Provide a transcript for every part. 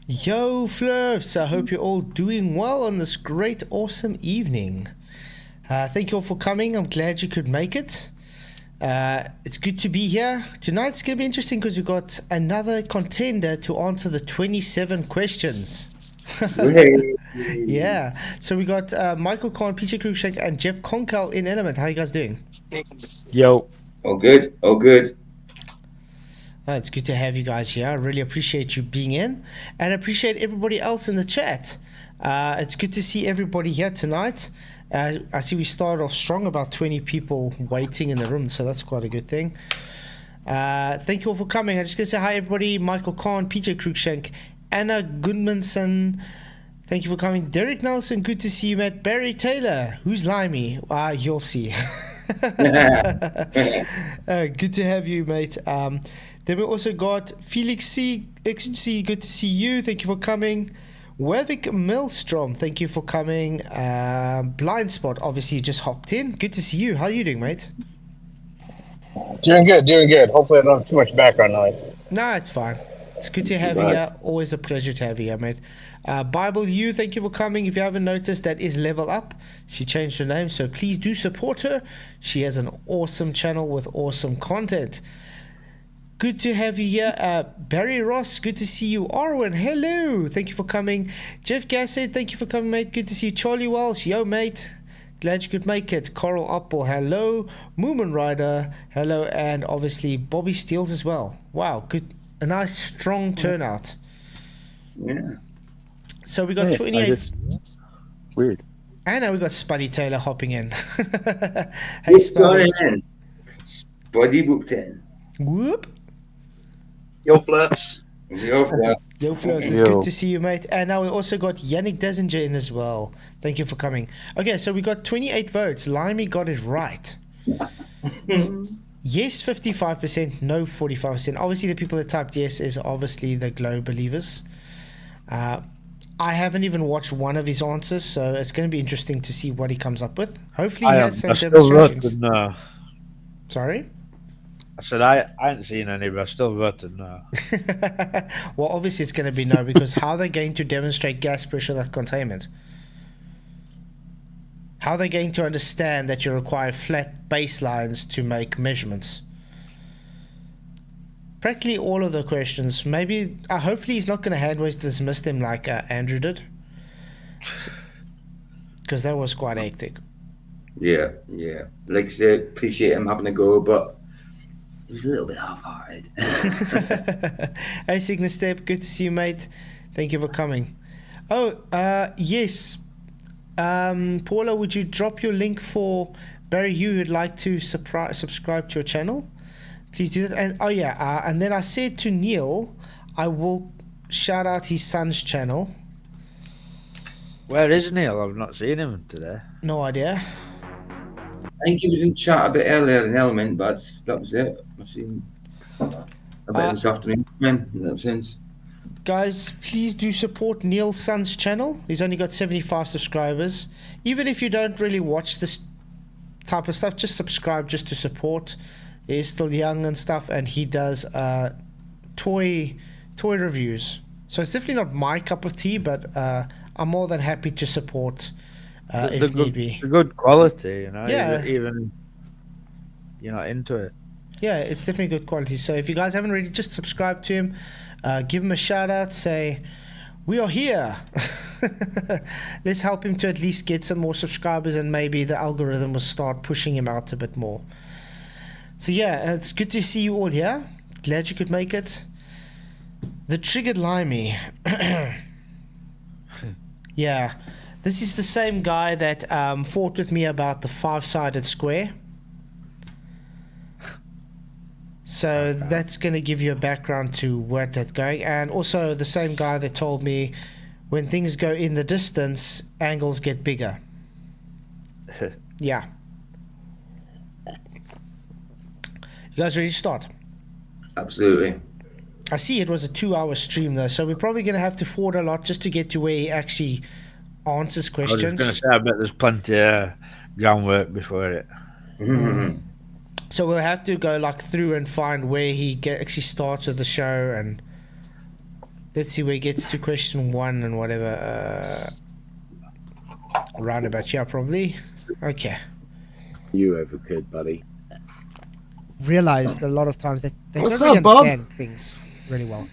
Yo, Flurfs! I hope you're all doing well on this great, awesome evening. Thank you all for coming. I'm glad you could make it. It's good to be here. Tonight's going to be interesting because we've got another contender to answer the 27 questions. Yeah. So we got Michael Kahn, Peter Cruikshank, and Jeff Conkel in Ellemnet. How are you guys doing? Yo. All good, all good. It's good to have you guys here. I really appreciate you being in and appreciate everybody else in the chat. It's good to see everybody here tonight. I see we started off strong, about 20 people waiting in the room, so that's quite a good thing. Thank you all for coming. I'm just going to say hi, everybody. Michael Kahn, Peter Cruikshank, Anna Gudmundsson. Thank you for coming. Derek Nelson, good to see you, Matt. Barry Taylor, who's Limey? You'll see. Good to have you, mate. Then we also got Felix C. XC, good to see you. Thank you for coming. Wavik Milstrom, thank you for coming. Blind Spot, obviously, just hopped in. Good to see you. How are you doing, mate? Doing good, doing good. Hopefully I don't have too much background noise. No, it's fine. It's good to have you here. Always a pleasure to have you here, mate. Bible U, thank you for coming. If you haven't noticed, that is Level Up. She changed her name, so please do support her. She has an awesome channel with awesome content. Good to have you here. Barry Ross, good to see you. Arwen, hello. Thank you for coming. Jeff Gassett, thank you for coming, mate. Good to see you. Charlie Walsh, yo, mate. Glad you could make it. Coral Apple, hello. Moomin Rider, hello. And obviously Bobby Steels as well. Wow, good. A nice, strong turnout. Yeah. So we got 28. Weird. And now we got Spuddy Taylor hopping in. Hey, What's Spuddy. going in? Spuddy booked in. Whoop. Yo, Flirts. Yo, Flat. Yo, Flows, it's good to see you, mate. And now we also got Yannick Desinger in as well. Thank you for coming. Okay, so we got 28 votes. Limey got it right. Yes, 55%. No, 45%. Obviously, the people that typed yes is obviously the Glow Believers. I haven't even watched one of his answers, so it's going to be interesting to see what he comes up with. Hopefully, he has some demonstrations. Sorry? I said I ain't seen any, but I still voted no. Well, obviously it's going to be no, because how are they going to demonstrate gas pressure at containment? How are they going to understand that you require flat baselines to make measurements? Practically all of the questions. Maybe, hopefully he's not going to hand-wise dismiss them like Andrew did. Because that was quite hectic. Yeah. Like I said, appreciate him having a go, but he was a little bit half-hearted. Hey, Cygnus Step, good to see you, mate. Thank you for coming. Oh, yes. Paula, would you drop your link for Barry Yu who'd like to subscribe to your channel? Please do that. And and then I said to Neil, I will shout out his son's channel. Where is Neil? I've not seen him today. No idea. I think he was in chat a bit earlier in Element, but that was it. I've seen a bit this afternoon in that sense. Guys, please do support Neil's son's channel. He's only got 75 subscribers. Even if you don't really watch this type of stuff, just subscribe just to support. He's still young and stuff, and he does toy reviews. So it's definitely not my cup of tea, but I'm more than happy to support if need be. The good quality, you know. Yeah. Even you're not into it. Yeah, it's definitely good quality. So if you guys haven't already, just subscribe to him. Give him a shout out. Say, we are here. Let's help him to at least get some more subscribers, and maybe the algorithm will start pushing him out a bit more. So yeah, it's good to see you all here. Glad you could make it. The Triggered Limey. Yeah, this is the same guy that fought with me about the 5-sided square. So that's going to give you a background to where that's going. And also the same guy that told me when things go in the distance, angles get bigger. Yeah. You guys ready to start? Absolutely. I see it was a 2-hour stream though, so we're probably going to have to forward a lot just to get to where he actually answers questions. I was going to say, I bet there's plenty of groundwork before it. So we'll have to go like through and find where he actually started the show, and Let's see where it gets to question 1 and whatever. Around about here, probably. Okay. You ever could, buddy. Realized a lot of times that they What's don't really up, Bob? understand things really well.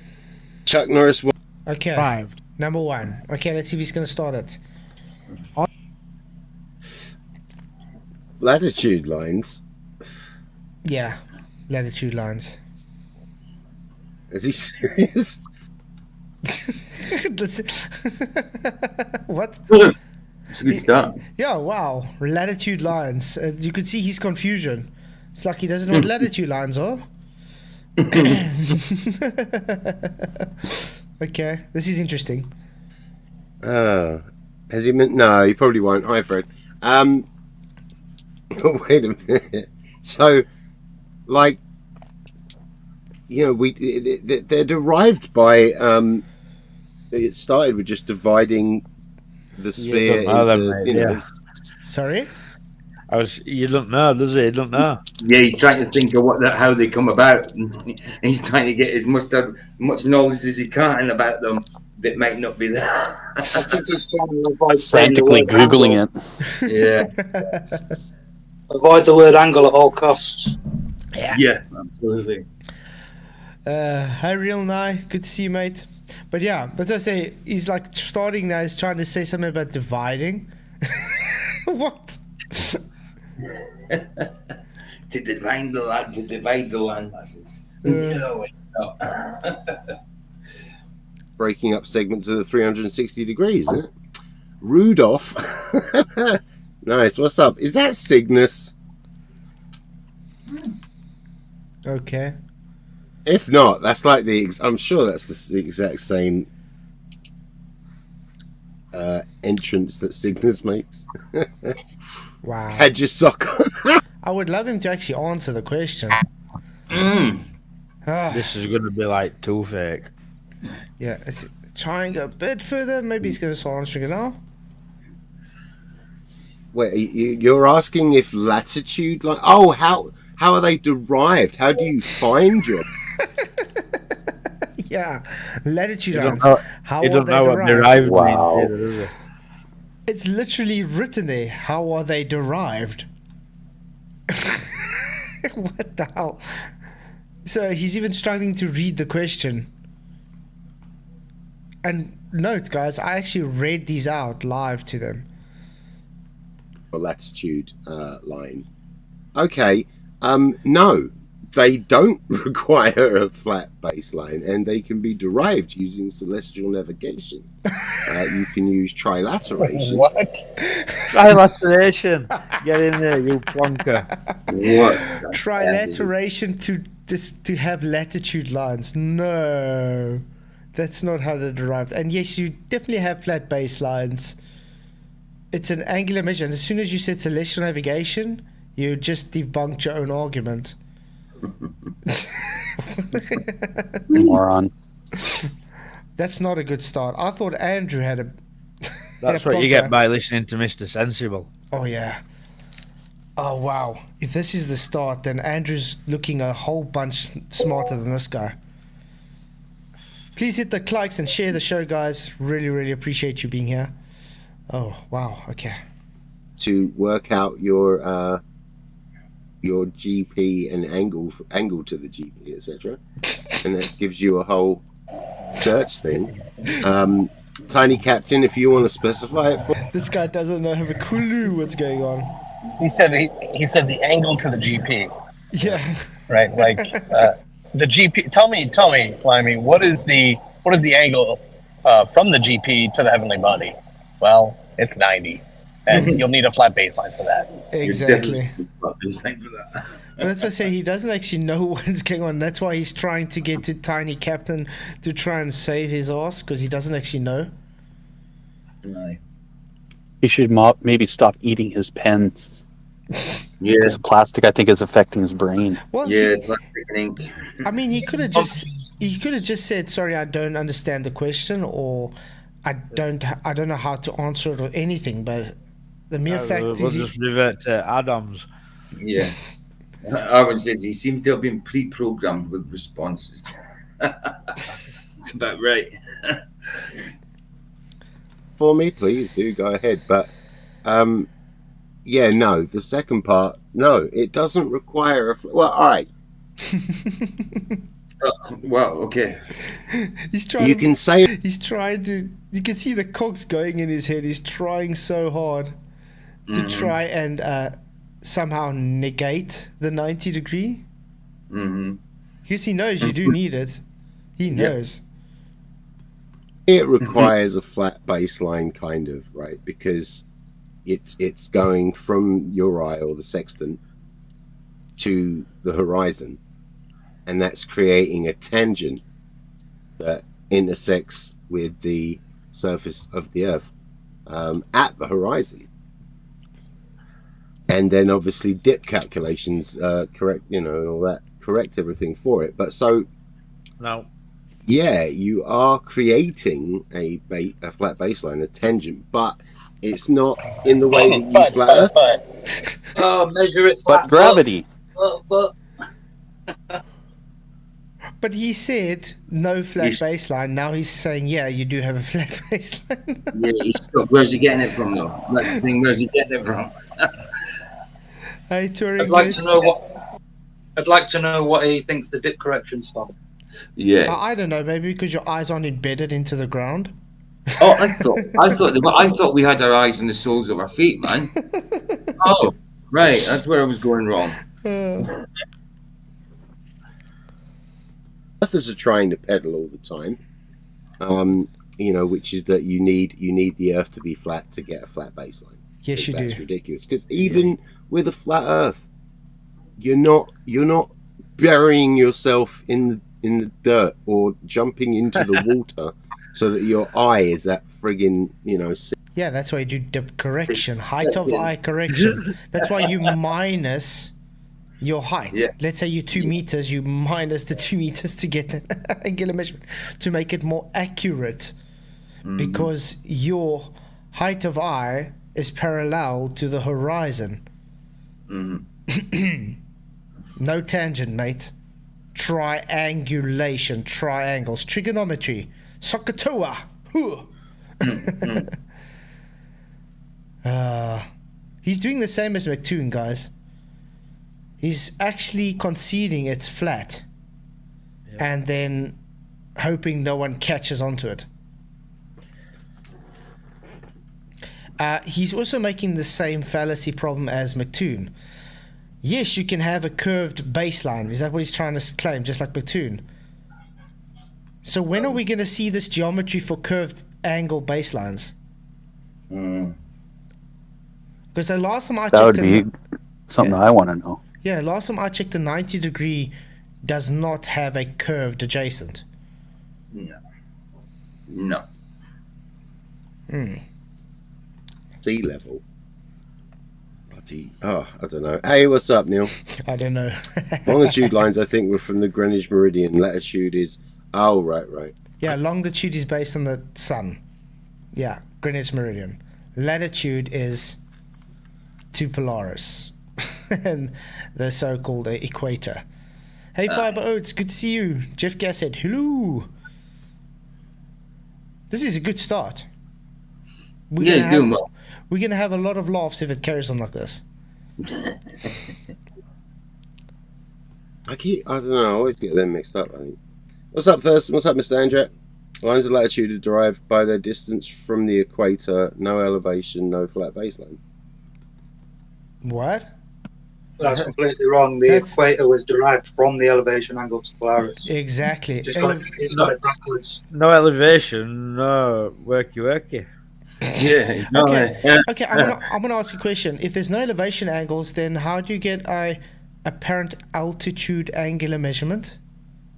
Chuck Norris. Okay. Arrived. Number 1. Okay, let's see if he's going to start it. Latitude lines. Yeah. Latitude lines. Is he serious? What? It's a good start. Yeah, wow. Latitude lines. You could see his confusion. It's like he doesn't know what latitude lines are. Okay, this is interesting. Has he meant? No, he probably won't. Hi, Fred. Wait a minute. So, like, you know, they're derived by. It started with just dividing the sphere into. Sorry? You don't know, does he? You don't know. Yeah, he's trying to think of how they come about. And he's trying to get as much knowledge as he can about them that might not be there. I think he's trying to avoid Frantically Googling it. Yeah, Avoid the word angle at all costs. yeah, absolutely. Hi, Real Nye. Good to see you, mate. But yeah, that's what I say. He's like starting now. He's trying to say something about dividing. What? To divide the land masses. No, it's not. Breaking up segments of the 360 degrees, isn't it? Rudolph. Nice. What's up? Is that Cygnus? Okay. If not, that's like I'm sure that's the exact same entrance that Cygnus makes. Wow. Had your sock on. I would love him to actually answer the question. This is going to be like too fake. Yeah, it's trying a bit further. Maybe he's going to start answering it now. Wait, you're asking if latitude, like, oh, how are they derived? How do you find your? Yeah, latitude You lines. don't know, How you are don't they know what derived? derived Wow. means either, does he? It's literally written there. How are they derived? What the hell? So he's even struggling to read the question. And note, guys, I actually read these out live to them. Latitude line. Okay. No, they don't require a flat baseline, and they can be derived using celestial navigation. You can use trilateration. What? Trilateration. Get in there, you plonker. What? Trilateration to have latitude lines. No, that's not how they're derived. And yes, you definitely have flat baselines. It's an angular measure. And as soon as you said celestial navigation, you just debunked your own argument. Moron. That's not a good start. I thought Andrew had a. That's had a what you get plonker. by listening to Mr. Sensible. Oh yeah. Oh wow. If this is the start, then Andrew's looking a whole bunch smarter than this guy. Please hit the likes and share the show, guys. Really, really appreciate you being here. Oh wow. Okay. To work out your GP and angle to the GP, etc., and that gives you a whole search thing. Tiny Captain, if you want to specify it for. This guy doesn't have a clue what's going on. He said the angle to the GP, Yeah. right? Like the GP. Tell me, Limey, what is the angle from the GP to the heavenly body? Well, it's 90, and you'll need a flat baseline for that. Exactly. Thanks for that. But as I say, he doesn't actually know what's going on. That's why he's trying to get to Tiny Captain to try and save his ass, because he doesn't actually know. No. He should maybe stop eating his pens. Yeah, Because the plastic, I think, is affecting his brain. Well, yeah, plastic and ink. I mean, he could have just said, "Sorry, I don't understand the question," or I don't know how to answer it or anything. But the mere fact We'll is, just revert to Adams. Yeah. Arwen says he seems to have been pre-programmed with responses. That's about right. for me, please do go ahead. But yeah, no, the second part, no, it doesn't require well, all right. Well, okay. He's trying. You can say He's trying to. You can see the cogs going in his head. He's trying so hard to try and somehow negate the 90 degree. Because he knows you do need it. He knows. it requires a flat baseline, kind of, right? Because it's going from your eye or the sextant to the horizon, and that's creating a tangent that intersects with the surface of the Earth at the horizon. And then obviously dip calculations correct, you know, and all that, correct everything for it. But so, No. yeah, you are creating a flat baseline, a tangent, but it's not in the way that you flat Earth. Measure it. But gravity. But he said no flat baseline. Now he's saying, yeah, you do have a flat baseline. Yeah, he's stuck. Where's he getting it from, though? That's the thing. Where's he getting it from? Hey, Turing, I'd like to know what he thinks the dip correction's from. Yeah. I don't know. Maybe because your eyes aren't embedded into the ground. Oh, I thought we had our eyes on the soles of our feet, man. Oh, right. That's where I was going wrong. Earthers are trying to pedal all the time, you know, which is that you need the Earth to be flat to get a flat baseline. Yes, you That's do. ridiculous. Because even with a flat Earth, you're not burying yourself in the dirt or jumping into the water so that your eye is at friggin', you know. Yeah, that's why you do dip correction, height of eye correction. That's why you minus your height. Yeah. Let's say you're 2 meters, you minus the 2 meters to get the angular measurement to make it more accurate, because your height of eye is parallel to the horizon. No tangent, mate. Triangulation, triangles, trigonometry, Sokotoa. He's doing the same as McToon, guys. He's actually conceding it's flat, and then hoping no one catches onto it. He's also making the same fallacy problem as McToon. Yes, you can have a curved baseline. Is that what he's trying to claim, just like McToon? So when are we going to see this geometry for curved angle baselines? Because the last time I checked... That would be something I want to know. Yeah, last time I checked, the 90 degree does not have a curved adjacent. No. Sea level. I don't know. Hey, what's up, Neil? I don't know. Longitude lines, I think, were from the Greenwich Meridian. Latitude is... Oh, right. Yeah, longitude is based on the sun. Yeah, Greenwich Meridian. Latitude is to Polaris. And the so-called equator. Hey, Fiber Oats, good to see you. Jeff Gass said, hello. This is a good start. Yeah, he's doing well. We're going to have a lot of laughs if it carries on like this. I don't know, I always get them mixed up, I think. What's up, Thurston? What's up, Mr. Andret? Lines of latitude are derived by their distance from the equator, no elevation, no flat baseline. What? That's completely wrong. The equator was derived from the elevation angle to Polaris. Exactly. Just got it backwards. No elevation, no worky. Yeah. Okay, I'm gonna ask you a question. If there's no elevation angles, then how do you get a apparent altitude angular measurement?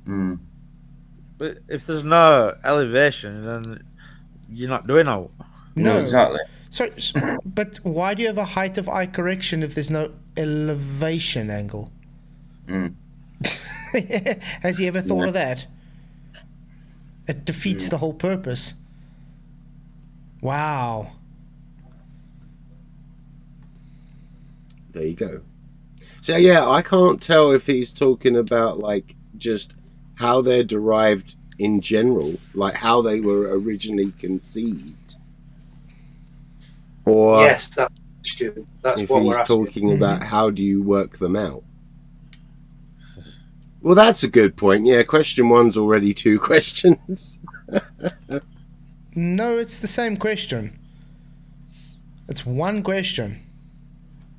But if there's no elevation, then you're not doing all. No, exactly. So, but why do you have a height of eye correction if there's no elevation angle? Has he ever thought of that? It defeats the whole purpose. Wow. There you go. So yeah, I can't tell if he's talking about like just how they're derived in general, like how they were originally conceived, Or Yes, that's if what he's we're asking. talking about how do you work them out. Well, that's a good point. Yeah, question one's already two questions. No, it's the same question. It's one question.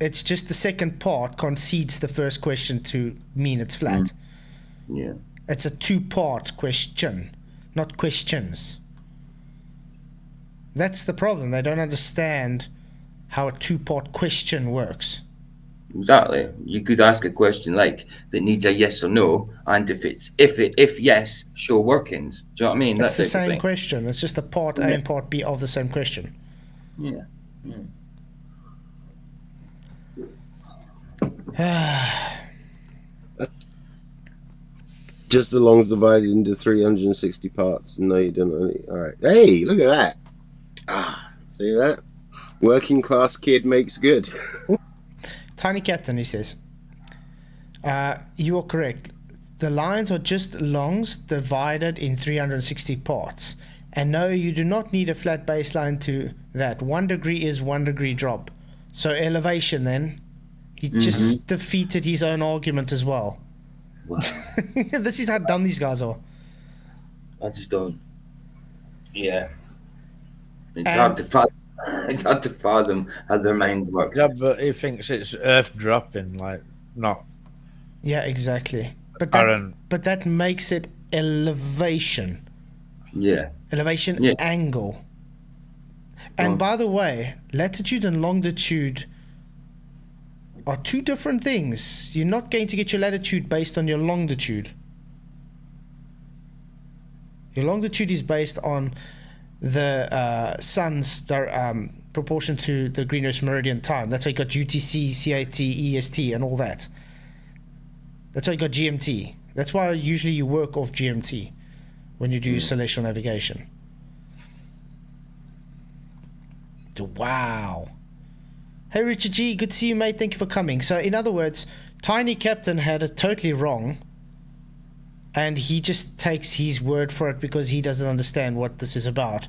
It's just the second part concedes the first question to mean it's flat. Yeah. It's a two-part question, not questions. That's the problem. They don't understand how a two-part question works. Exactly. You could ask a question like that needs a yes or no, and if yes, show workings. Do you know what I mean? It's That the type of same thing. question. It's just a part A and part B of the same question. Yeah. Just as long as divided into 360 parts. No, you don't. All right. Hey, look at that. See that? Working class kid makes good. Tiny Captain, he says. You are correct. The lines are just longs divided in 360 parts. And no, you do not need a flat baseline to that. 1 degree is 1 degree drop. So elevation then. He just defeated his own argument as well. Wow. This is how dumb these guys are. I just don't. Yeah. It's hard to fathom. It's hard to fathom how their minds work. Yeah, but he thinks it's Earth dropping, like not. Yeah, exactly. But Current. that makes it elevation. Yeah. Elevation Yeah. angle. And by the way, latitude and longitude are two different things. You're not going to get your latitude based on your longitude. Your longitude is based on the sun's proportion to the Greenwich Meridian time. That's why you got UTC, CAT, EST, and all that. That's why you got GMT. That's why usually you work off GMT when you do celestial navigation. Wow. Hey Richard G, good to see you, mate. Thank you for coming. So in other words, Tiny Captain had it totally wrong, and he just takes his word for it because he doesn't understand what this is about.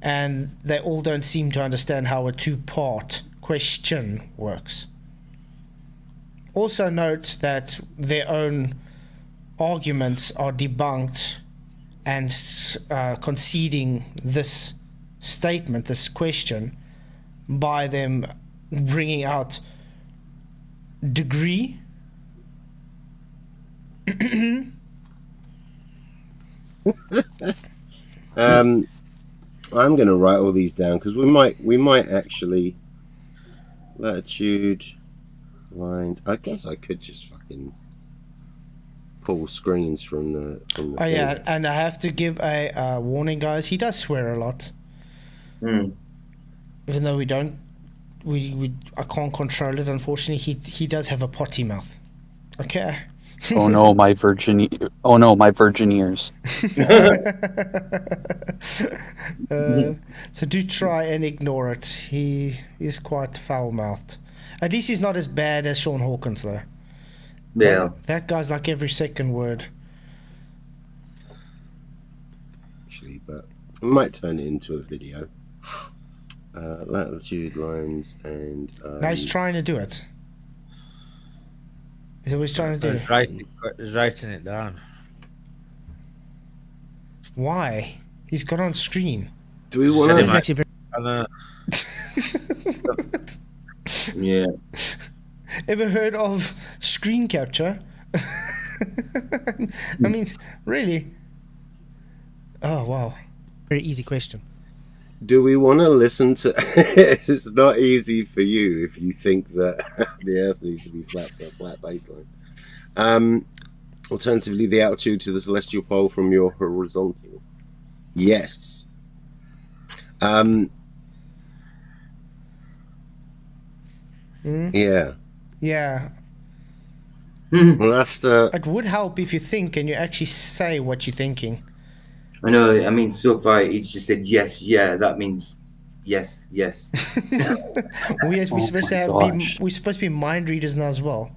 And they all don't seem to understand how a two-part question works. Also note that their own arguments are debunked and conceding this statement, this question, by them bringing out degree, I'm going to write all these down because we might actually latitude lines. I guess I could just fucking pull screens from the oh thing. yeah, and I have to give a warning, guys. He does swear a lot, even though we don't. I can't control it. Unfortunately, he does have a potty mouth. Okay. Oh no, my virgin ears. So do try and ignore it. He is quite foul-mouthed. At least he's not as bad as Sean Hawkins, though. Yeah. That guy's like every second word. Actually, but we might turn it into a video. Latitude lines and. Now he's trying to do it. Is that what he's trying to do? He's writing it down. Why? He's got on screen. Do we want He's to? actually very... Yeah. Ever heard of screen capture? I mean, really? Oh, wow. Very easy question. Do we want to listen to? It's not easy for you if you think that the Earth needs to be flat for a flat baseline. Alternatively, the altitude to the celestial pole from your horizontal. Yes. Yeah. Yeah. Well, that's the. It would help if you think and you actually say what you're thinking. I know. I mean, so far he's just said yes, yeah. That means yes, yes. We're supposed to be mind readers now as well.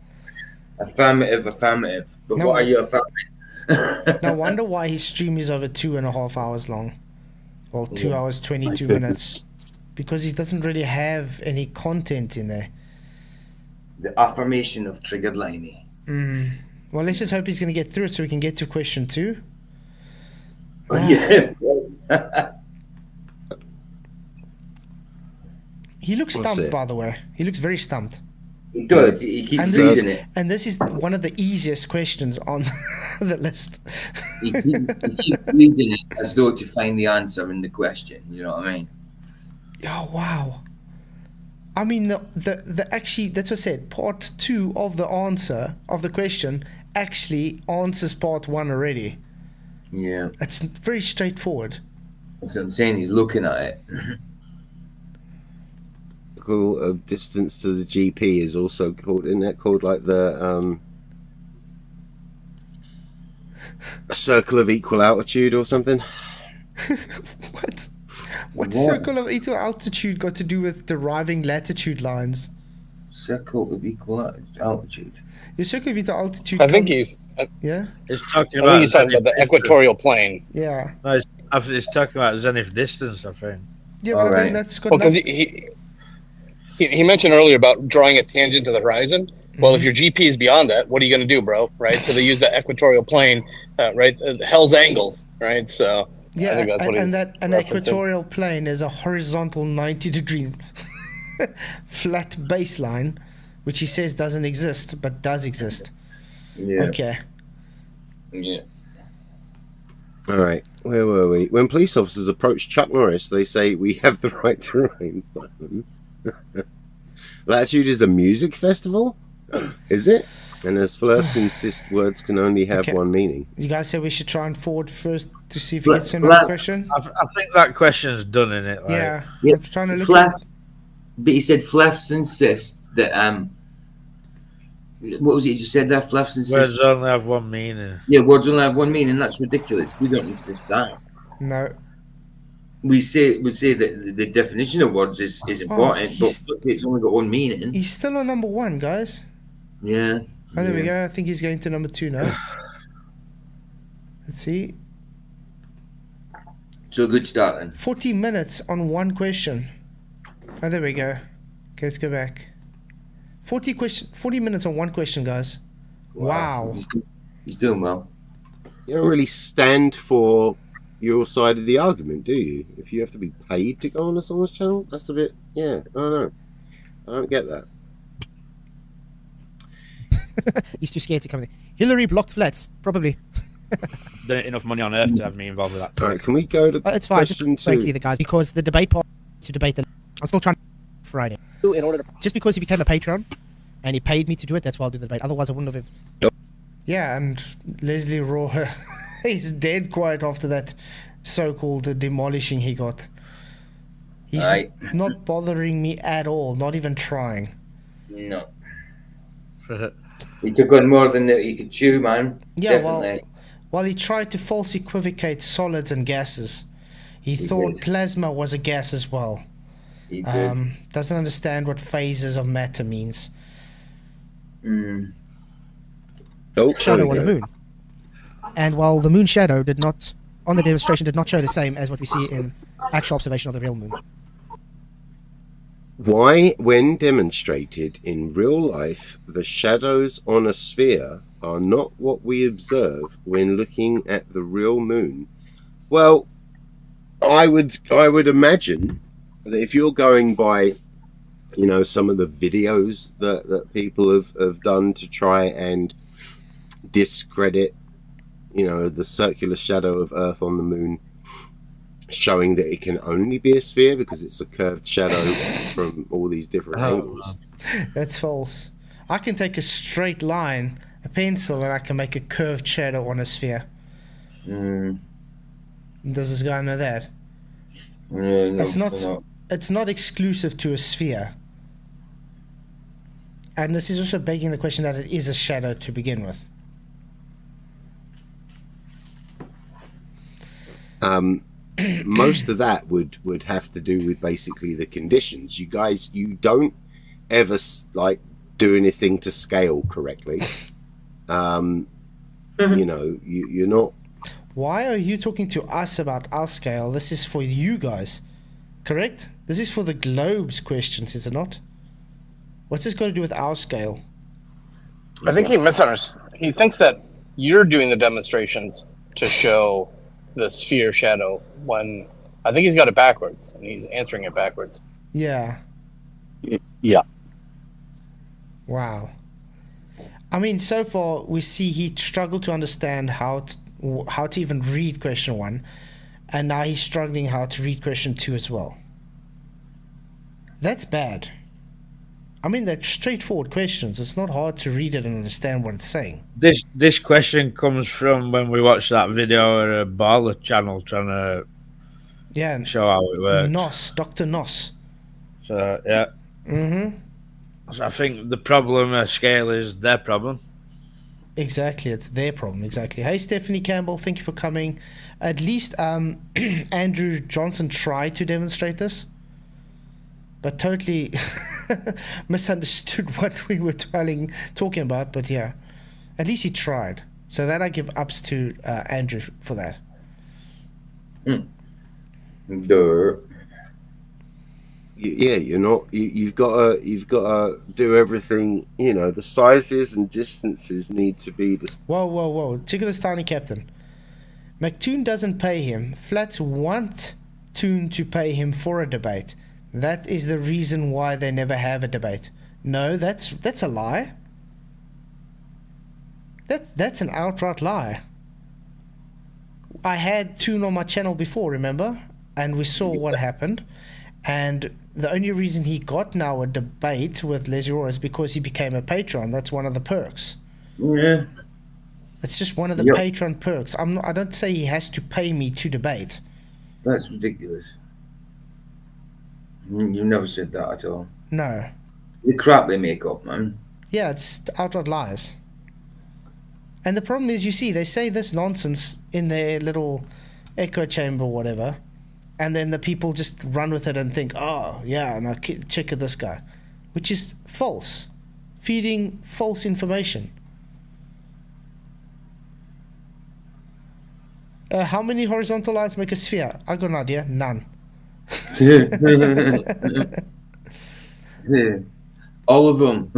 Affirmative, affirmative. But No. what are you affirming? No wonder why his stream is over 2.5 hours long. Well, 2 hours 22 minutes. because he doesn't really have any content in there. The affirmation of triggered Limey. Well, let's just hope he's going to get through it so we can get to question 2. Yeah. He looks What's stumped, it? by the way. He looks very stumped. He does. He keeps And reading it. this is one of the easiest questions on the list. He keeps reading it as though to find the answer in the question. You know what I mean? Oh, wow. I mean, the actually, that's what I said, part 2 of the answer of the question actually answers part 1 already. Yeah. It's very straightforward. That's what I'm saying. He's looking at it. Of distance to the GP is also called, isn't that called like the circle of equal altitude or something? What? What's circle of equal altitude got to do with deriving latitude lines? Circle of equal altitude. Your circle of equal altitude. I think he's. Yeah. It's talking I about. think he's talking about the zenith equatorial plane. Yeah. distance. No, it's talking about zenith distance. I think. Yeah, but I mean, Alright. that's got Well, because nothing. he mentioned earlier about drawing a tangent to the horizon. Well, if your GP is beyond that, what are you going to do, bro? Right. So they use the equatorial plane, right? Hell's angles, right? So I Yeah, think that's what he's an referencing. equatorial plane is a horizontal 90-degree flat baseline, which he says doesn't exist, but does exist. Yeah. Okay. Yeah. All right, where were we? When police officers approach Chuck Norris, they say, "We have the right to remain silent." Latitude is a music festival? Is it? And as Flurfs insist, words can only have Okay. one meaning. You guys said we should try and forward first to see if he Fla- gets another fla- question? I think that question's done in it. Like, Yeah. Yeah, I'm trying to look Flaff, at but he said Flaffs insist that what was it you just said there? Flaffs insist. Words only have one meaning. Yeah, words only have one meaning. That's ridiculous. We don't insist that. No. We say that the definition of words is important, he's- but it's only got one meaning. He's still on number 1, guys. Yeah. Oh, there we Yeah. go. I think he's going to number 2 now. Let's see. So good start then. 40 minutes on one question. Oh, there we go. Okay, let's go back. 40 minutes on one question, guys. Wow. He's doing well. You don't really stand for your side of the argument, do you? If you have to be paid to go on a someone's channel, that's a bit, yeah, I don't know. I don't get that. He's too scared to come in. Hillary blocked Flats, probably. There ain't enough money on earth to have me involved with that. All right, can we go to It's fine. Just question frankly, 2? the guys, because the debate part to debate the. I'm still trying Friday. In order to, just because he became a patron and he paid me to do it, that's why I'll do the debate. Otherwise, I wouldn't have. Yeah, and Leslie Rowe, he's dead quiet after that so-called demolishing he got. He's Aye. not bothering me at all, not even trying. No. He took on more than he could chew, man. Yeah, Definitely. well, he tried to false equivocate solids and gases. He thought did. plasma was a gas as well. He did. Doesn't understand what phases of matter means. Oh, Shadow there on we the go. moon. And while the moon shadow did not, on the demonstration, did not show the same as what we see in actual observation of the real moon. Why, when demonstrated in real life, the shadows on a sphere are not what we observe when looking at the real moon? Well, I would imagine that if you're going by, you know, some of the videos that people have done to try and discredit, you know, the circular shadow of Earth on the moon, showing that it can only be a sphere because it's a curved shadow from all these different angles. That's false. I can take a straight line, a pencil, and I can make a curved shadow on a sphere. Does this guy know that? No, It's not exclusive to a sphere. And this is also begging the question that it is a shadow to begin with. Most of that would have to do with basically the conditions. You guys, you don't ever like do anything to scale correctly. You know, you're not. Why are you talking to us about our scale? This is for you guys. Correct? This is for the globes questions, is it not? What's this got to do with our scale? I think he misunderstands. He thinks that you're doing the demonstrations to show the sphere shadow when I think he's got it backwards and he's answering it backwards. Yeah. Yeah. Wow. I mean, so far we see he struggled to understand how to even read question 1, and now he's struggling how to read question 2 as well. That's bad. I mean, they're straightforward questions. It's not hard to read it and understand what it's saying. This question comes from when we watched that video at a Barla channel trying to show how it works. Dr. Nos. So, yeah. So I think the problem at scale is their problem. Exactly, it's their problem, exactly. Hey, Stephanie Campbell, thank you for coming. At least Andrew Johnson tried to demonstrate this, but totally misunderstood what we were talking about. But yeah, at least he tried. So that I give ups to Andrew for that. Yeah, you've got to do everything. The sizes and distances need to be. Whoa! Check this tiny captain. McToon doesn't pay him. Flats want Toon to pay him for a debate. That is the reason why they never have a debate. No, that's a lie. That's an outright lie. I had Toon on my channel before, remember? And we saw what happened. And the only reason he got now a debate with Lesure is because he became a patron. That's one of the perks. Yeah. It's just one of the patron perks. I don't say he has to pay me to debate. That's ridiculous. You never said that at all. No. The crap they make up, man. Yeah, it's outright lies. And the problem is, you see, they say this nonsense in their little echo chamber or whatever, and then the people just run with it and think, oh, yeah, now check at this guy. Which is false. Feeding false information. How many horizontal lines make a sphere? I got an idea. None. All of them.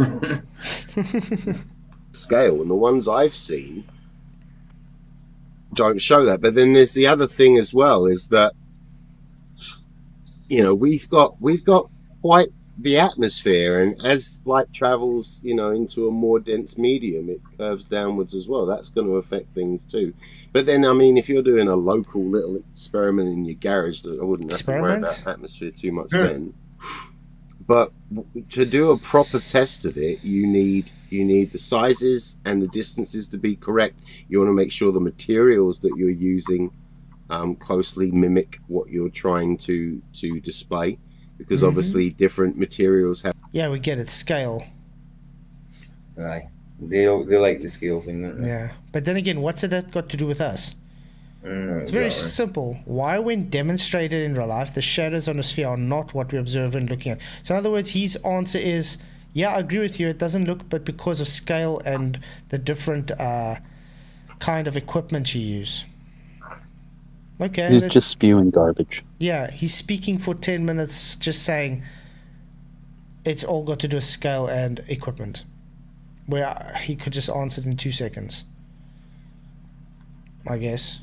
Scale, and the ones I've seen don't show that. But then there's the other thing as well, is that we've got quite the atmosphere, and as light travels into a more dense medium, it curves downwards as well. That's going to affect things too. But then, I mean, if you're doing a local little experiment in your garage, I wouldn't have to worry about atmosphere too much then. But to do a proper test of it, you need the sizes and the distances to be correct. You want to make sure the materials that you're using closely mimic what you're trying to display, because obviously different materials have. Yeah, we get it. Scale. Aye, they like the scale thing, don't they? Yeah, but then again, what's that got to do with us? It's very simple. Why, when demonstrated in real life, the shadows on a sphere are not what we observe and looking at? So in other words, his answer is, yeah, I agree with you, it doesn't look, but because of scale and the different kind of equipment you use. Okay. He's just spewing garbage. Yeah, he's speaking for 10 minutes just saying it's all got to do with scale and equipment, where he could just answer it in 2 seconds, I guess.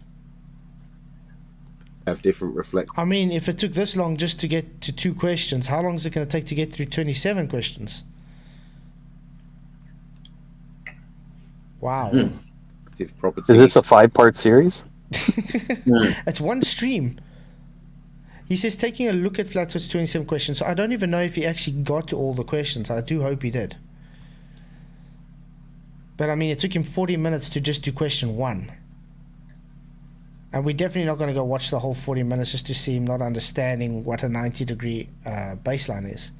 Have different reflect. I mean, if it took this long just to get to 2 questions, how long is it going to take to get through 27 questions? Wow. Properties. Is this a 5-part series? It's one stream. He says taking a look at Flatzoid's 27 questions. So I don't even know if he actually got to all the questions. I do hope he did. But I mean, it took him 40 minutes to just do question 1. And we're definitely not going to go watch the whole 40 minutes just to see him not understanding what a 90-degree baseline is.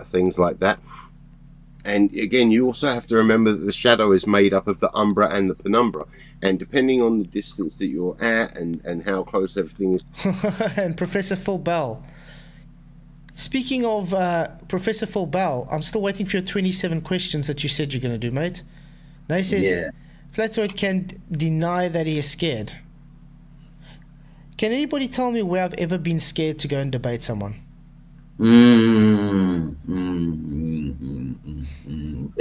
Things like that. And again, you also have to remember that the shadow is made up of the umbra and the penumbra. And depending on the distance that you're at and how close everything is. And Professor Phil Bell. Speaking of Professor Phil Bell, I'm still waiting for your 27 questions that you said you're going to do, mate. Now he says, Flatzoid can deny that he is scared. Can anybody tell me where I've ever been scared to go and debate someone?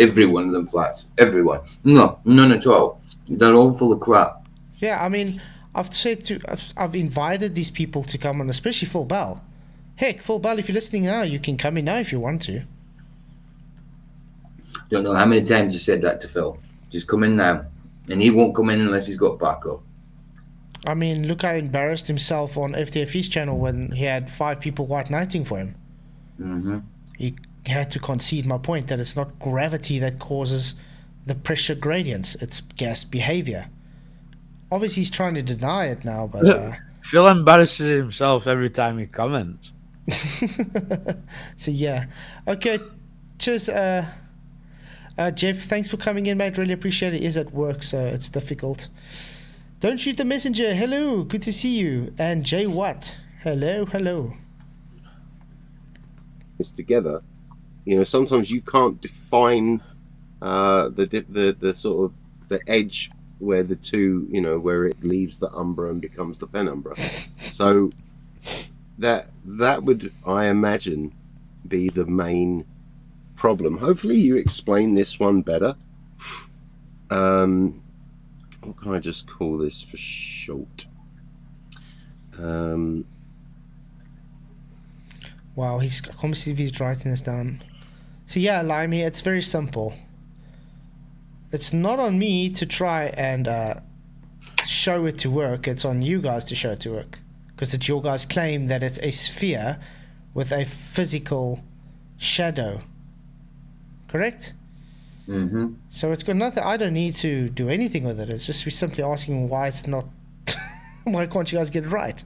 Every one of them flats. Everyone. No, none at all. They're all full of crap. Yeah, I mean, I've invited these people to come on, especially Phil Bell. Heck, Phil Bell, if you're listening now, you can come in now if you want to. Don't know how many times you said that to Phil. Just come in now. And he won't come in unless he's got backup. I mean, look how embarrassed himself on FTF's channel when he had 5 people white knighting for him. Mm-hmm. He had to concede my point that it's not gravity that causes the pressure gradients, it's gas behavior. Obviously, he's trying to deny it now, but... Phil embarrasses himself every time he comments. So, yeah. Okay, cheers, Jeff, thanks for coming in, mate. Really appreciate it. He is at work, so it's difficult. Don't shoot the messenger. Hello, good to see you. And Jay Watt. Hello. It's together. You know, sometimes you can't define the sort of the edge where the two, you know, where it leaves the umbra and becomes the penumbra. So that would, I imagine, be the main problem. Hopefully you explain this one better. What can I just call this for short? Wow, I can't see if he's writing this down. So yeah, Limey, it's very simple. It's not on me to try and show it to work. It's on you guys to show it to work. Because it's your guys' claim that it's a sphere with a physical shadow. Correct? Mm-hmm. So it's got nothing. I don't need to do anything with it. It's just we're simply asking why it's not. Why can't you guys get it right?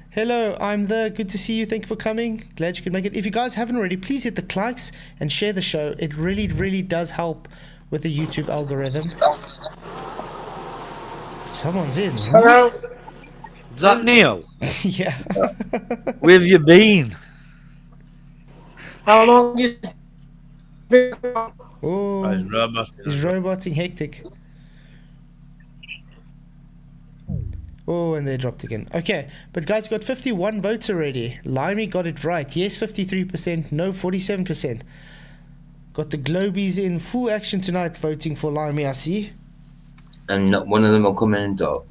Hello, I'm there. Good to see you. Thank you for coming. Glad you could make it. If you guys haven't already, please hit the likes and share the show. It really, really does help with the YouTube algorithm. Someone's in. Hello. Is that Neil? Yeah. Where have you been? How long is Oh, he's roboting hectic. Oh, and they dropped again. Okay, but guys, got 51 votes already. Limey got it right. Yes, 53%. No, 47%. Got the Globies in full action tonight voting for Limey, I see. And not one of them will come in and talk.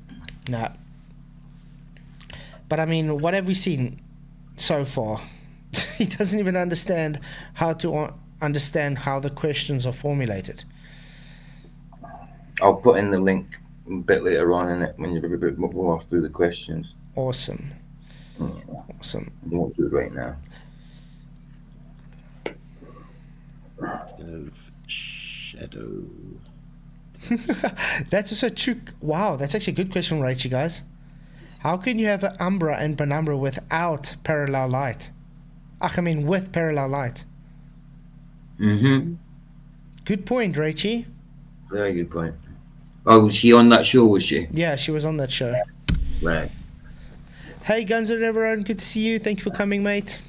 Nah. But I mean, what have we seen so far? He doesn't even understand how to understand how the questions are formulated. I'll put in the link a bit later on in it when you go through the questions. Awesome. Yeah. Awesome. I won't do it right now. Shadow. That's also true. Wow, that's actually a good question, right, you guys? How can you have an umbra and penumbra without parallel light? I mean, with parallel light. Mm-hmm. Good point, Rachie. Very good point. Oh, was she on that show, was she? Yeah, she was on that show. Right. Hey, Guns and everyone, good to see you. Thank you for coming, mate.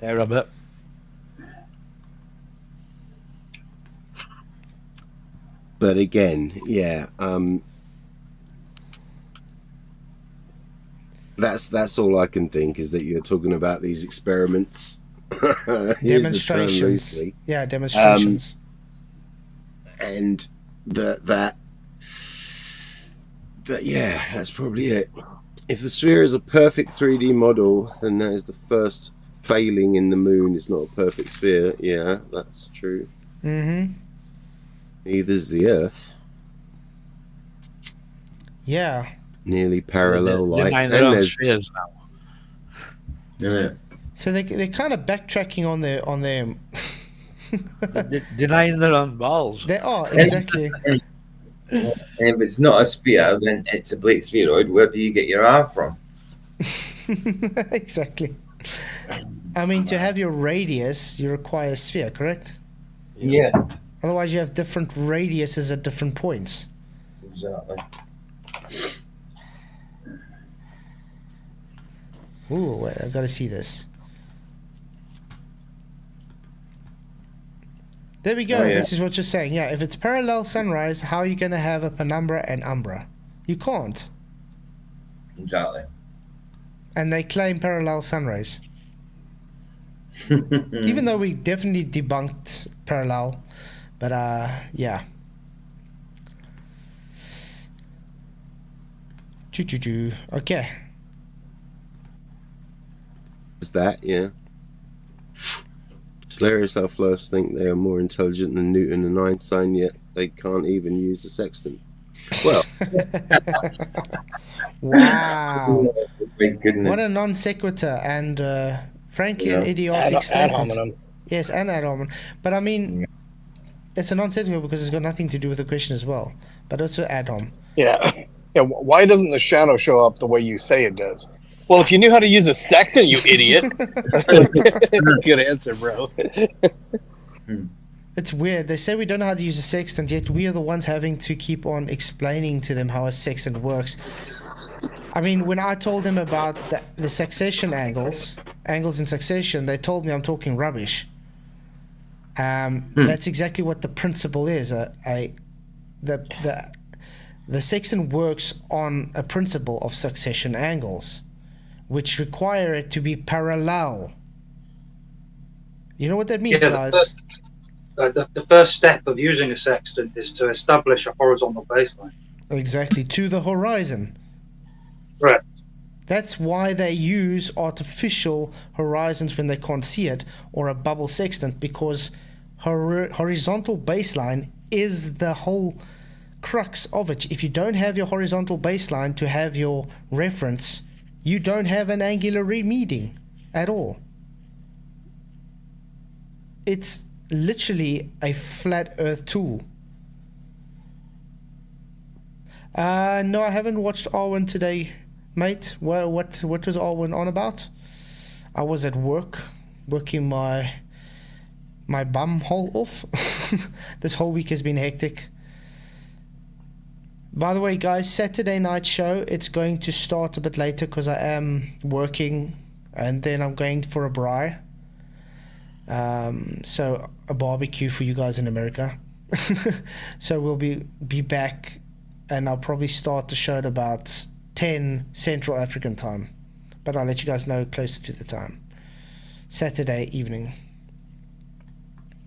Hey, Robert. But again, yeah, that's all I can think is that you're talking about these experiments. Demonstrations. Yeah, demonstrations. And that yeah, that's probably it. If the sphere is a perfect 3D model, then that is the first failing in the moon. It's not a perfect sphere. Yeah, that's true. Mm-hmm. Neither's the Earth. Yeah. Nearly parallel light. And there's spheres now. Yeah. So they're kind of backtracking on their denying their own balls. They are, exactly. And if it's not a sphere, then it's a Blake spheroid. Where do you get your R from? Exactly. I mean, to have your radius, you require a sphere, correct? Yeah. Otherwise, you have different radiuses at different points. Exactly. Ooh, wait, I've got to see this. There we go. Oh, yeah. This is what you're saying. Yeah, if it's parallel sunrise, how are you going to have a penumbra and umbra? You can't. Exactly. And they claim parallel sun rays. Even though we definitely debunked parallel. But, yeah. Okay. Is that, yeah. It's hilarious how flows think they are more intelligent than Newton and Einstein, yet they can't even use a sextant. Well. Wow. Goodness. What a non sequitur and frankly an idiotic statement. Ad hominem. Yes, and ad hominem. But I mean, it's a non sequitur because it's got nothing to do with the question as well, but also ad hom. Yeah. Yeah. Why doesn't the shadow show up the way you say it does? Well, if you knew how to use a sextant, you idiot. Good answer, bro. It's weird. They say we don't know how to use a sextant, yet we are the ones having to keep on explaining to them how a sextant works. I mean, when I told them about the succession angles in succession, they told me I'm talking rubbish. That's exactly what the principle is. The sextant works on a principle of succession angles, which require it to be parallel. You know what that means, guys? The first step of using a sextant is to establish a horizontal baseline. Exactly, to the horizon. Right. That's why they use artificial horizons when they can't see it, or a bubble sextant, because horizontal baseline is the whole crux of it. If you don't have your horizontal baseline to have your reference, you don't have an angular reading at all. It's literally a flat earth tool. No, I haven't watched Arwen today, mate. Well, what was Arwen on about? I was at work, working my bum hole off. This whole week has been hectic. By the way, guys, Saturday night show, it's going to start a bit later because I am working, and then I'm going for a braai. So a barbecue for you guys in America. So we'll be back, and I'll probably start the show at about 10 Central African time, but I'll let you guys know closer to the time. Saturday evening.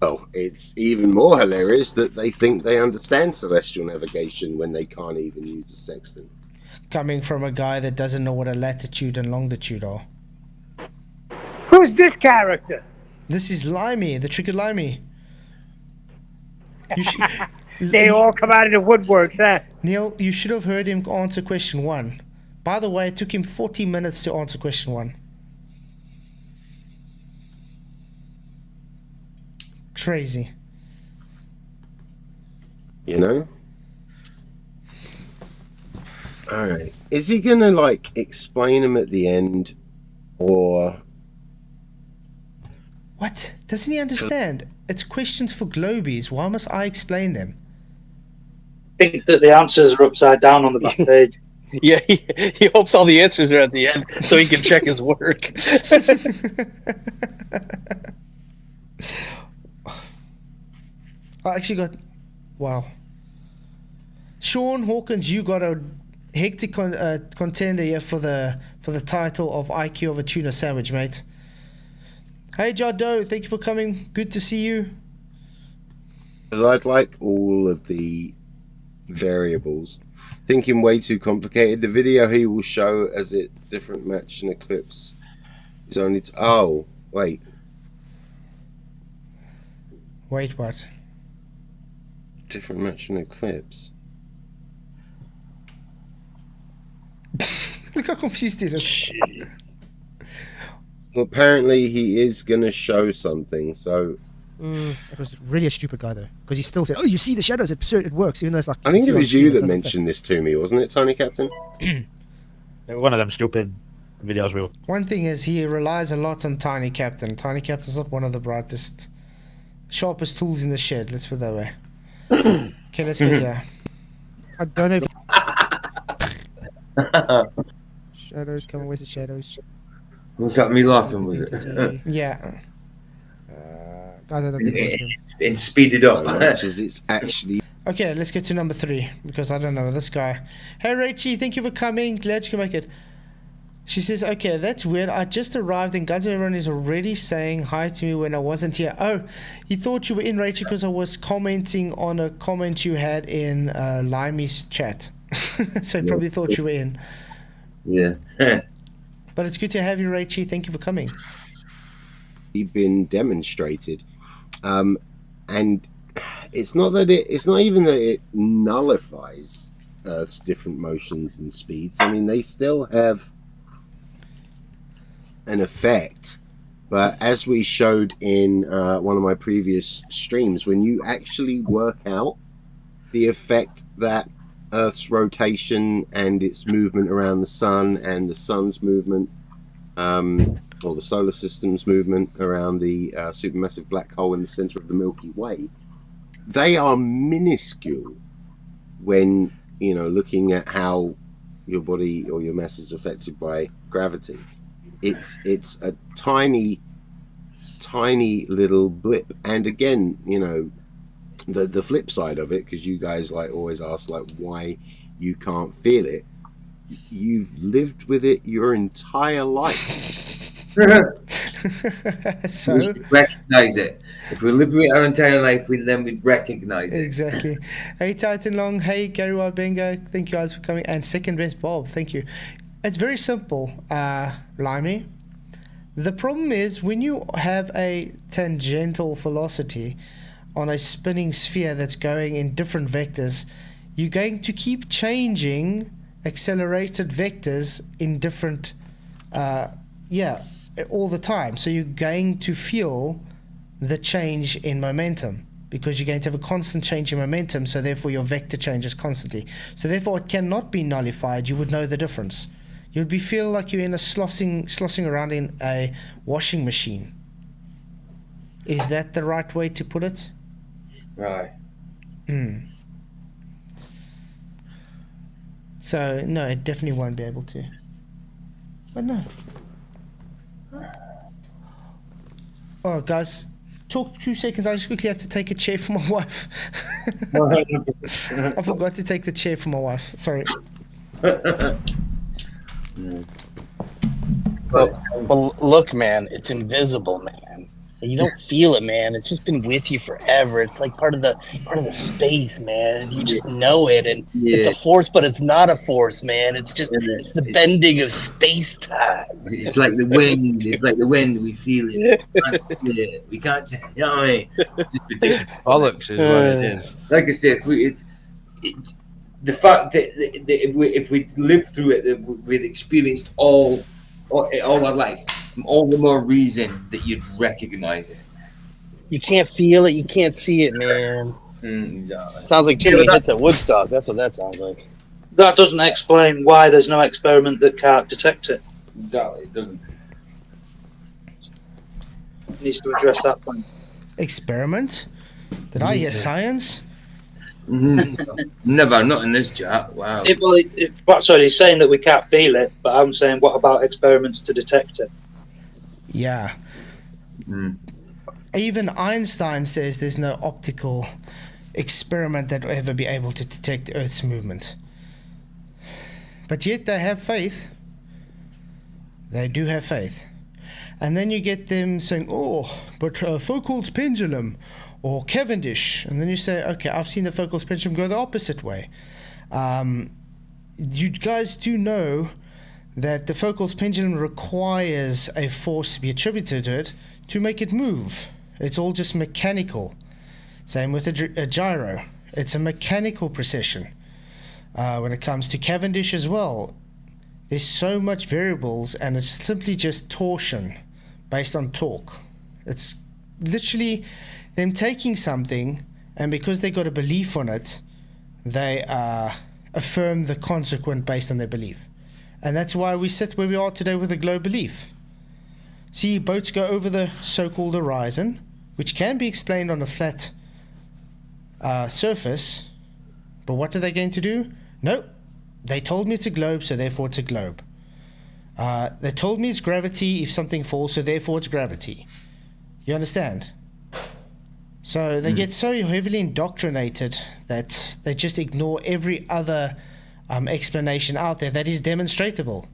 Oh, it's even more hilarious that they think they understand celestial navigation when they can't even use a sextant. Coming from a guy that doesn't know what a latitude and longitude are. Who's this character? This is Limey, the tricky Limey. They all come out of the woodwork, huh? Neil, you should have heard him answer question 1. By the way, it took him 40 minutes to answer question 1. Crazy. You know? Alright. Is he gonna, like, explain them at the end? Or... What? Doesn't he understand? It's questions for globies. Why must I explain them? I think that the answers are upside down on the back page. Yeah, he hopes all the answers are at the end so he can check his work. I actually got... Wow. Sean Hawkins, you got a hectic contender here for the title of IQ of a tuna sandwich, mate. Hey, Jado, thank you for coming. Good to see you. I'd like all of the variables. Thinking way too complicated. The video he will show as it different match and eclipse is only... Oh, wait. Wait, what? Different match and eclipse. Look how confused he looks. Well, apparently he is going to show something, so... It was really a stupid guy, though, because he still said, "Oh, you see the shadows? It works," even though it's like. I think it was you that mentioned this to me, wasn't it, Tony Captain? One of them stupid videos. One thing is he relies a lot on Tiny Captain. Tiny Captain's not one of the brightest, sharpest tools in the shed. Let's put it that way. Okay, let's go here. I don't know. Shadows, come on, where's the shadows? Was that me laughing, was it? Yeah. Guys, I don't think it was him. It's speeded up. It's actually... Okay, let's get to number 3 because I don't know this guy. Hey Rachie, thank you for coming. Glad you can make it. She says, okay, that's weird. I just arrived and Guns Everyone is already saying hi to me when I wasn't here. Oh, he thought you were in, Rachie, because I was commenting on a comment you had in Limey's chat. So he probably thought you were in. Yeah. But it's good to have you, Rachie. Thank you for coming. You've been demonstrated. And it's not even that it nullifies Earth's different motions and speeds. I mean, they still have an effect, but as we showed in one of my previous streams, when you actually work out the effect that Earth's rotation and its movement around the sun and the sun's movement, or the solar system's movement around the supermassive black hole in the center of the Milky Way, they are minuscule when, you know, looking at how your body or your mass is affected by gravity. It's a tiny little blip. And again, you know, the flip side of it, because you guys like always ask like why you can't feel it. You've lived with it your entire life. So we should recognize it. If we live with it our entire life, then we'd recognize it. Exactly. Hey Titan Long, hey Gary Wabenga, thank you guys for coming, and second best Bob, thank you. It's very simple, Limey. The problem is when you have a tangential velocity on a spinning sphere that's going in different vectors, you're going to keep changing accelerated vectors in different all the time. So you're going to feel the change in momentum because you're going to have a constant change in momentum, so therefore your vector changes constantly. So therefore it cannot be nullified. You would know the difference. You'd feel like you're in a slossing around in a washing machine. Is that the right way to put it? Right. So no, it definitely won't be able to. But no. Oh, guys, talk 2 seconds. I just quickly have to take a chair for my wife. I forgot to take the chair for my wife. Sorry. Well, look, man, it's invisible, man. You don't feel it, man. It's just been with you forever. It's like part of the space, man. You just know it, and it's a force, but it's not a force, man. It's just it's the bending of space time. It's like the wind. It's like the wind. We feel it. We can't. You know what I mean? Bollocks is what it is. Like I said, the fact that if we live through it, that we've experienced all our life, all the more reason that you'd recognize it. You can't feel it, you can't see it, man. Exactly. Sounds like Jimmy hits at Woodstock. That's what that sounds like. That doesn't explain why there's no experiment that can't detect it. Exactly, it doesn't. Needs to address that point. Experiment? Did I hear science? Never, not in this chat. Wow. Sorry, he's saying that we can't feel it, but I'm saying, what about experiments to detect it? Yeah. Even Einstein says there's no optical experiment that will ever be able to detect the Earth's movement. But yet they have faith. They do have faith. And then you get them saying, oh, but Foucault's pendulum, or Cavendish, and then you say, okay, I've seen the Foucault's pendulum go the opposite way. You guys do know that the Foucault's pendulum requires a force to be attributed to it to make it move. It's all just mechanical. Same with a gyro. It's a mechanical precession. When it comes to Cavendish as well, there's so much variables, and it's simply just torsion based on torque. It's literally them taking something, and because they got a belief on it, they affirm the consequent based on their belief. And that's why we sit where we are today with a globe belief. See, boats go over the so-called horizon, which can be explained on a flat surface, but what are they going to do? No, they told me it's a globe, so therefore it's a globe. They told me it's gravity if something falls, so therefore it's gravity. You understand? So they get so heavily indoctrinated that they just ignore every other explanation out there that is demonstratable.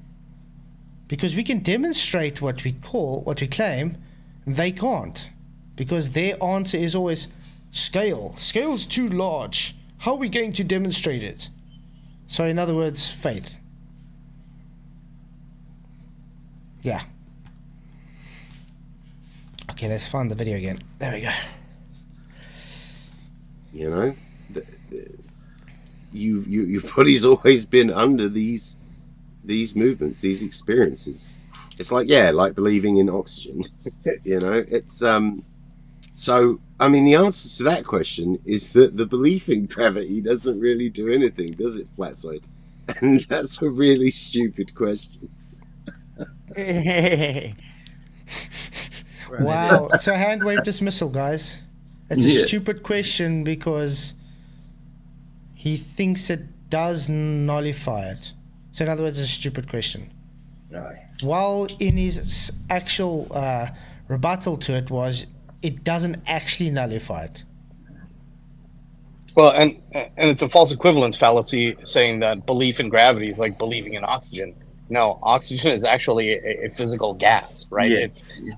Because we can demonstrate what we claim, they can't. Because their answer is always scale. Scale's too large. How are we going to demonstrate it? So in other words, faith. Yeah. Okay, let's find the video again. There we go. You know, your body's always been under these movements, these experiences. It's like believing in oxygen. You know, it's so I mean the answer to that question is that the belief in gravity doesn't really do anything, does it, Flatzoid? And that's a really stupid question. Wow. So hand wave dismissal, guys. It's a stupid question because he thinks it does nullify it. So in other words, it's a stupid question. Right. While in his actual rebuttal to it was, it doesn't actually nullify it. Well, and it's a false equivalence fallacy saying that belief in gravity is like believing in oxygen. No, oxygen is actually a physical gas, right? Yeah.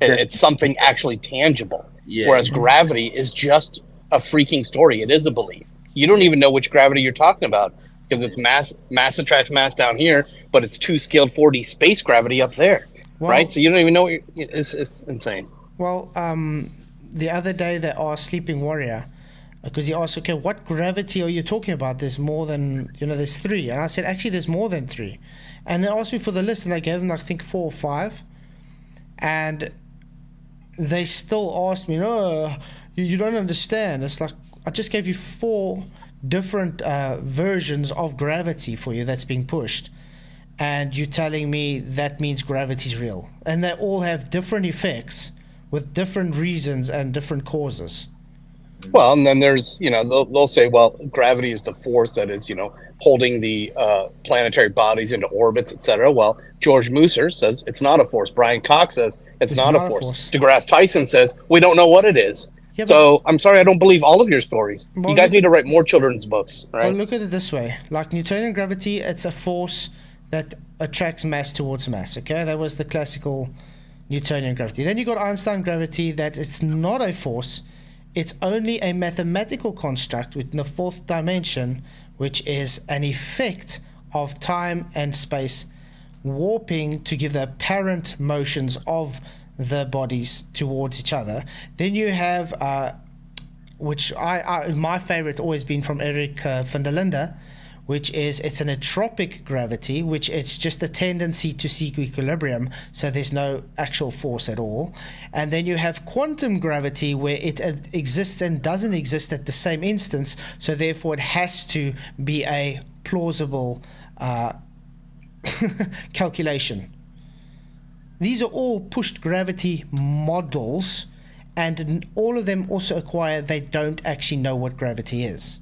It's something actually tangible. Yeah. Whereas gravity is just a freaking story. It is a belief. You don't even know which gravity you're talking about because it's mass attracts mass down here, but it's 2 scaled 4D space gravity up there, right? So you don't even know. It's insane. Well, the other day they asked Sleeping Warrior, because he asked, okay, what gravity are you talking about? There's more than, there's 3. And I said, actually, there's more than 3. And they asked me for the list, and I gave them, I think, 4 or 5. And they still asked me, no, you don't understand. It's like, I just gave you 4 different versions of gravity for you that's being pushed. And you're telling me that means gravity's real. And they all have different effects with different reasons and different causes. Well, and then there's, they'll say, well, gravity is the force that is, holding the planetary bodies into orbits, etc. Well, George Musser says it's not a force. Brian Cox says it's not a force. DeGrasse Tyson says we don't know what it is. Yeah, so I'm sorry, I don't believe all of your stories. Well, you guys need to write more children's books, right? Well, look at it this way. Like Newtonian gravity, it's a force that attracts mass towards mass, okay? That was the classical Newtonian gravity. Then you got Einstein gravity, that it's not a force. It's only a mathematical construct within the 4th dimension, which is an effect of time and space warping to give the apparent motions of the bodies towards each other. Then you have, which my favorite always been from Eric van der Linde, which is it's an entropic gravity, which it's just a tendency to seek equilibrium, so there's no actual force at all. And then you have quantum gravity, where it exists and doesn't exist at the same instance, so therefore it has to be a plausible calculation. These are all pushed gravity models, and all of them also acquire they don't actually know what gravity is.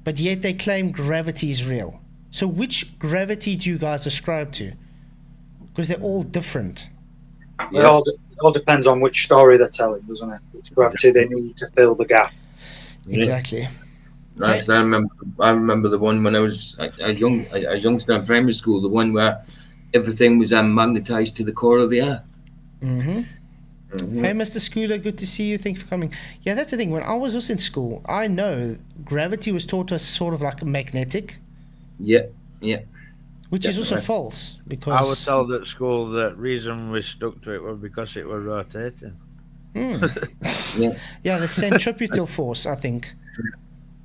But yet they claim gravity is real. So which gravity do you guys ascribe to? Because they're all different. It all depends on which story they're telling, doesn't it? Which gravity they need to fill the gap. Exactly. Right. I remember the one when I was a youngster in primary school, the one where everything was magnetized to the core of the earth. Mm-hmm. Hey, Mr. Schooler, good to see you. Thanks for coming. Yeah, that's the thing. When I was also in school, I know gravity was taught to us sort of like magnetic. Yeah. Which is also false, because I was told at school that reason we stuck to it was because it was rotating. Yeah, the centripetal force, I think,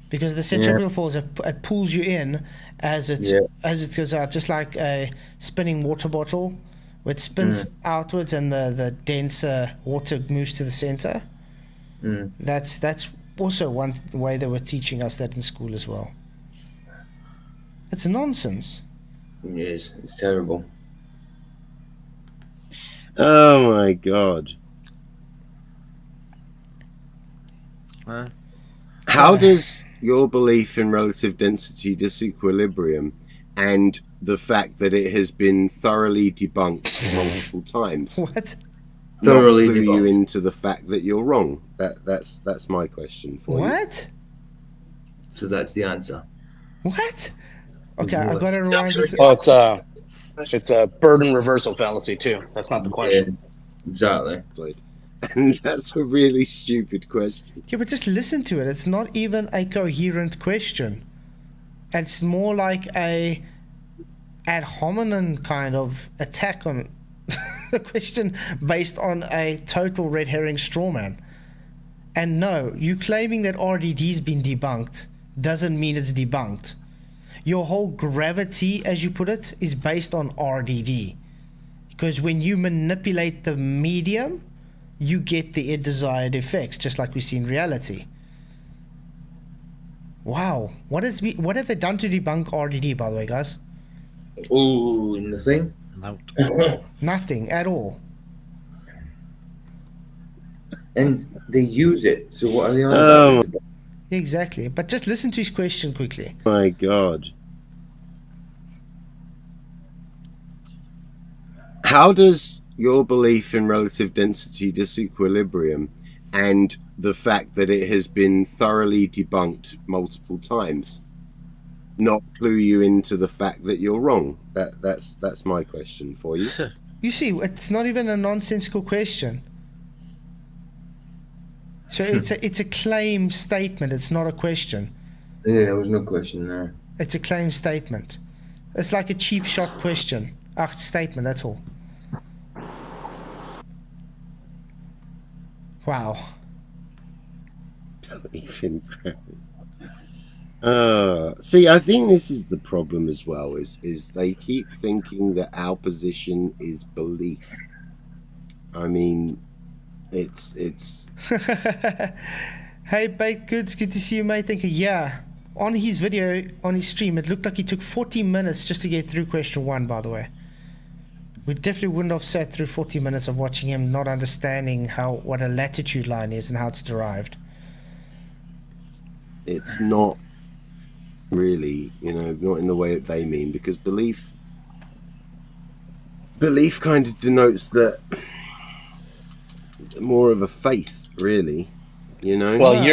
because the centripetal force it pulls you in as it goes out, just like a spinning water bottle. It spins outwards and the denser water moves to the center. That's also one way they were teaching us that in school as well. It's nonsense. Yes, it's terrible. Oh my god. How does your belief in relative density disequilibrium and the fact that it has been thoroughly debunked multiple times. What? Thoroughly clue you debunked. into the fact that you're wrong? That's my question for you. What? So that's the answer. What? Okay, I What? got to rewind this. Well, it's a burden reversal fallacy too. That's not the question. Yeah, exactly. And that's a really stupid question. Yeah, but just listen to it. It's not even a coherent question. It's more like a ad hominem kind of attack on the question based on a total red herring straw man. And no, you claiming that RDD's been debunked doesn't mean it's debunked. Your whole gravity, as you put it, is based on RDD. Because when you manipulate the medium, you get the desired effects, just like we see in reality. Wow. What have they done to debunk RDD, by the way, guys? Ooh, nothing? Nothing at all. And they use it, so what are they on Oh. about? Exactly. But just listen to his question quickly. My God. How does your belief in relative density disequilibrium and the fact that it has been thoroughly debunked multiple times not clue you into the fact that you're wrong? That's my question for you. You see, it's not even a nonsensical question. So it's a claim statement. It's not a question. Yeah, there was no question there. It's a claim statement. It's like a cheap shot question. Statement, that's all. Wow. Even see, I think this is the problem as well, is they keep thinking that our position is belief. I mean, it's Hey, Baked Goods, good to see you, mate. Thank you. Yeah, on his video, on his stream, it looked like he took 40 minutes just to get through question 1, by the way. We definitely wouldn't have sat through 40 minutes of watching him not understanding what a latitude line is and how it's derived. it's not really, not in the way that they mean, because belief kind of denotes that more of a faith, really, Well,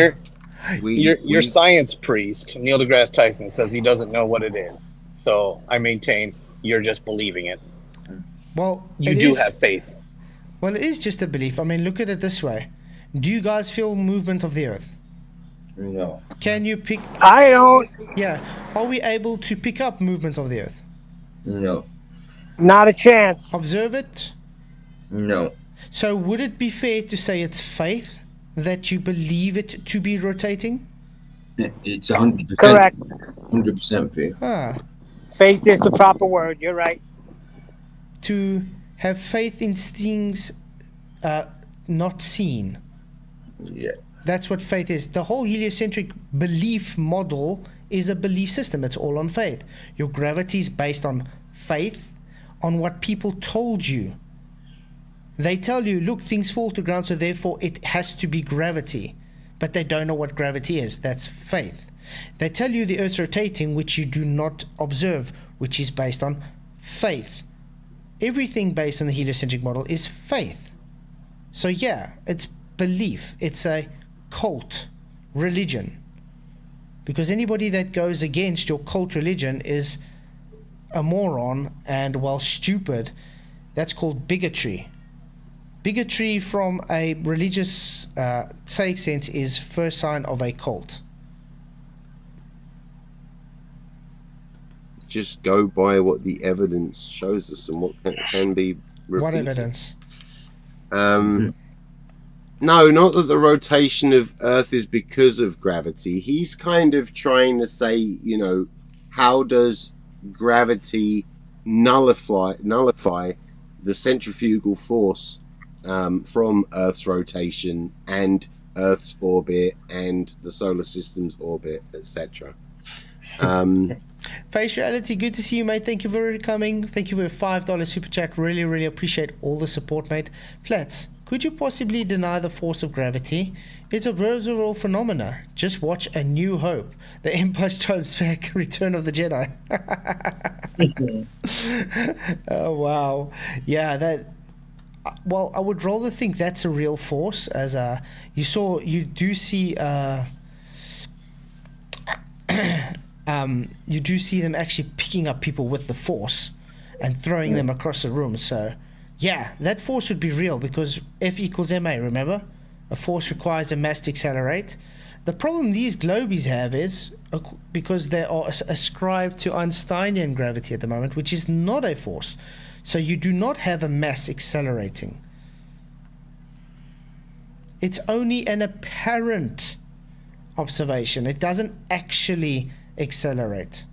your science priest, Neil deGrasse Tyson, says he doesn't know what it is. So I maintain you're just believing it. Well, You do have faith. Well, it is just a belief. I mean, look at it this way. Do you guys feel movement of the Earth? No. Can you pick... I don't. Yeah. Are we able to pick up movement of the Earth? No. Not a chance. Observe it? No. So would it be fair to say it's faith that you believe it to be rotating? It's 100%. Correct. 100% fair. Ah. Faith is the proper word. You're right. To have faith in things not seen. Yeah. That's what faith is. The whole heliocentric belief model is a belief system. It's all on faith. Your gravity is based on faith, on what people told you. They tell you, look, things fall to ground, so therefore it has to be gravity. But they don't know what gravity is. That's faith. They tell you the Earth's rotating, which you do not observe, which is based on faith. Everything based on the heliocentric model is faith. So yeah, it's belief. It's a cult religion. Because anybody that goes against your cult religion is a moron and, well, stupid. That's called bigotry. Bigotry from a religious sake sense is first sign of a cult. Just go by what the evidence shows us and what can be repeated. What evidence? No, not that the rotation of Earth is because of gravity. He's kind of trying to say, how does gravity nullify the centrifugal force from Earth's rotation and Earth's orbit and the solar system's orbit, etc. Face Reality, good to see you, mate. Thank you for coming. Thank you for your $5 super chat. Really, really appreciate all the support, mate. Flats, could you possibly deny the force of gravity? It's observable phenomena. Just watch A New Hope, The Empire Strikes Back, Return of the Jedi. Oh, wow. Yeah, well, I would rather think that's a real force, as you do see you do see them actually picking up people with the force and throwing them across a room. So yeah, that force would be real, because F equals ma, remember? A force requires a mass to accelerate. The problem these globies have is, because they are ascribed to Einsteinian gravity at the moment, which is not a force, so you do not have a mass accelerating. It's only an apparent observation. It doesn't actually accelerate.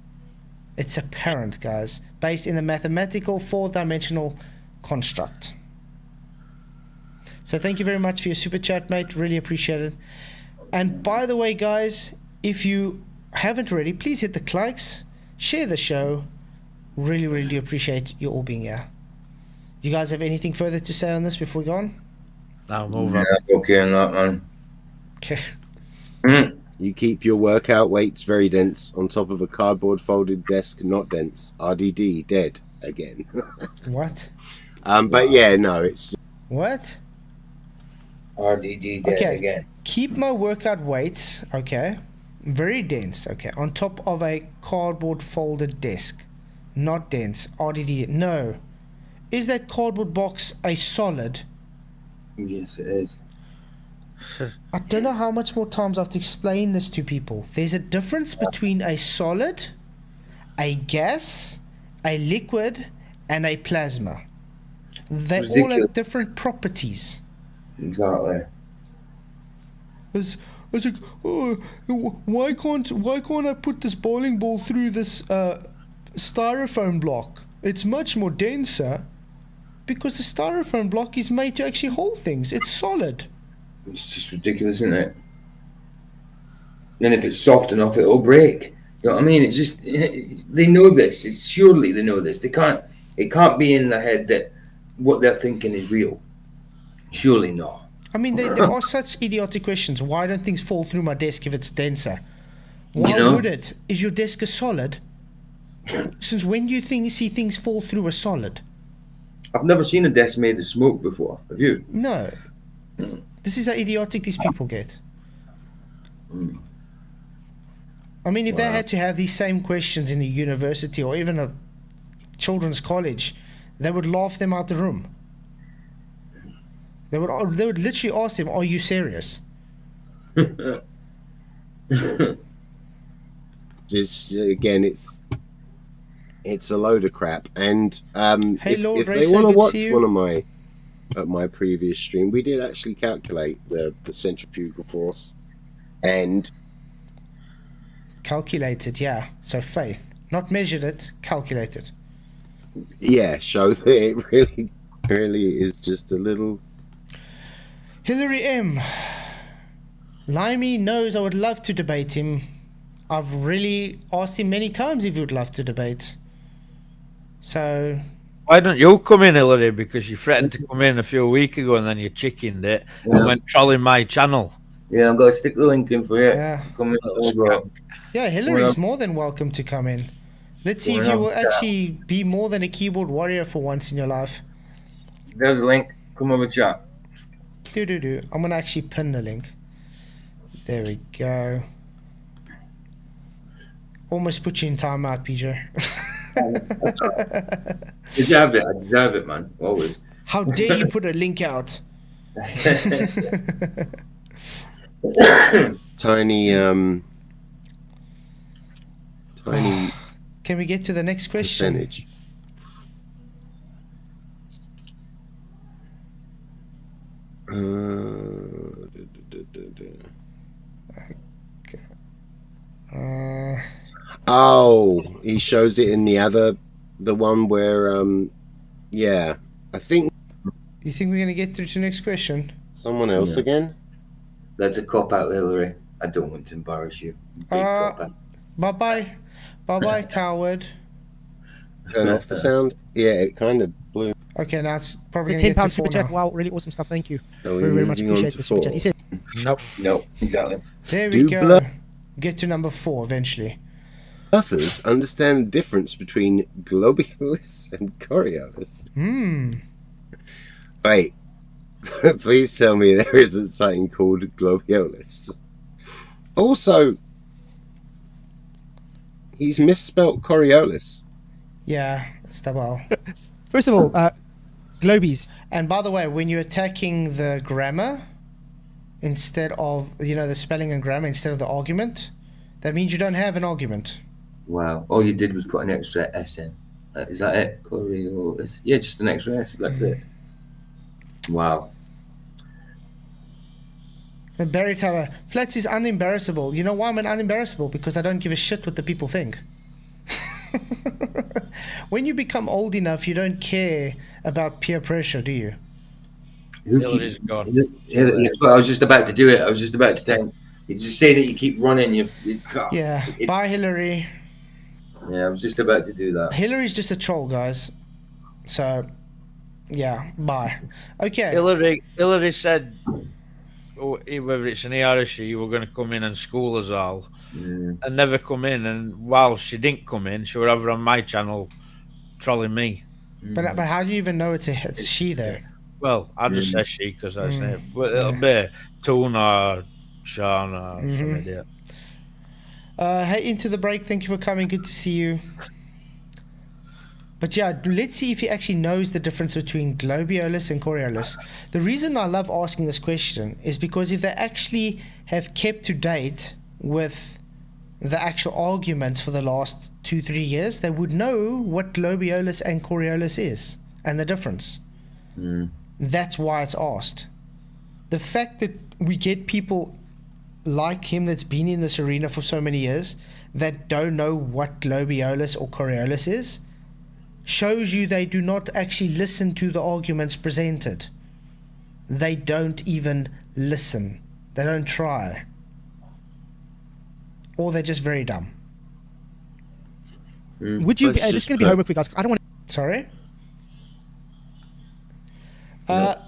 It's apparent, guys, based in a mathematical four-dimensional construct. So thank you very much for your super chat, mate. Really appreciate it. And by the way, guys, if you haven't already, please hit the likes, share the show. Really, really do appreciate you all being here. You guys have anything further to say on this before we go on? Now move on. Okay on that, man. Okay. You keep your workout weights very dense on top of a cardboard folded desk, not dense. RDD, dead again. What? But yeah, no, it's... What? RDD dead again. Keep my workout weights, okay, very dense, okay, on top of a cardboard folded desk. Not dense. RDD. No. Is that cardboard box a solid? Yes, it is. I don't know how much more times I have to explain this to people. There's a difference between a solid, a gas, a liquid, and a plasma. They all have different properties. Exactly. It's like, oh, why can't I put this bowling ball through this styrofoam block? It's much more denser, because the styrofoam block is made to actually hold things. It's solid. It's just ridiculous, isn't it? Then if it's soft enough, it'll break. You know what I mean? It's just, they know this. Surely they know this. It can't be in their head that what they're thinking is real. Surely not. I mean, there are such idiotic questions. Why don't things fall through my desk if it's denser? Why would it? Is your desk a solid? Since when do you see things fall through a solid? I've never seen a desk made of smoke before. Have you? No. This is how idiotic these people get. I mean, if they had to have these same questions in a university or even a children's college, they would laugh them out the room. They would literally ask them, "Are you serious?" Just again, it's a load of crap. And Hey, Lord if they Racer, want to good to watch see you. one of my previous stream, we did actually calculate the centrifugal force and Calculated, yeah. So faith, not measured it, calculated. yeah, show that it really is just a little. Hillary M. Limey knows I would love to debate him. I've really asked him many times if he would love to debate. So Why don't you come in, Hillary? Because you threatened to come in a few weeks ago and then you chickened it and went trolling my channel. Yeah, I'm going to stick the link in for you. yeah, Come in over. yeah, Hillary's more than welcome to come in. Let's see if you will actually be more than a keyboard warrior for once in your life. There's a link. Come over, chat. I'm gonna actually pin the link. There we go. Almost put you in timeout, PJ. I deserve it, man. Always. How dare you put a link out? Tiny. Can we get to the next question? Percentage. Oh, he shows it in the one where, yeah, I think. You think we're gonna get through to the next question? Someone else again? That's a cop out, Hillary. I don't want to embarrass you. Big cop out. Bye-bye, coward. Turn off the sound? Yeah, it kind of blew. Okay, now it's probably The gonna get £10 to super 4 chat. now. Wow, really awesome stuff. Thank you. So Very, very much moving on appreciate to the super chat. 4. He said, No, exactly. There we Do go. blood Get to number 4 eventually. Others understand the difference between globiolis and Coriolis. Wait. Please tell me there isn't something called globiolis. Also, he's misspelt Coriolis. Yeah, it's double. First of all, globies. And by the way, when you're attacking the grammar instead of, the spelling and grammar instead of the argument, that means you don't have an argument. Wow. All you did was put an extra S in. Is that it? Coriolis? Yeah, just an extra S. That's it. Wow. And Barry Tyler, Flats is unembarrassable. You know why I'm an unembarrassable? Because I don't give a shit what the people think. When you become old enough, you don't care about peer pressure, do you? Hillary's gone. I was just about to do it. I was just about to tell you. It's just saying that you keep running. Bye, Hillary. Yeah, I was just about to do that. Hillary's just a troll, guys. So, yeah, bye. Okay. Hillary said, whether it's an he or a she, you were going to come in and school us all, and never come in. And while she didn't come in, she was over on my channel trolling me. But how do you even know it's a she there? Well, I just say she because that's it. But it'll be Toon or Sean or some idiot. Hey, Into the Break, thank you for coming. Good to see you. But yeah, let's see if he actually knows the difference between globiolis and Coriolis. The reason I love asking this question is because if they actually have kept to date with the actual arguments for the last 2-3 years, they would know what globiolis and Coriolis is and the difference. That's why it's asked. The fact that we get people like him that's been in this arena for so many years that don't know what globiolis or Coriolis is shows you they do not actually listen to the arguments presented. They don't even listen. They don't try. Or they're just very dumb. Would you? This is going to be homework for you guys. 'Cause I don't want. Sorry.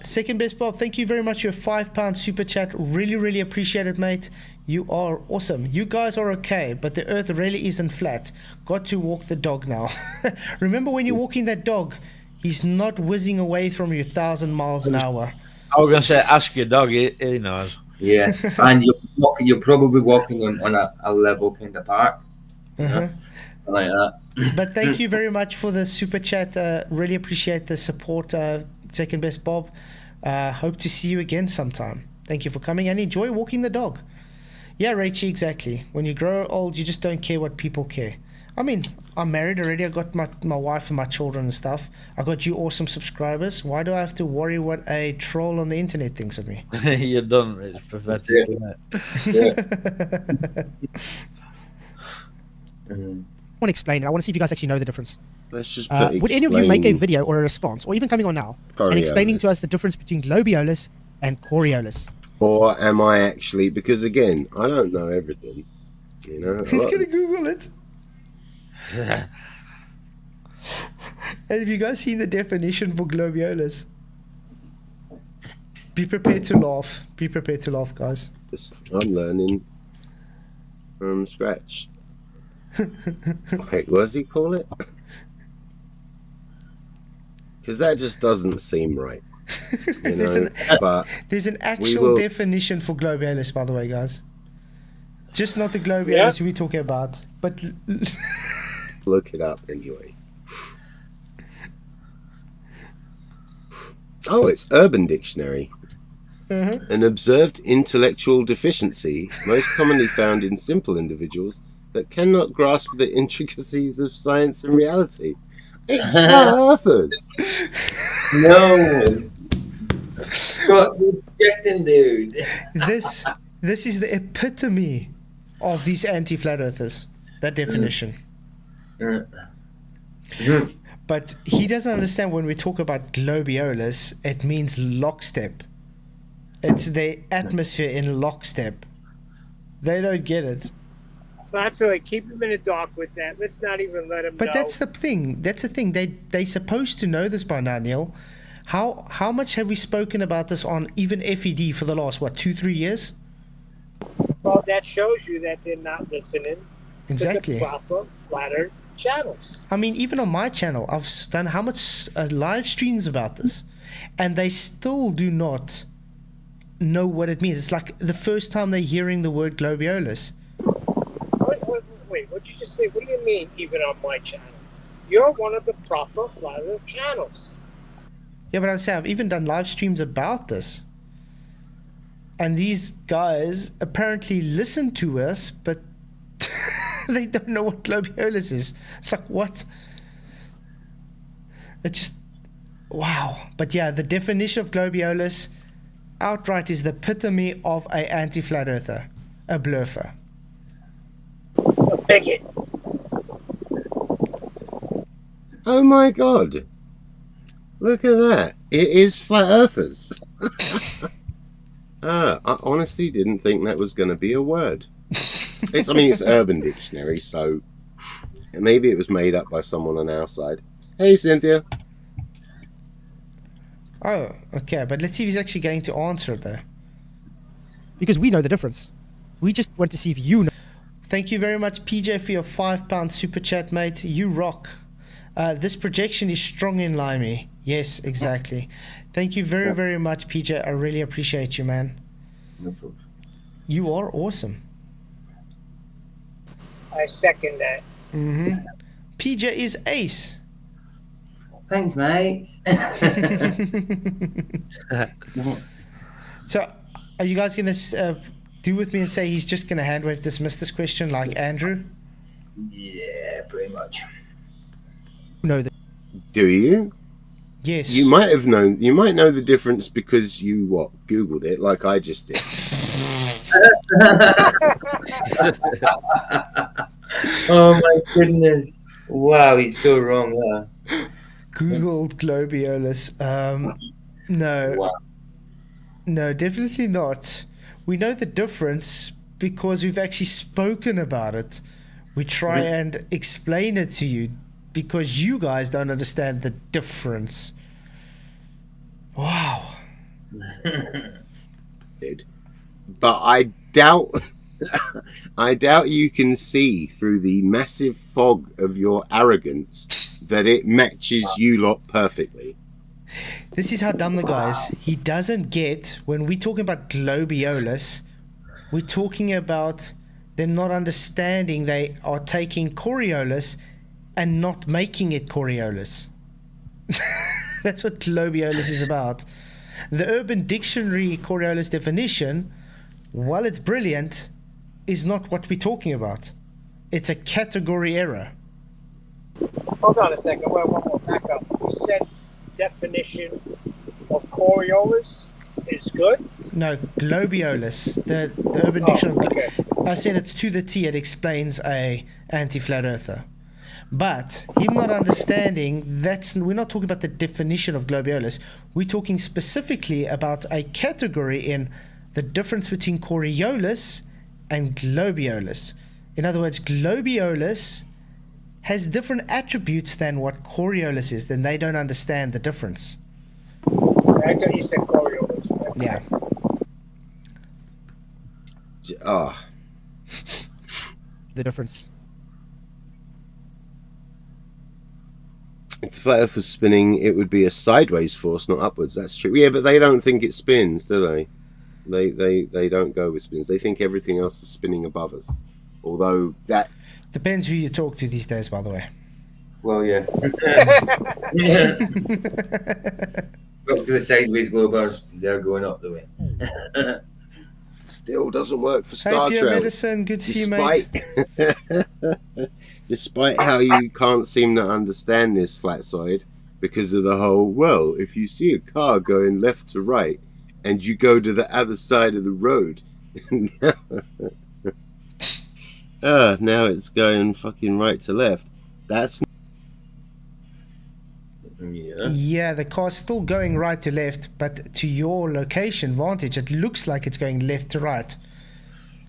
Second best Bob, thank you very much for your £5 super chat. Really, really appreciate it, mate. You are awesome. You guys are okay, but the earth really isn't flat. Got to walk the dog now. Remember when you're walking that dog, he's not whizzing away from you 1,000 miles an hour. I was going to say, ask your dog, he knows. Yeah, and you're probably walking on a level kind of park. Like that. But thank you very much for the super chat. Really appreciate the support, Second Best Bob. Hope to see you again sometime. Thank you for coming and enjoy walking the dog. Yeah, Rachie, exactly. When you grow old, you just don't care what people care. I mean, I'm married already. I got my wife and my children and stuff. I got you awesome subscribers. Why do I have to worry what a troll on the internet thinks of me? You're done. It's pathetic, isn't it? I want to explain it. I want to see if you guys actually know the difference. Let's just would any of you make a video or a response, or even coming on now, and explaining to us the difference between globiolis and Coriolis? Or am I actually? Because again, I don't know everything. You know, He's gonna Google it. And have you guys seen the definition for globiolis? Be prepared to laugh. Be prepared to laugh, guys. I'm learning from scratch. Wait, what does he call it? Because that just doesn't seem right. You know? There's an actual definition for globiolis, by the way, guys. Just not the globiolis we're talking about, but look it up anyway. Oh, it's Urban Dictionary. An observed intellectual deficiency, most commonly found in simple individuals that cannot grasp the intricacies of science and reality. It's Arthur's. No. Stop rejecting, dude. This is the epitome of these anti-flat earthers. That definition. But he doesn't understand when we talk about globiolis, it means lockstep. It's the atmosphere in lockstep. They don't get it. Flatzoid, keep him in the dark with that. Let's not even let him know. But that's the thing. That's the thing. They're supposed to know this by now, Neil. How much have we spoken about this on even FED for the last, 2-3 years? Well, that shows you that they're not listening Exactly. to the proper flatter channels. I mean, even on my channel, I've done how much live streams about this. and they still do not know what it means. It's like the first time they're hearing the word globiolis. Wait, what did you just say? What do you mean, even on my channel? You're one of the proper Flat Earth channels. Yeah, but I say I've even done live streams about this. And these guys apparently listen to us, but they don't know what globiolis is. It's like, what? It's just, wow. But yeah, the definition of globiolis outright is the epitome of a anti-flat earther, a bluffer. A bigot. Oh my god. Look at that. It is flat earthers. I honestly didn't think that was going to be a word. It's Urban Dictionary, so maybe it was made up by someone on our side. Hey, Cynthia. Oh, okay. But let's see if he's actually going to answer it, though. Because we know the difference. We just want to see if you know. Thank you very much, PJ, for your £5 super chat, mate. You rock. This projection is strong in Limey. Yes, exactly. Thank you very, very much, PJ. I really appreciate you, man. No problem. You are awesome. I second that. Mm-hmm. PJ is ace. Thanks, mate. So, are you guys going to do with me and say he's just going to handwave dismiss this question like Andrew? Yeah, pretty much. Know that. Do you? Yes. You might have known. You might know the difference because you Googled it, like I just did. Oh my goodness! Wow, he's so wrong there. Googled globiolis. No. Wow. No, definitely not. We know the difference because we've actually spoken about it. We try and explain it to you because you guys don't understand the difference. Wow. But I doubt you can see through the massive fog of your arrogance that it matches you lot perfectly. This is how dumb the guy is. He doesn't get, when we're talking about globiolis, we're talking about them not understanding they are taking Coriolis and not making it Coriolis. That's what globiolis is about. The Urban Dictionary Coriolis definition, while it's brilliant, is not what we're talking about. It's a category error. Hold on a second. Wait, one more. Back up. You said definition of Coriolis is good? No, globiolis. The Urban Dictionary. Okay. I said it's to the T. It explains a anti-flat earther. But him not understanding, we're not talking about the definition of globiolis. We're talking specifically about a category in the difference between Coriolis and globiolis. In other words, globiolis has different attributes than what Coriolis is. Then they don't understand the difference. I thought you said Coriolis. Yeah. The difference. If the flat Earth was spinning, it would be a sideways force, not upwards. That's true. Yeah, but they don't think it spins, do they? They don't go with spins. They think everything else is spinning above us. Although that depends who you talk to these days, by the way. Well, yeah. Up to the sideways globers, they're going up the way. Still doesn't work for Star Trek. Medicine, good to see you, mate. Despite how you can't seem to understand this, Flatzoid, because of the whole, well, if you see a car going left to right and you go to the other side of the road, now it's going fucking right to left. That's... Yeah, the car's still going right to left, but to your location vantage, it looks like it's going left to right.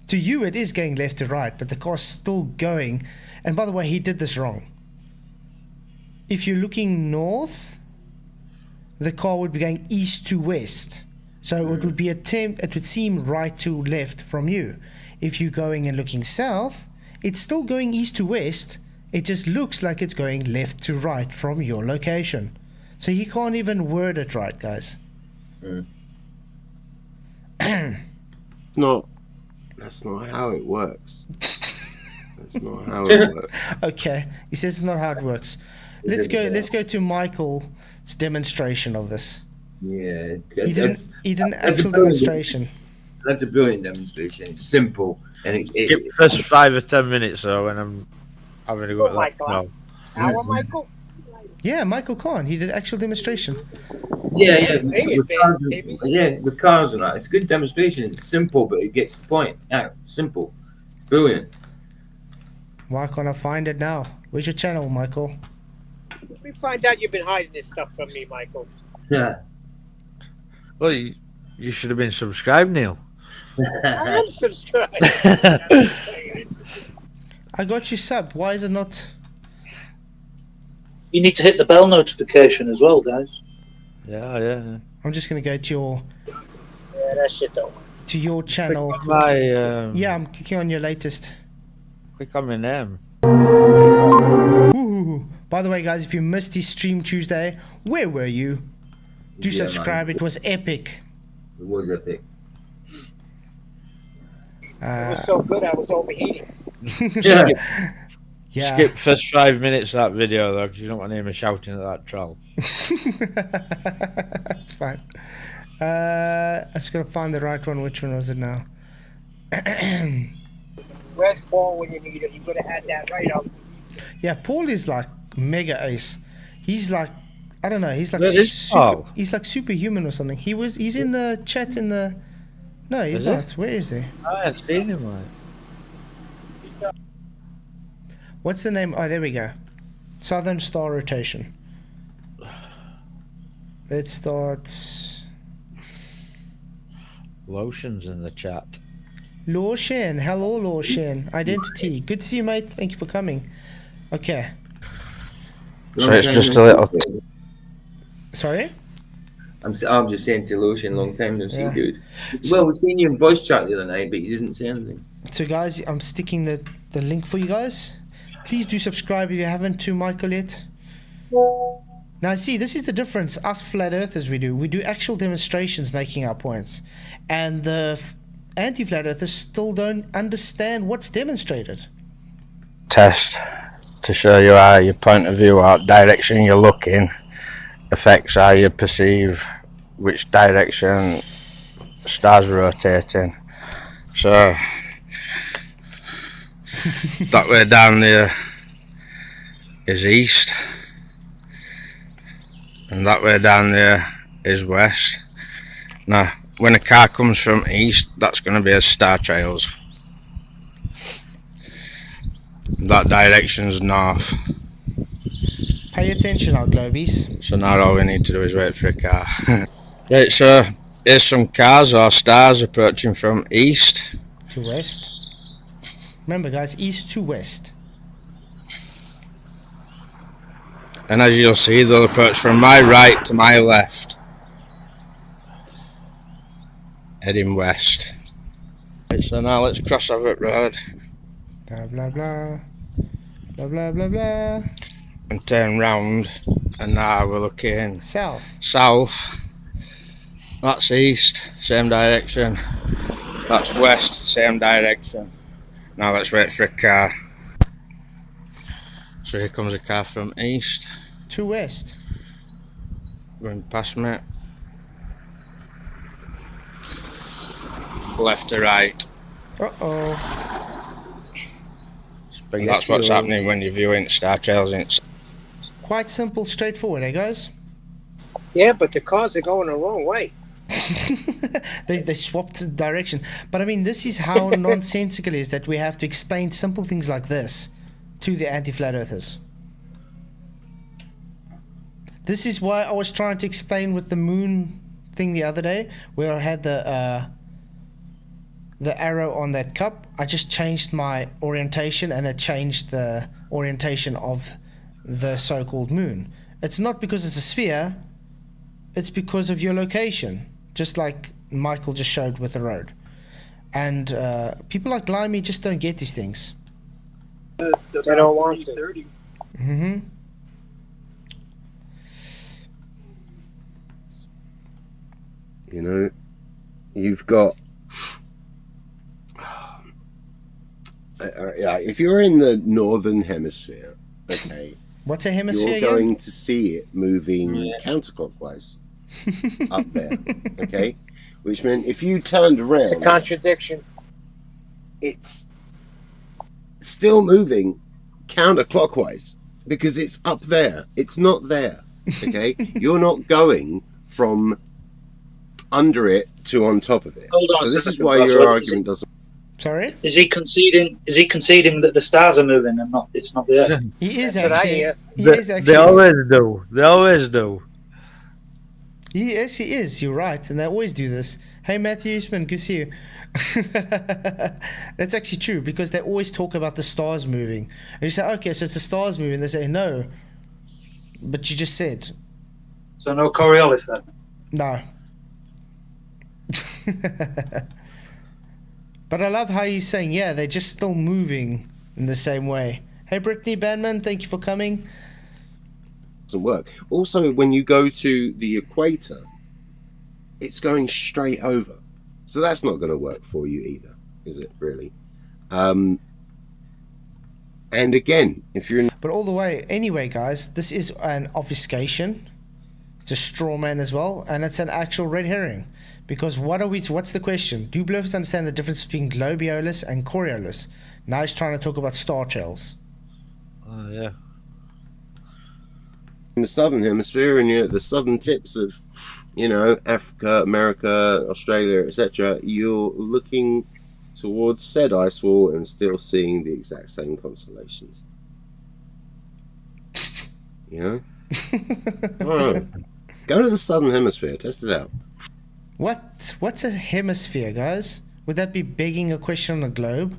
To you, it is going left to right, but the car's still going. And by the way, he did this wrong. If you're looking north, the car would be going east to west. So it would be it would seem right to left from you. If you're going and looking south, it's still going east to west. It just looks like it's going left to right from your location. So he can't even word it right, guys. No, that's not how it works. That's not how it works. Okay, he says it's not how it works. Let's go to Michael's demonstration of this. Yeah, He didn't that's a actual brilliant- demonstration. That's a brilliant demonstration. It's simple, and Skip first 5 or 10 minutes though, when I'm having to go Oh to my that. God. No. Our Michael? Yeah, Michael Kahn. He did actual demonstration. yeah, Say it, with cars baby. with cars and that. It's a good demonstration. It's simple, but it gets the point. Yeah, simple. It's brilliant. Why can't I find it now? Where's your channel, Michael? We find out you've been hiding this stuff from me, Michael. Yeah. Well, you should have been subscribed, Neil. I am subscribed. I got you sub. Why is it not? You need to hit the bell notification as well, guys. Yeah. I'm just gonna go to Yeah, that shit don't work. your channel. Yeah, I'm clicking on your latest. Click on my name. Ooh. By the way, guys, if you missed his stream Tuesday, where were you? Do Yeah, subscribe. man. It was epic. It was epic. It was so good, I was overheating. Yeah. Yeah. Skip first 5 minutes of that video though, because you don't want to hear me shouting at that troll. It's fine. I just gotta find the right one. Which one was it now? Where's Paul when you need him? You could have had that right out. Yeah, Paul is like mega ace. He's like, I don't know. He's like Where is Paul? he's like superhuman or something. He's in the chat in the. No, he's Is he? not. Where is he? I haven't seen him, mate. What's the name? Oh, there we go. Southern Star Rotation. Let's start. Lotion's in the chat. Law Shen. Hello, Law Shen. Identity. Good to see you, mate. Thank you for coming. Okay. So it's just a little. Sorry? I'm just saying to Lucian, long time no see, Yeah. dude. Well, we seen you in voice chat the other night, but you didn't say anything. So, guys, I'm sticking the link for you guys. Please do subscribe if you haven't to Michael yet. Now, see, this is the difference. Us flat earthers, we do actual demonstrations making our points. And the anti-flat earthers still don't understand what's demonstrated. Test to show you how your point of view, what direction you're looking, affects how you perceive which direction stars rotating. So that way down there is east, and that way down there is west. Now, when a car comes from east, that's going to be as star trails. That direction's north. Pay attention now, Globies. So now all we need to do is wait for a car. Right, so here's some cars or stars approaching from east. To west. Remember, guys, east to west. And as you'll see, they'll approach from my right to my left. Heading west. Right, so now let's cross over road Blah, blah, blah. Blah, blah, blah, blah. and turn round. And now we're looking South. south. That's east, same direction. That's west, same direction. Now let's wait for a car. So here comes a car from east, To west. going past me. Left to right. Uh-oh. And that's what's happening when you're viewing star trails in Quite simple, straightforward, eh, guys? Yeah, but the cars are going the wrong way. They swapped direction. But I mean, this is how nonsensical it is that we have to explain simple things like this to the anti-flat earthers. This is why I was trying to explain with the moon thing the other day, where I had the arrow on that cup. I just changed my orientation, and it changed the orientation of the so-called moon. It's not because it's a sphere, it's because of your location, just like Michael just showed with the road. And people like Limey just don't get these things. They don't want to. Mm-hmm. You know, you've got. If you're in the northern hemisphere, okay, What's a hemisphere you're going again? to see it moving counterclockwise up there, okay? Which meant if you turned It's a around, contradiction. it's still moving counterclockwise because it's up there. It's not there, okay? You're not going from under it to on top of it. Hold on So a this is second, why Russ. your What- argument doesn't. Sorry? Is he conceding? Is he conceding that the stars are moving and not? It's not the Earth. He is That's what I actually. hear. He is They actually. always do. They always do. Yes, he is. You're right. And they always do this. Hey, Matthew Eastman, good to see you. That's actually true because they always talk about the stars moving. And you say, okay, so it's the stars moving. They say, no. But you just said, So no Coriolis then. no. But I love how he's saying, yeah, they're just still moving in the same way. Hey, Brittany Bandman, thank you for coming. doesn't work. Also, when you go to the equator, it's going straight over. So that's not going to work for you either, is it, really? And again, if you're in But all the way, anyway, guys, this is an obfuscation. It's a straw man as well, and it's an actual red herring. Because what's the question? Do bluffers understand the difference between globiolis and Coriolis? Now he's trying to talk about star trails. Oh, yeah. the southern hemisphere and you're at the southern tips of, you know, Africa, America, Australia, etc., you're looking towards said ice wall and still seeing the exact same constellations. You know? Oh. Go to the southern hemisphere, test it out. What's a hemisphere, guys? Would that be begging a question on a globe?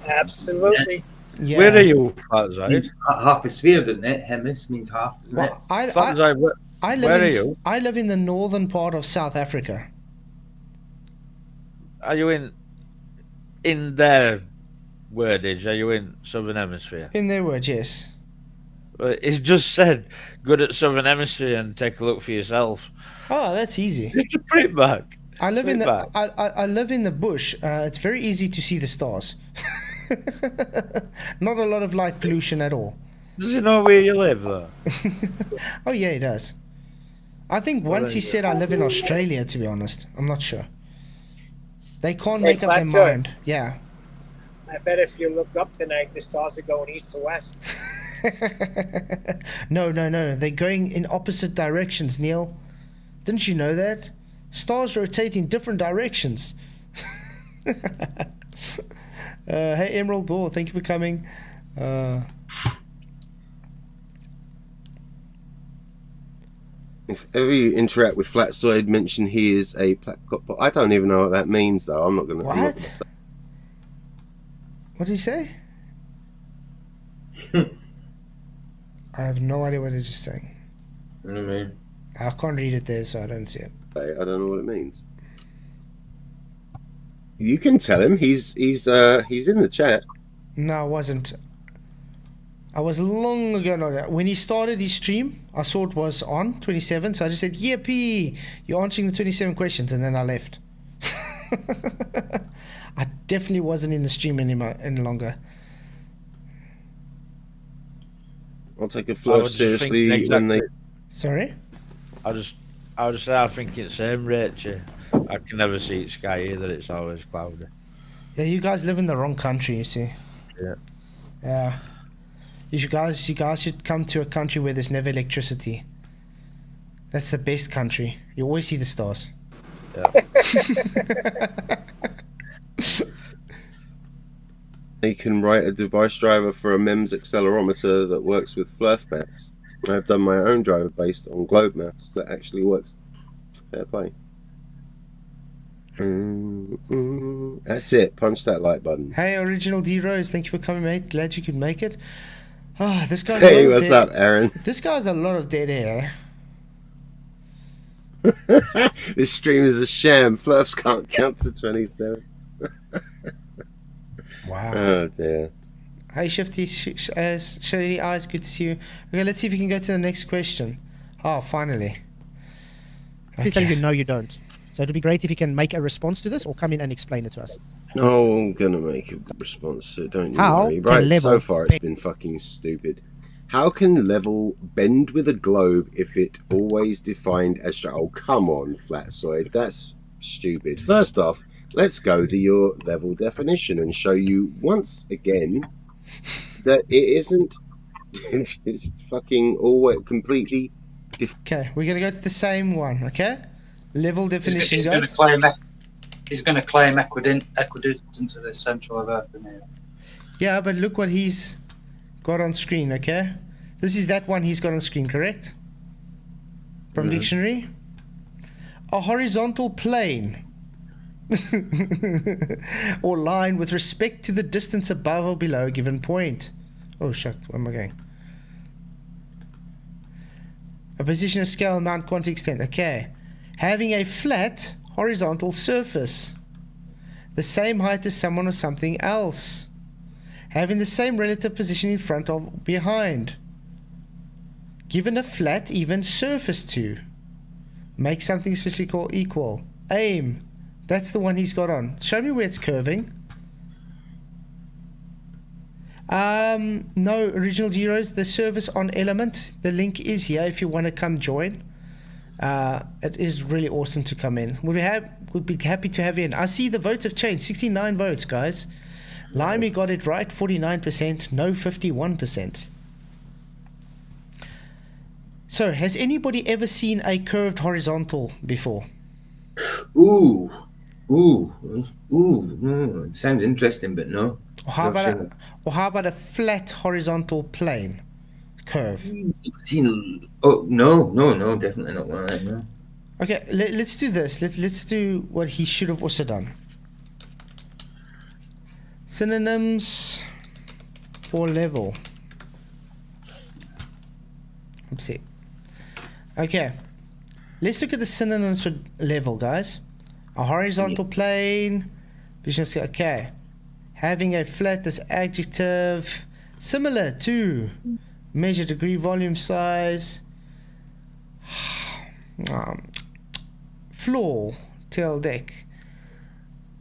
Absolutely. Yeah. Where are you, Flatzoid? Means half a sphere, doesn't it? Hemis means half, doesn't it? Well, I Flatzoid, where live are in you? I live in the northern part of South Africa. Are you in their wordage? Are you in Southern Hemisphere? In their words, yes. Well, it's just said, good at Southern Hemisphere and take a look for yourself. Oh, that's easy. Just put it back. I live Put in it the back. I live in the bush. It's very easy to see the stars. Not a lot of light pollution at all. Does he know where you live, though? Oh yeah, he does. I think once he said I live in Australia. To be honest, I'm not sure. They can't Hey, make up their Flatzoid. mind. Yeah. I bet if you look up tonight, the stars are going east to west. No. They're going in opposite directions, Neil. Didn't you know that? Stars rotate in different directions. Hey, Emerald Ball, thank you for coming. If ever you interact with Flatzoid, mention he is a platypus. I don't even know what that means, though. I'm not going to. What? What did he say? I have no idea what he's just saying. You know what I mean? I can't read it there, so I don't see it. I don't know what it means. You can tell him he's in the chat. No, I wasn't. I was long ago. Not when he started his stream, I saw it was on 27, so I just said, "Yippee! You're answering the 27 questions," and then I left. I definitely wasn't in the stream any longer. I'll take a I fluff was just seriously thinking when they. Sorry. I would say I think it's same, Rachel. I can never see it sky either. It's always cloudy. Yeah, you guys live in the wrong country. You see. Yeah. Yeah. You guys should come to a country where there's never electricity. That's the best country. You always see the stars. They can write a device driver for a MEMS accelerometer that works with Flurf maths. I've done my own driver based on globe maths that actually works. Fair play. That's it. Punch that like button. Hey, Original D Rose, thank you for coming, mate. Glad you could make it. Ah, this guy's Hey, what's up, Aaron? This guy's a lot of dead air. This stream is a sham. Flurfs can't count to 27. Wow. Oh dear. Hey, Shifty, Shady Eyes, good to see you. Okay, let's see if we can go to the next question. Oh, finally. Please tell you no, you don't. So it'd be great if you can make a response to this or come in and explain it to us. No, I'm gonna make a response to it, don't you How worry. can Right, level so far it's been fucking stupid. How can level bend with a globe if it always defined as... Oh, come on, Flatzoid, that's stupid. First off, let's go to your level definition and show you once again that it isn't... it's fucking always completely... Okay, we're going to go to the same one, okay? Level definition, He's guys. going to claim equidistance to the central of Earth in here. Yeah, but look what he's got on screen, okay? This is that one he's got on screen, correct? From dictionary. A horizontal plane or line with respect to the distance above or below a given point. Oh, shucks, where am I going? A position, a scale, amount, quantity, extent. Okay. Having a flat, horizontal surface. The same height as someone or something else. Having the same relative position in front or behind. Given a flat, even surface to. Make something physical equal. Aim. That's the one he's got on. Show me where it's curving. No original zeros. The service on Ellemnet. The link is here if you want to come join. It is really awesome to come in. We'd be happy to have you in. I see the votes have changed. 69 votes, guys. Limey got it right, 49%. No, 51%. So, has anybody ever seen a curved horizontal before? Ooh. It sounds interesting, but no. Or how about a flat horizontal plane curve? Oh, no, definitely not one of them, no. Okay, let's do this. Let's do what he should have also done. Synonyms for level. Let's see. Okay, let's look at the synonyms for level, guys. A horizontal plane. Okay, having a flat as adjective, similar to measure, degree, volume, size. Floor, tail, deck.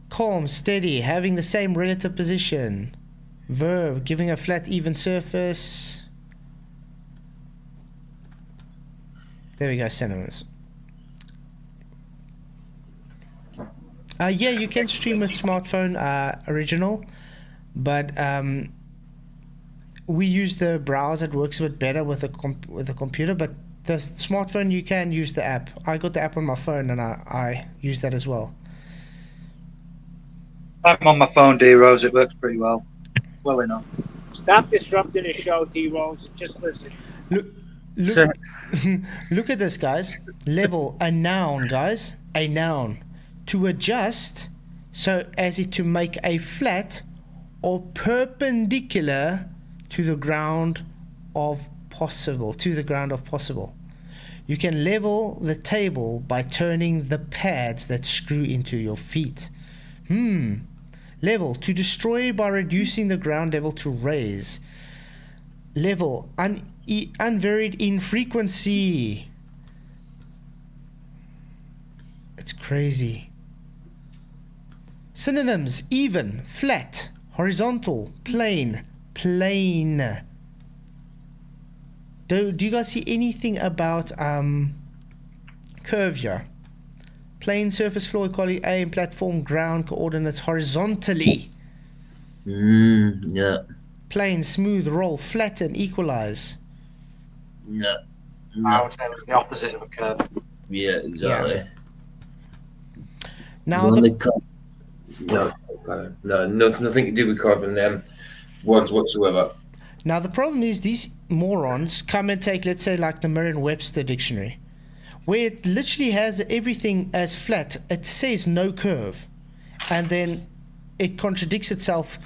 Calm, steady, having the same relative position. Verb, giving a flat, even surface. There we go, synonyms. Yeah, you can stream with smartphone original, but we use the browser. It works a bit better with the computer, but the smartphone you can use the app. I got the app on my phone and I use that as well. I'm on my phone, D-Rose. It works pretty well. Well enough. Stop disrupting the show, D-Rose. Just listen. Look at this, guys. Level, a noun, guys. A noun. To adjust so as to make a flat or perpendicular to the ground of possible. You can level the table by turning the pads that screw into your feet. Level, to destroy by reducing the ground level to raise. Level, unvaried in frequency. It's crazy. Synonyms, even, flat, horizontal, plane, plane. Do you guys see anything about curve here? Plane, surface, floor, equality, aim, platform, ground, coordinates, horizontally. Yeah. Plane, smooth, roll, flatten, equalize. No. I would say it's the opposite of a curve. Yeah, exactly. Yeah. Now nothing to do with carving them words whatsoever. Now the problem is these morons come and take, let's say, like the Merriam-Webster dictionary, where it literally has everything as flat. It says no curve, and then it contradicts itself,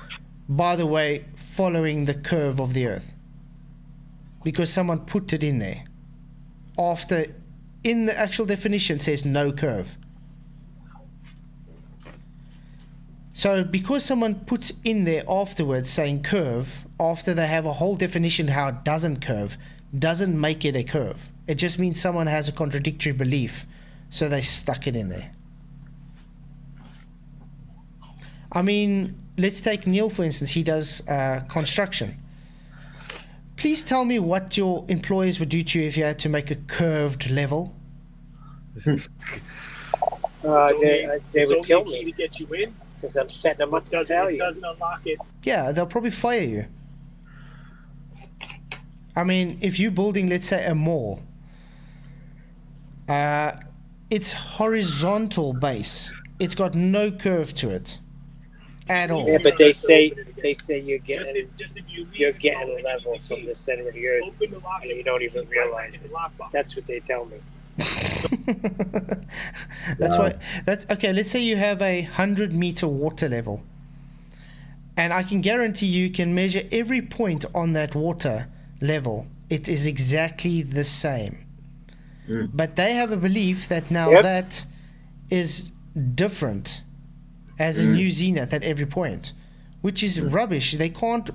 by the way, following the curve of the Earth, because someone put it in there after in the actual definition says no curve. So because someone puts in there afterwards saying curve, after they have a whole definition how it doesn't curve, doesn't make it a curve. It just means someone has a contradictory belief, so they stuck it in there. I mean, let's take Neil, for instance. He does construction. Please tell me what your employers would do to you if you had to make a curved level. They would kill me to get you in because I'm setting them up to tell you. It doesn't unlock it. Yeah, they'll probably fire you. I mean, if you're building, let's say, a mall, it's horizontal base. It's got no curve to it at all. Yeah, but they say you're getting level from the center of the earth, and you don't even realize it. That's what they tell me. That's why. That's okay. Let's say you have 100-meter water level, and I can guarantee you can measure every point on that water level. It is exactly the same. But they have a belief that now that is different as a new zenith at every point, which is rubbish. They can't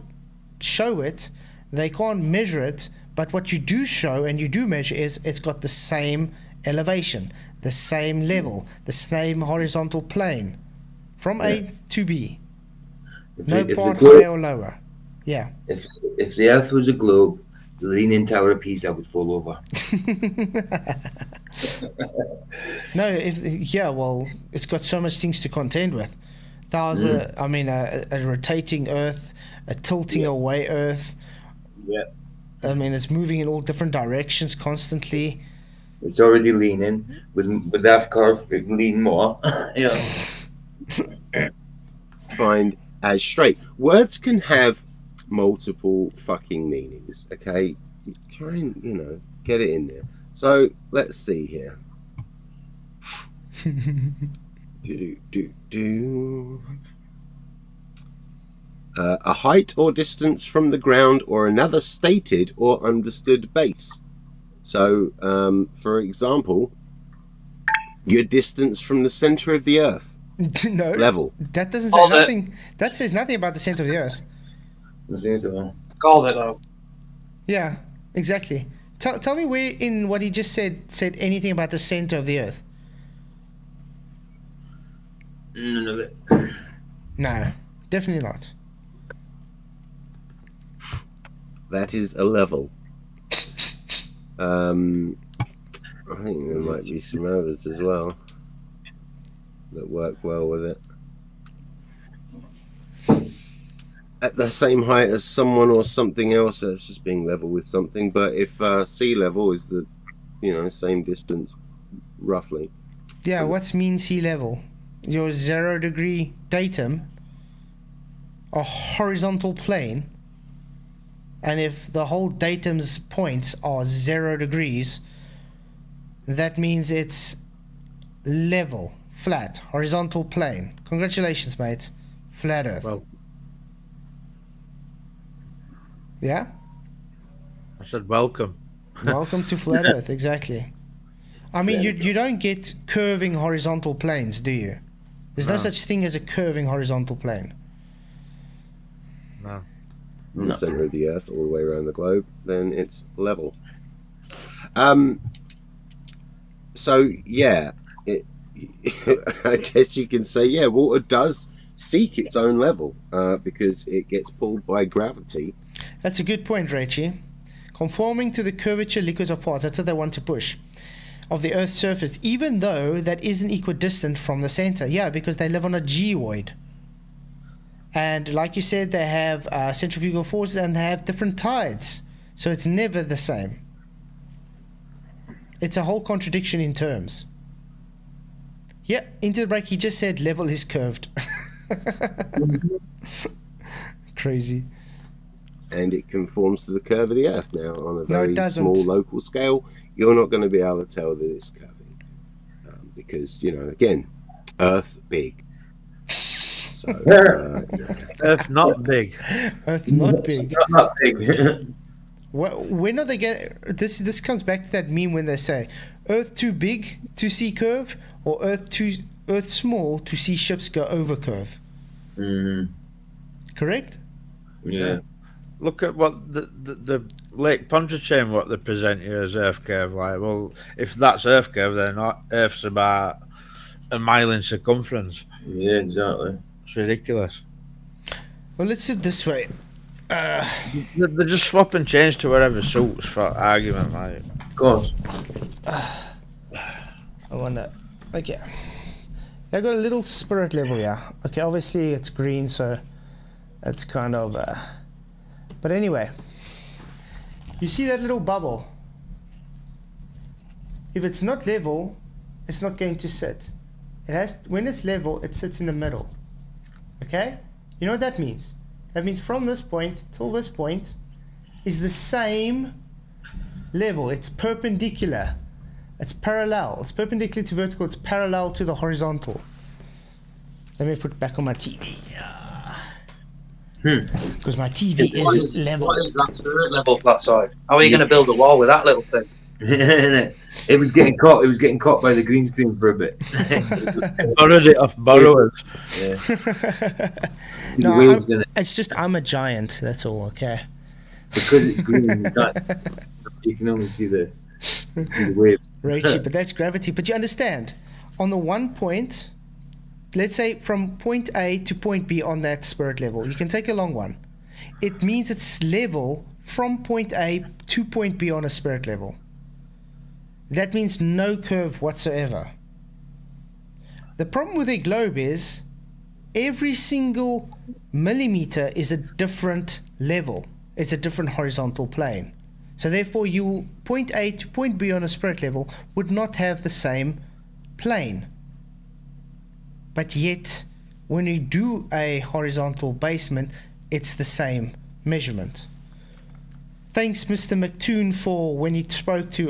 show it, they can't measure it, but what you do show and you do measure is it's got the same elevation, the same level, the same horizontal plane from A to B. No part higher or lower. Yeah. If the Earth was a globe, the Leaning Tower of Pisa would fall over. No, well, it's got so much things to contend with. A rotating Earth, a tilting away Earth. Yeah. I mean, it's moving in all different directions constantly. It's already leaning. With that curve, it can lean more. Find as straight. Words can have multiple fucking meanings, okay? Try and, get it in there. So, let's see here. A height or distance from the ground or another stated or understood base. So, for example, your distance from the center of the Earth. No. Level. That doesn't say nothing. That says nothing about the center of the Earth. Called it though. Yeah, exactly. Tell me where in what he just said anything about the center of the Earth. None of it. No, definitely not. That is a level. I think there might be some others as well that work well with it. At the same height as someone or something else, that's just being level with something. But if sea level is the, same distance, roughly. Yeah, what's mean sea level? Your 0 degree datum, a horizontal plane, and if the whole datum's points are 0 degrees, that means it's level, flat, horizontal plane. Congratulations, mate. Flat Earth. Well, yeah? I said welcome. Welcome to Flat Earth, exactly. I mean, you don't get curving horizontal planes, do you? There's no such thing as a curving horizontal plane. No. In the center of the Earth all the way around the globe, then it's level. So, yeah, I guess you can say, water does seek its own level because it gets pulled by gravity. That's a good point, Rachie. Conforming to the curvature liquids of parts, that's what they want to push, of the Earth's surface, even though that isn't equidistant from the center. Yeah, because they live on a geoid. And like you said, they have centrifugal forces and they have different tides. So it's never the same. It's a whole contradiction in terms. Yeah, into the break, he just said level is curved. Crazy. And it conforms to the curve of the Earth now on a very doesn't. small local scale. You're not going to be able to tell that it's curving because, again, Earth big. So, Earth not big. Earth not big. Not big. When are they get this comes back to that meme when they say Earth too big to see curve or Earth small to see ships go over curve. Correct? Yeah. Look at what the Lake Pontchartrain, what they present you as Earth curve like. Well, if that's Earth curve, then Earth's about a mile in circumference. Yeah, exactly. It's ridiculous. Well, let's do it this way. They just swap and change to whatever suits for argument, like. Of course. I wanna. Okay. I got a little spirit level here. Okay, obviously it's green, so it's kind of. But anyway, you see that little bubble? If it's not level, it's not going to sit. It has. When it's level, it sits in the middle. Okay? You know what that means? That means from this point till this point is the same level. It's perpendicular. It's parallel. It's perpendicular to vertical. It's parallel to the horizontal. Let me put it back on my TV. Because my TV is level. What is that spirit level Flatzoid? How are you going to build a wall with that little thing? It was getting caught. It was getting caught by the green screen for a bit. Borrowed it off borrowers. Yeah. No, Waves in it. it's just I'm a giant. That's all. Okay. Because it's green, you can only see the waves. Rachie, but that's gravity. But you understand, on the one point, let's say from point A to point B on that spirit level, you can take a long one. It means it's level from point A to point B on a spirit level. That means no curve whatsoever. The problem with a globe is every single millimeter is a different level. It's a different horizontal plane. So therefore, point A to point B on a spirit level would not have the same plane. But yet, when you do a horizontal basement, it's the same measurement. Thanks, Mr. McToon, for when he spoke to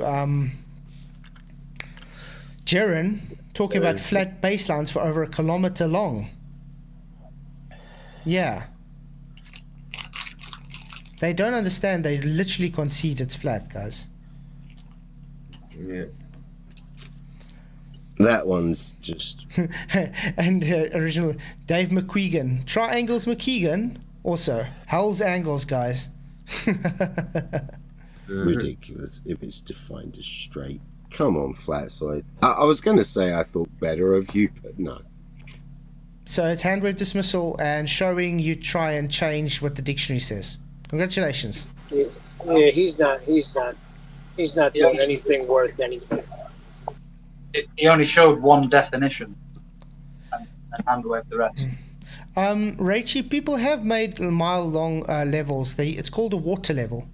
Jaren, talking about flat baselines for over 1 kilometer long. Yeah. They don't understand. They literally concede it's flat, guys. Yeah. That one's just. And original Dave McQuegan. Triangles McKeegan. Also, hell's angles, guys. Ridiculous if it's defined as straight. Come on, Flatzoid. I was going to say I thought better of you, but no. So it's hand wave dismissal and showing you try and change what the dictionary says. Congratulations. Yeah, he's not doing anything worth anything. He only showed one definition and hand waved the rest. Rachie, people have made mile-long levels. It's called a water level.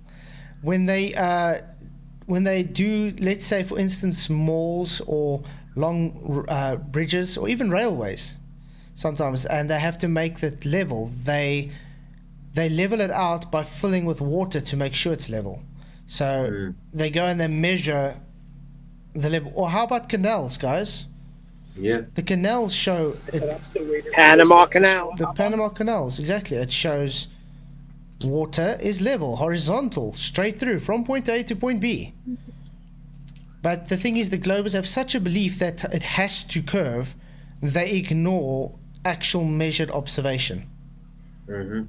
When they do, let's say, for instance, malls or long bridges or even railways, sometimes, and they have to make that level, they level it out by filling with water to make sure it's level. So they go and they measure the level. Or how about canals, guys? Yeah. The canals show Panama Canal. the Panama canals, exactly. It shows water is level, horizontal, straight through from point A to point B. But the thing is, the globers have such a belief that it has to curve, they ignore actual measured observation. Mm-hmm.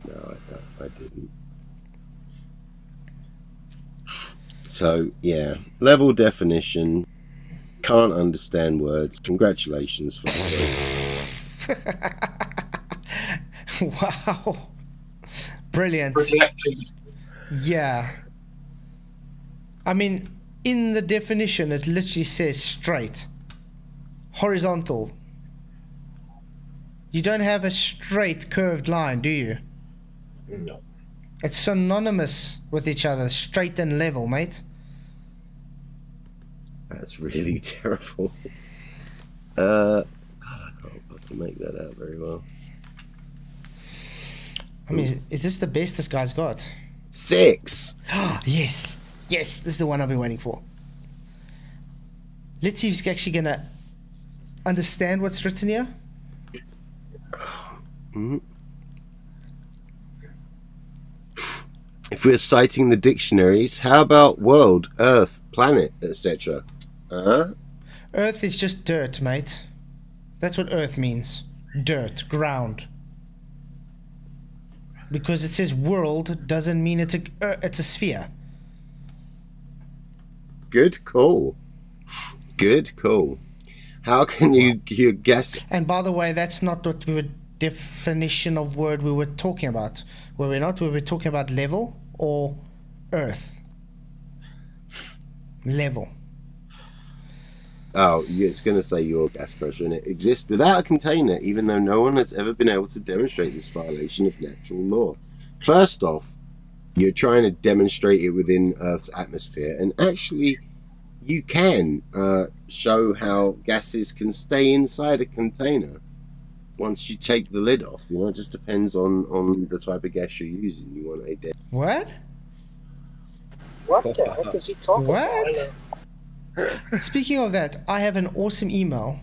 No, I didn't. So, yeah. Level definition. Can't understand words. Congratulations, Flatzoid. Wow. Brilliant. Yeah. I mean, in the definition, it literally says straight. Horizontal. You don't have a straight curved line, do you? No. It's synonymous with each other, straight and level, mate. That's really terrible. God, I can't fucking make that out very well. I mean, is this the best this guy's got? 6. Yes. Yes, this is the one I've been waiting for. Let's see if he's actually going to understand what's written here. Mm-hmm. If we're citing the dictionaries, how about world, earth, planet, etc.? Earth is just dirt, mate. That's what earth means. Dirt, ground. Because it says world doesn't mean it's a sphere. Good call. Good call. How can you guess? And by the way, that's not what we were definition of word we were talking about. Were we not? We were talking about level or earth. Level. Oh, it's going to say your gas pressure, and it exists without a container, even though no one has ever been able to demonstrate this violation of natural law. First off, you're trying to demonstrate it within Earth's atmosphere, and actually, you can show how gases can stay inside a container once you take the lid off. You know, it just depends on the type of gas you're using. You want a What? What the heck is he talking What? about? Speaking of that, I have an awesome email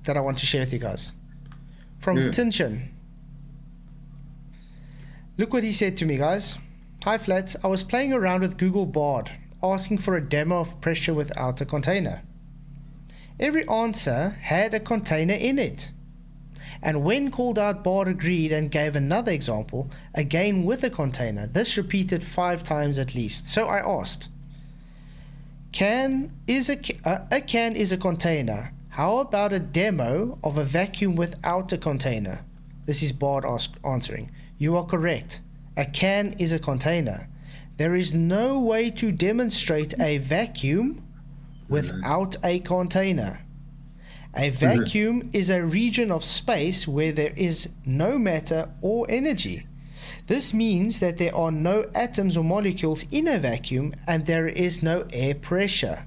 that I want to share with you guys from Tinchin. Look what he said to me, guys. Hi Flats, I was playing around with Google Bard, asking for a demo of pressure without a container. Every answer had a container in it. And when called out, Bard agreed and gave another example, again with a container. This repeated 5 times at least. So I asked, a can is a container. How about a demo of a vacuum without a container? This is Bard answering. You are correct. A can is a container. There is no way to demonstrate a vacuum without a container. A vacuum is a region of space where there is no matter or energy. This means that there are no atoms or molecules in a vacuum and there is no air pressure.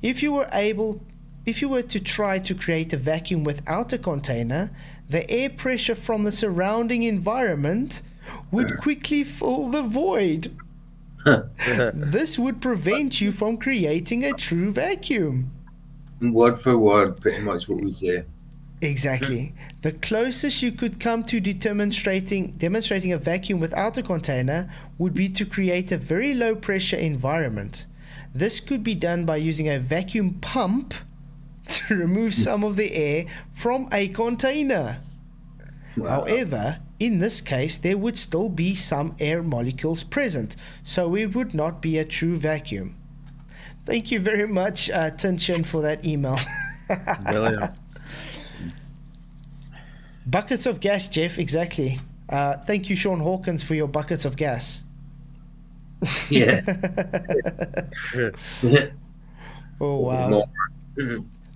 If you were to try to create a vacuum without a container, the air pressure from the surrounding environment would quickly fill the void. This would prevent you from creating a true vacuum. Word for word, pretty much what we say. Exactly. The closest you could come to demonstrating a vacuum without a container would be to create a very low pressure environment. This could be done by using a vacuum pump to remove some of the air from a container. Wow. However, in this case, there would still be some air molecules present, so it would not be a true vacuum. Thank you very much, Tinchin, for that email. Brilliant. Buckets of gas, Jeff, exactly. Thank you, Sean Hawkins, for your buckets of gas. Yeah. Oh, wow.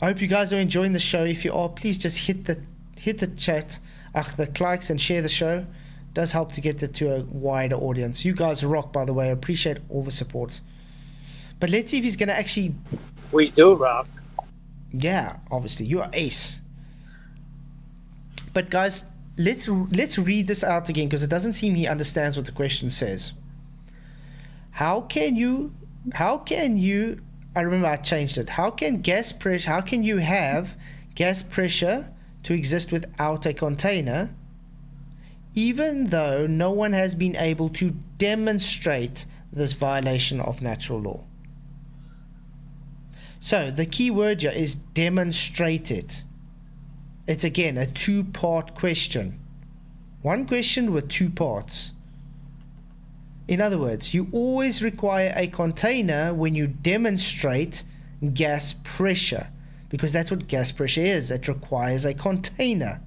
I hope you guys are enjoying the show. If you are, please just hit the chat, the likes, and share the show. It does help to get it to a wider audience. You guys rock, by the way. I appreciate all the support. But let's see if he's going to actually... We do rock. Yeah, obviously. You are ace. But guys, let's read this out again because it doesn't seem he understands what the question says. How can you I remember I changed it. How can you have gas pressure to exist without a container, even though no one has been able to demonstrate this violation of natural law? So the key word here is demonstrate it. It's again a 2-part question. One question with 2 parts. In other words, you always require a container when you demonstrate gas pressure, because that's what gas pressure is. It requires a container.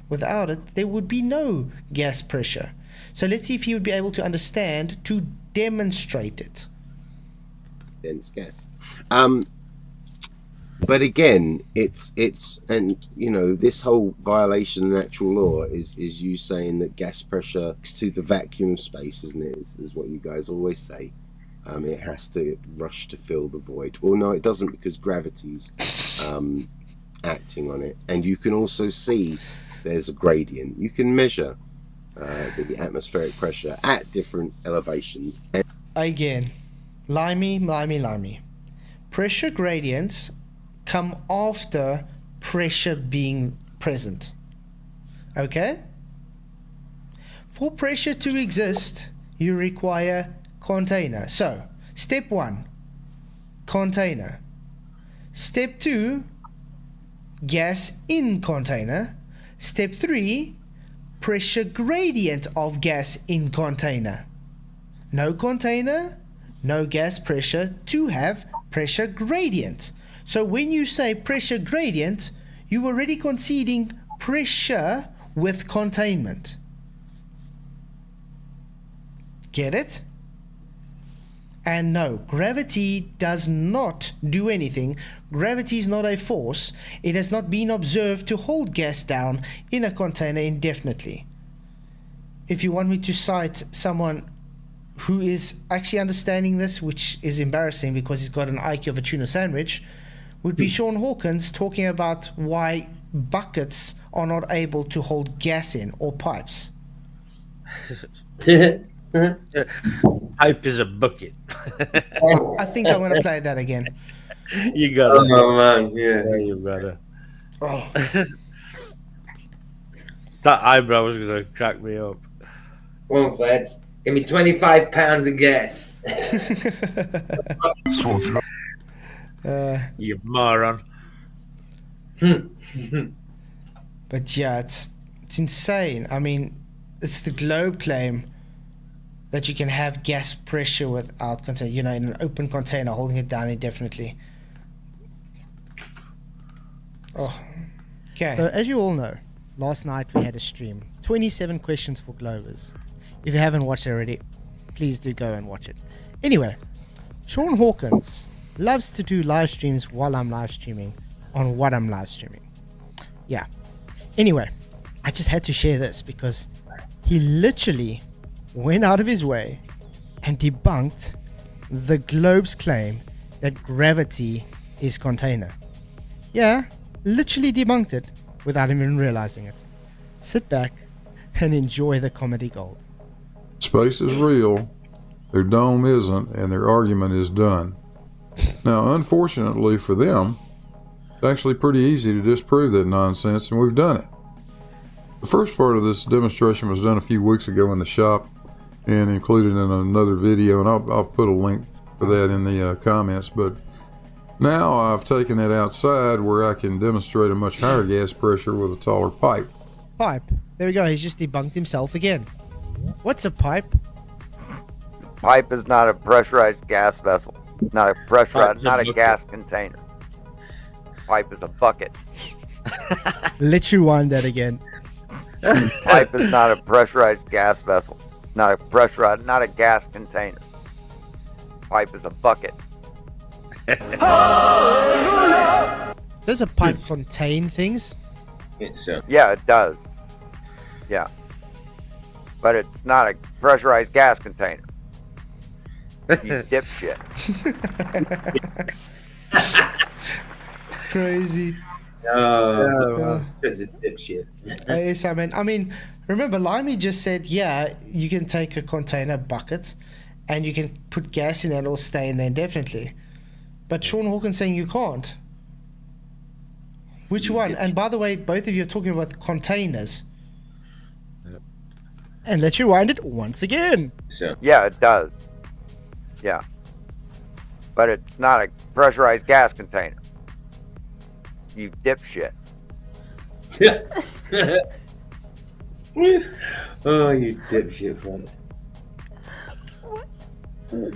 Without it, there would be no gas pressure. So let's see if he would be able to understand to demonstrate it. Dense gas. But again, it's and you know, this whole violation of natural law is you saying that gas pressure to the vacuum space, isn't it? Is what you guys always say. It has to rush to fill the void. Well, no, it doesn't, because gravity's acting on it, and you can also see there's a gradient. You can measure the atmospheric pressure at different elevations. Again, limey. Pressure gradients come after pressure being present. Okay? For pressure to exist, you require container. So, step 1, container. Step 2, gas in container. Step 3, pressure gradient of gas in container. No container, no gas pressure to have pressure gradient. So when you say pressure gradient, you're already conceding pressure with containment. Get it? And no, gravity does not do anything. Gravity is not a force. It has not been observed to hold gas down in a container indefinitely. If you want me to cite someone who is actually understanding this, which is embarrassing because he's got an IQ of a tuna sandwich, would be Sean Hawkins talking about why buckets are not able to hold gas in, or pipes. Pipe is a bucket. I think I'm going to play that again. You got it. Oh man, yeah. You better. Oh. That eyebrow was going to crack me up. Come on, Flats. Give me 25 pounds of gas. You moron. But yeah, it's insane. I mean, it's the globe claim that you can have gas pressure without container, you know, in an open container, holding it down indefinitely. Oh, okay. So as you all know, last night we had a stream. 27 questions for Globers. If you haven't watched it already, please do go and watch it. Anyway, Sean Hawkins loves to do live streams while I'm live streaming on what I'm live streaming. Yeah. Anyway, I just had to share this because he literally went out of his way and debunked the globe's claim that gravity is container. Yeah, literally debunked it without even realizing it. Sit back and enjoy the comedy gold. Space is real, their dome isn't, and their argument is done. Now, unfortunately for them, it's actually pretty easy to disprove that nonsense, and we've done it. The first part of this demonstration was done a few weeks ago in the shop and included in another video, and I'll put a link for that in the comments. But now I've taken it outside where I can demonstrate a much higher gas pressure with a taller pipe. Pipe. There we go. He's just debunked himself again. What's a pipe? Pipe is not a pressurized gas vessel. Not a pressurized, not a gas container. Pipe is a bucket. Let's rewind that again. Pipe is not a pressurized gas vessel. Not a pressurized, not a gas container. Pipe is a bucket. Does a pipe contain things? Yeah, it does. Yeah. But it's not a pressurized gas container. You dipshit. It's crazy. Says a dipshit. Yes, I mean, remember, Limey just said, yeah, you can take a container bucket and you can put gas in there and it'll stay in there indefinitely. But Sean Hawkins saying you can't. Which one? And by the way, both of you are talking about containers. And let's rewind it once again. Yeah, it does. Yeah. But it's not a pressurized gas container. You dipshit. Oh, you dipshit, friend.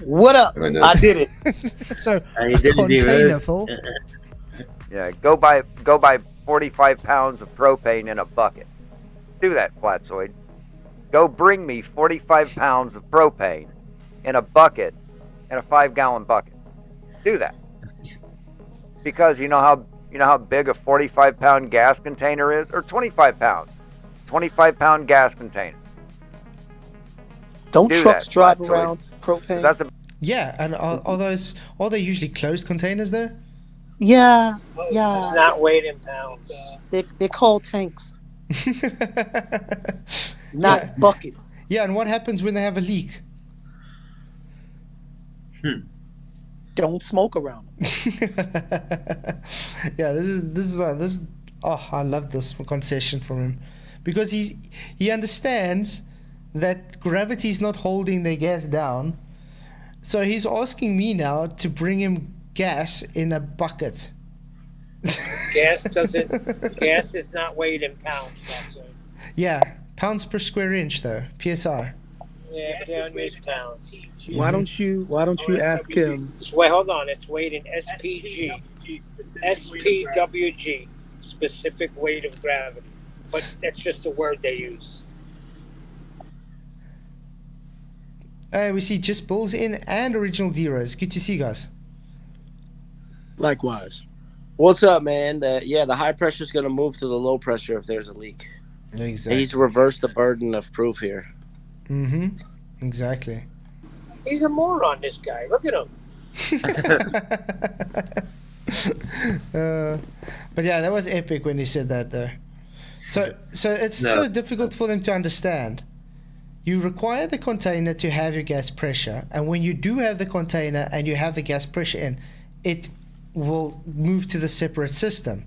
What up? I did it. So, a container full. Yeah, go buy 45 pounds of propane in a bucket. Do that, Flatzoid. Go bring me 45 pounds of propane in a bucket, in a 5-gallon bucket. Do that. Because you know how big a 45-pound gas container is? Or 25 pounds. 25-pound gas container. Don't Do trucks that, drive Flatzoid. around propane? That's a Yeah, and are they usually closed containers though? Yeah, It's yeah. not weighed in pounds. They're called tanks, not buckets. Yeah, and what happens when they have a leak? Don't smoke around them. Yeah, this is oh, I love this concession from him, because he understands that gravity is not holding their gas down, so he's asking me now to bring him gas in a bucket. Gas is not weighed in pounds. That's it. Yeah, pounds per square inch though, PSI. Yeah, they don't use pounds. Why don't you ask him? Wait, hold on. It's weighed in SPG. SPWG. specific weight of gravity, but that's just a word they use. We see just Bulls in and Original Zeros. Good to see you guys. Likewise. What's up, man? The high pressure is going to move to the low pressure if there's a leak. Exactly. He's reversed the burden of proof here. Mm-hmm. Exactly. He's a moron, this guy. Look at him. But yeah, that was epic when he said that, though. So it's so difficult for them to understand. You require the container to have your gas pressure, and when you do have the container and you have the gas pressure in, it will move to the separate system,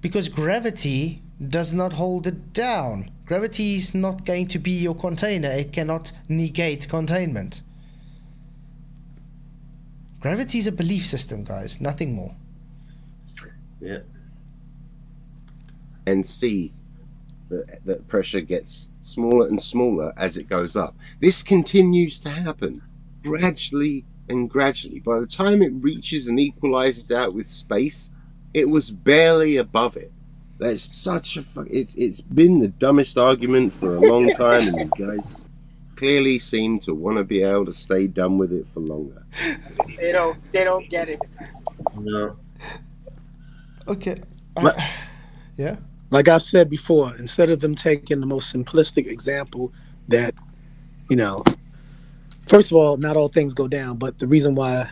because gravity does not hold it down. Gravity is not going to be your container. It cannot negate containment. Gravity is a belief system, guys, nothing more. Yeah. And see that pressure gets smaller and smaller as it goes up. This continues to happen gradually and gradually. By the time it reaches and equalizes out with space, it was barely above it. That's such a it's been the dumbest argument for a long time, and you guys clearly seem to want to be able to stay dumb with it for longer. They don't get it. No. Okay. Yeah. Like I've said before, instead of them taking the most simplistic example that, first of all, not all things go down, but the reason why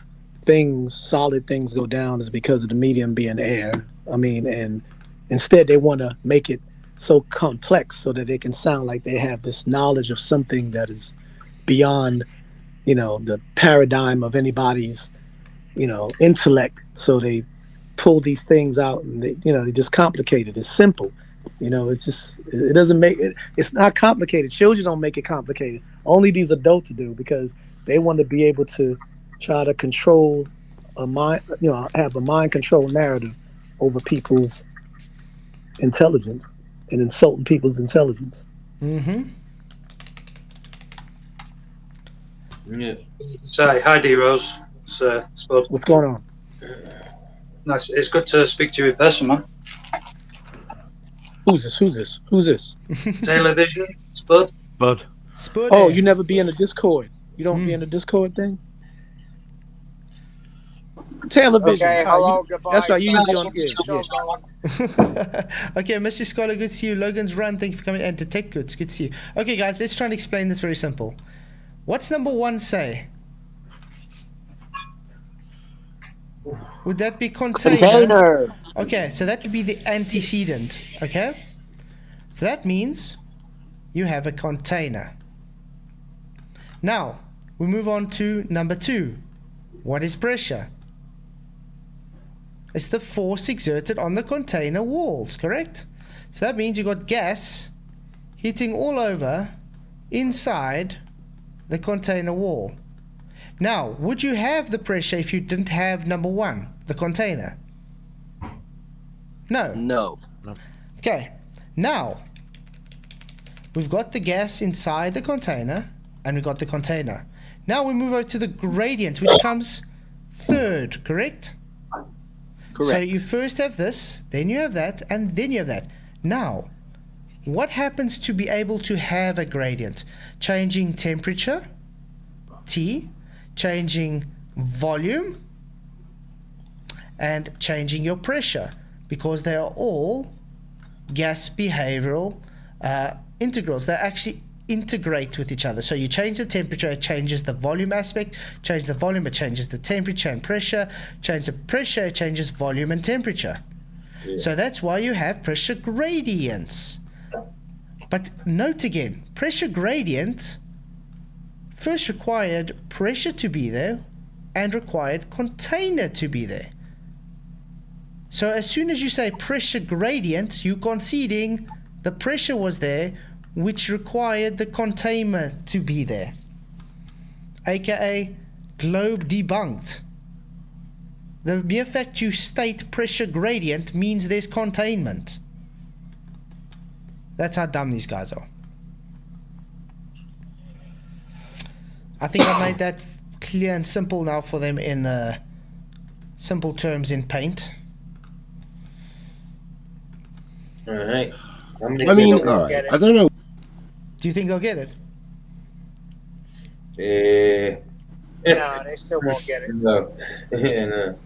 solid things go down is because of the medium being air. And instead they want to make it so complex so that they can sound like they have this knowledge of something that is beyond, the paradigm of anybody's, intellect. So they pull these things out and they just complicate it. It's simple. It's just, it doesn't make it, it's not complicated. Children don't make it complicated. Only these adults do, because they want to be able to try to control a mind, have a mind control narrative over people's intelligence and insulting people's intelligence. Mm-hmm. Yeah. Say hi, D-Rose. What's going on? Nice. It's good to speak to you in person, man. Who's this? Television, Spud. Spud. Oh, you never be in the Discord. You don't be in the Discord thing? Television. Okay, hello, goodbye. That's right, you usually on Okay, Mr. Scholar, good to see you. Logan's Run, thank you for coming. And Detect Goods, good to see you. Okay, guys, let's try and explain this very simple. What's number 1 say? Would that be container? Okay, so that would be the antecedent, okay? So that means you have a container. Now, we move on to number 2. What is pressure? It's the force exerted on the container walls, correct? So that means you got gas hitting all over inside the container wall. Now, would you have the pressure if you didn't have number 1, the container? No. Okay, now we've got the gas inside the container and we've got the container. Now we move over to the gradient, which comes third, correct? Correct. So you first have this, then you have that, and then you have that. Now, what happens to be able to have a gradient? Changing temperature, T, changing volume, and changing your pressure, because they are all gas behavioral integrals. They actually integrate with each other. So you change the temperature, it changes the volume aspect. Change the volume, it changes the temperature and pressure. Change the pressure, it changes volume and temperature. Yeah. So that's why you have pressure gradients. But note again, pressure gradient first required pressure to be there and required container to be there. So as soon as you say pressure gradient, you're conceding the pressure was there, which required the container to be there, aka globe debunked. The mere fact you state pressure gradient means there's containment. That's how dumb these guys are. I think I made that clear and simple now for them in simple terms in Paint. All right. I mean, all right. I don't know. Do you think they'll get it? No, they still won't get it. No. No.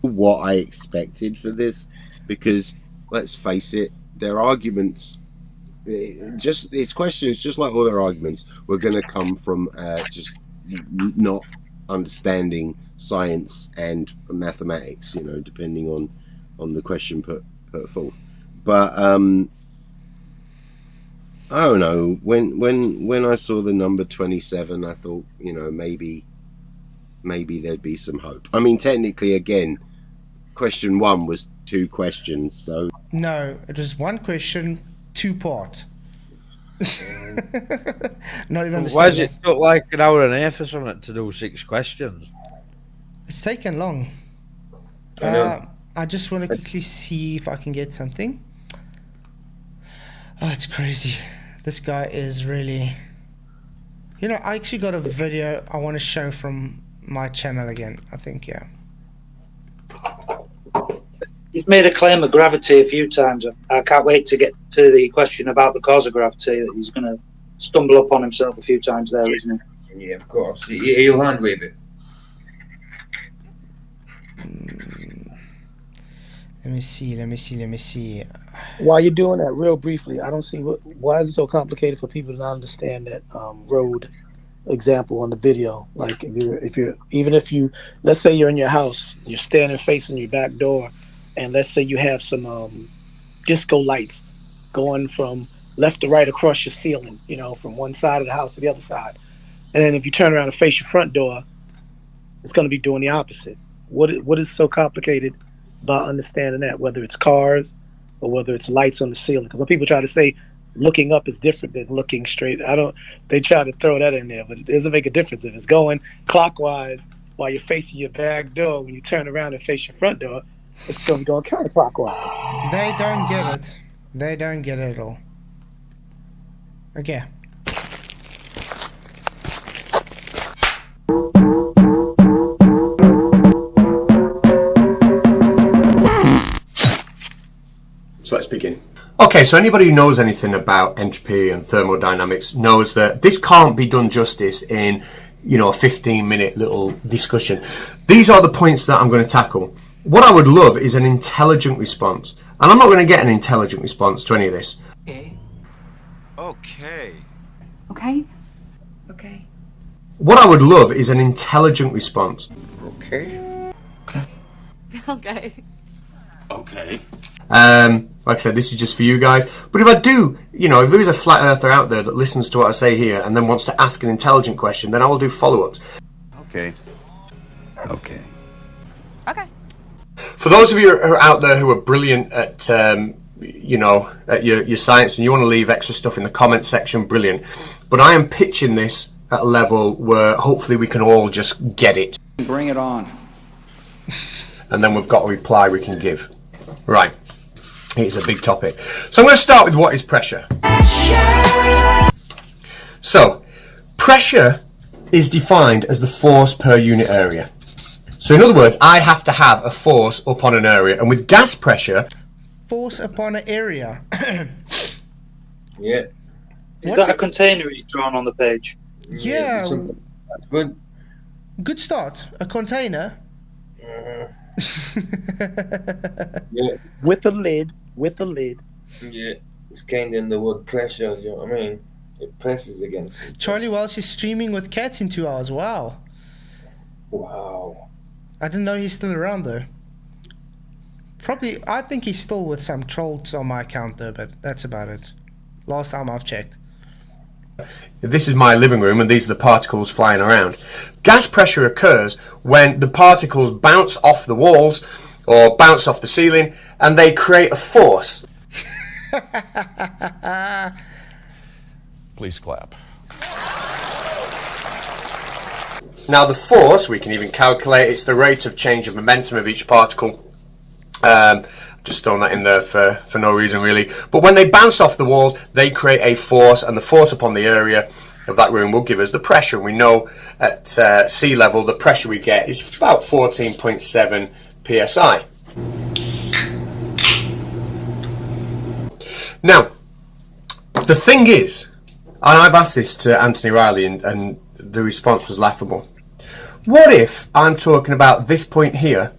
What I expected for this, because let's face it, their arguments, it's questions just like all their arguments were going to come from just not understanding science and mathematics, you know, depending on the question put forth. But I don't know, when I saw the number 27, I thought, you know, maybe there'd be some hope. I mean, technically, again, question 1 was 2 questions, so No, it was 1 question, 2 part. Not even Why does it look like an hour and a half or something to do 6 questions? It's taken long. I know. I just want to quickly see if I can get something. Oh, it's crazy. This guy is really... You know, I actually got a video I want to show from my channel again, I think, yeah. He's made a claim of gravity a few times. I can't wait to get to the question about the cause of gravity. That he's going to stumble upon himself a few times there, isn't he? Yeah, of course. He'll hand wave it. Let me see. While you're doing that, real briefly, I don't see why is it so complicated for people to not understand that road example on the video. Like if you're let's say you're in your house, you're standing facing your back door, and let's say you have some disco lights going from left to right across your ceiling, you know, from one side of the house to the other side. And then if you turn around and face your front door, it's going to be doing the opposite. What is so complicated about understanding that, whether it's cars or whether it's lights on the ceiling? Because when people try to say looking up is different than looking straight, they try to throw that in there, but it doesn't make a difference. If it's going clockwise while you're facing your back door, when you turn around and face your front door, it's going to be going counterclockwise. They don't get it. They don't get it at all. Okay. So let's begin. Okay, so anybody who knows anything about entropy and thermodynamics knows that this can't be done justice in, you know, a 15-minute little discussion. These are the points that I'm going to tackle. What I would love is an intelligent response. And I'm not going to get an intelligent response to any of this. Okay. What I would love is an intelligent response. Okay. Like I said, this is just for you guys. But if I do, you know, if there is a flat earther out there that listens to what I say here and then wants to ask an intelligent question, then I will do follow-ups. Okay. For those of you who are out there who are brilliant at, you know, at your science and you want to leave extra stuff in the comments section, brilliant. But I am pitching this at a level where hopefully we can all just get it. Bring it on. And then we've got a reply we can give. Right. It's a big topic. So I'm going to start with what is pressure. So, pressure is defined as the force per unit area. So in other words, I have to have a force upon an area. And with gas pressure... Force upon an area. Yeah. Is that a container he's drawn on the page? Yeah. That's good. Good start. A container. Yeah. With a lid. Yeah. It's kind of in the word pressure, you know what I mean? It presses against it. Charlie Welsh is streaming with cats in 2 hours. Wow. I didn't know he's still around though. Probably, I think he's still with some trolls on my account though, but that's about it. Last time I've checked. This is my living room and these are the particles flying around. Gas pressure occurs when the particles bounce off the walls or bounce off the ceiling and they create a force. Please clap. Now the force, we can even calculate, it's the rate of change of momentum of each particle. Just throwing that in there for no reason really. But when they bounce off the walls, they create a force, and the force upon the area of that room will give us the pressure. We know at sea level the pressure we get is about 14.7 psi. Now, the thing is, and I've asked this to Anthony Riley, and the response was laughable. What if I'm talking about this point here,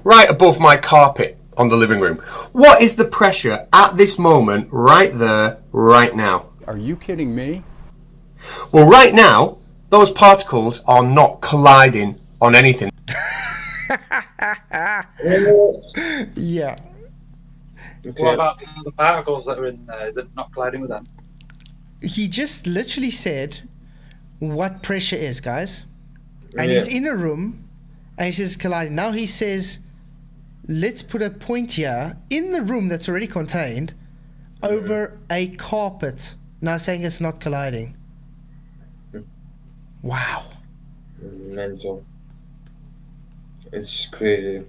right above my carpet on the living room? What is the pressure at this moment, right there, right now? Are you kidding me? Well, right now, those particles are not colliding on anything. Yeah. What about the particles that are in there? Is it not colliding with them? He just literally said what pressure is, guys. And Yeah. he's in a room and he says colliding. Now he says, let's put a point here in the room that's already contained over a carpet. Now saying it's not colliding. Wow. Mental. It's just crazy.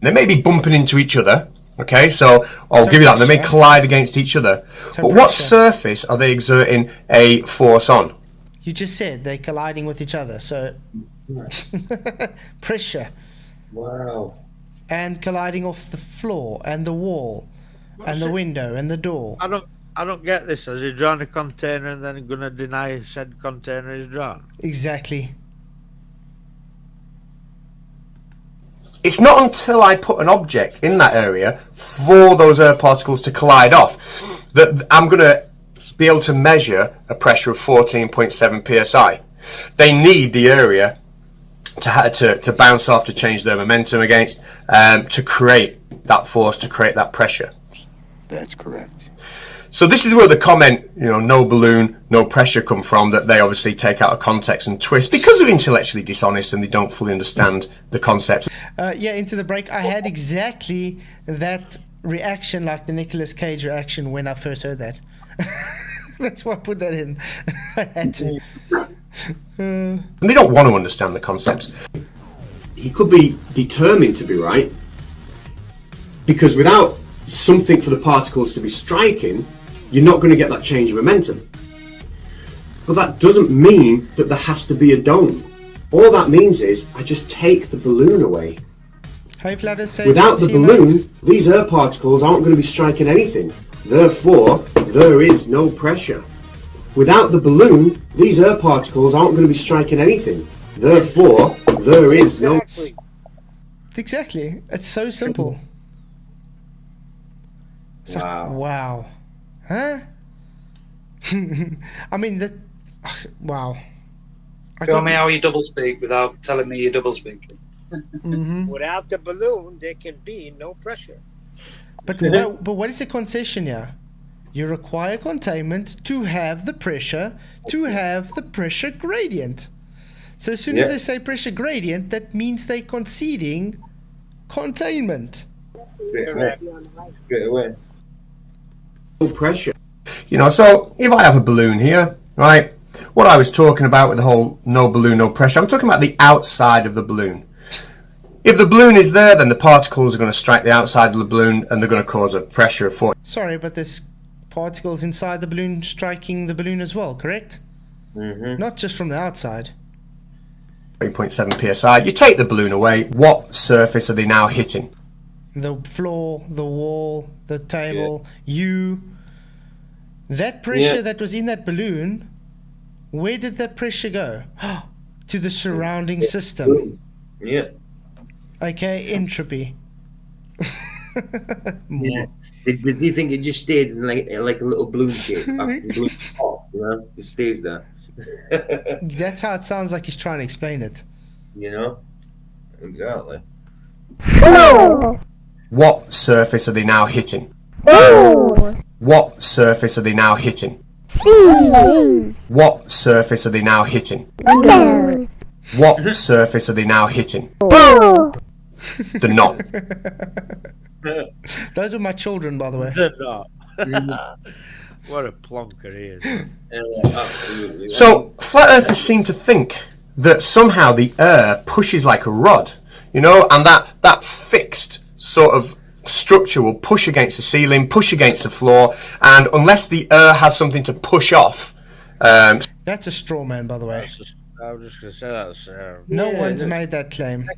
They may be bumping into each other, okay, so I'll So give you that. They may pressure. collide against each other. So But what pressure. surface are they exerting a force on? You just said they're colliding with each other, so pressure Wow. and colliding off the floor and the wall and the window and the door. I don't get this. Has he drawn a container and then going to deny said container is drawn? Exactly. It's not until I put an object in that area for those air particles to collide off that I'm going to be able to measure a pressure of 14.7 psi. They need the area to bounce off, to change their momentum against, to create that force, to create that pressure. That's correct. So this is where the comment, no balloon, no pressure come from, that they obviously take out of context and twist because they're intellectually dishonest and they don't fully understand the concepts. Into the break, I had exactly that reaction, like the Nicolas Cage reaction when I first heard that. That's why I put that in. I had to. And they don't want to understand the concepts. He could be determined to be right, because without something for the particles to be striking, you're not going to get that change of momentum. But that doesn't mean that there has to be a dome. All that means is I just take the balloon away. Hey, Flatter, say Without the balloon, these air particles aren't going to be striking anything. Therefore, there is no pressure. Without the balloon, these air particles aren't going to be striking anything. Therefore, there is no... Exactly. It's so simple. It's like, wow. Huh? I mean, that... Wow. Show me how you double speak without telling me you double speak. Without the balloon, there can be no pressure. But what is the concession here? You require containment to have the pressure gradient. So as soon as they say pressure gradient, that means they're conceding containment. Straight away. No pressure. So if I have a balloon here, right, what I was talking about with the whole no balloon, no pressure, I'm talking about the outside of the balloon. If the balloon is there, then the particles are going to strike the outside of the balloon and they're going to cause a pressure of force. Sorry, but there's particles inside the balloon striking the balloon as well, correct? Not just from the outside. 3.7 psi. You take the balloon away, what surface are they now hitting? The floor, the wall, the table, you. That pressure that was in that balloon, where did that pressure go? To the surrounding system. Yeah. Okay, entropy. Does he think it just stayed in like a little balloon shape? It stays there. That's how it sounds like he's trying to explain it. Exactly. What surface are they now hitting? What surface are they now hitting? What surface are they now hitting? What surface are they now hitting? They're not. Those are my children, by the way. They're not. What a plonker he is. Absolutely. So, flat earthers seem to think that somehow the air pushes like a rod, and that fixed sort of structure will push against the ceiling, push against the floor, and unless the air has something to push off... That's a straw man, by the way. I was just going to say that's... No one's made that claim.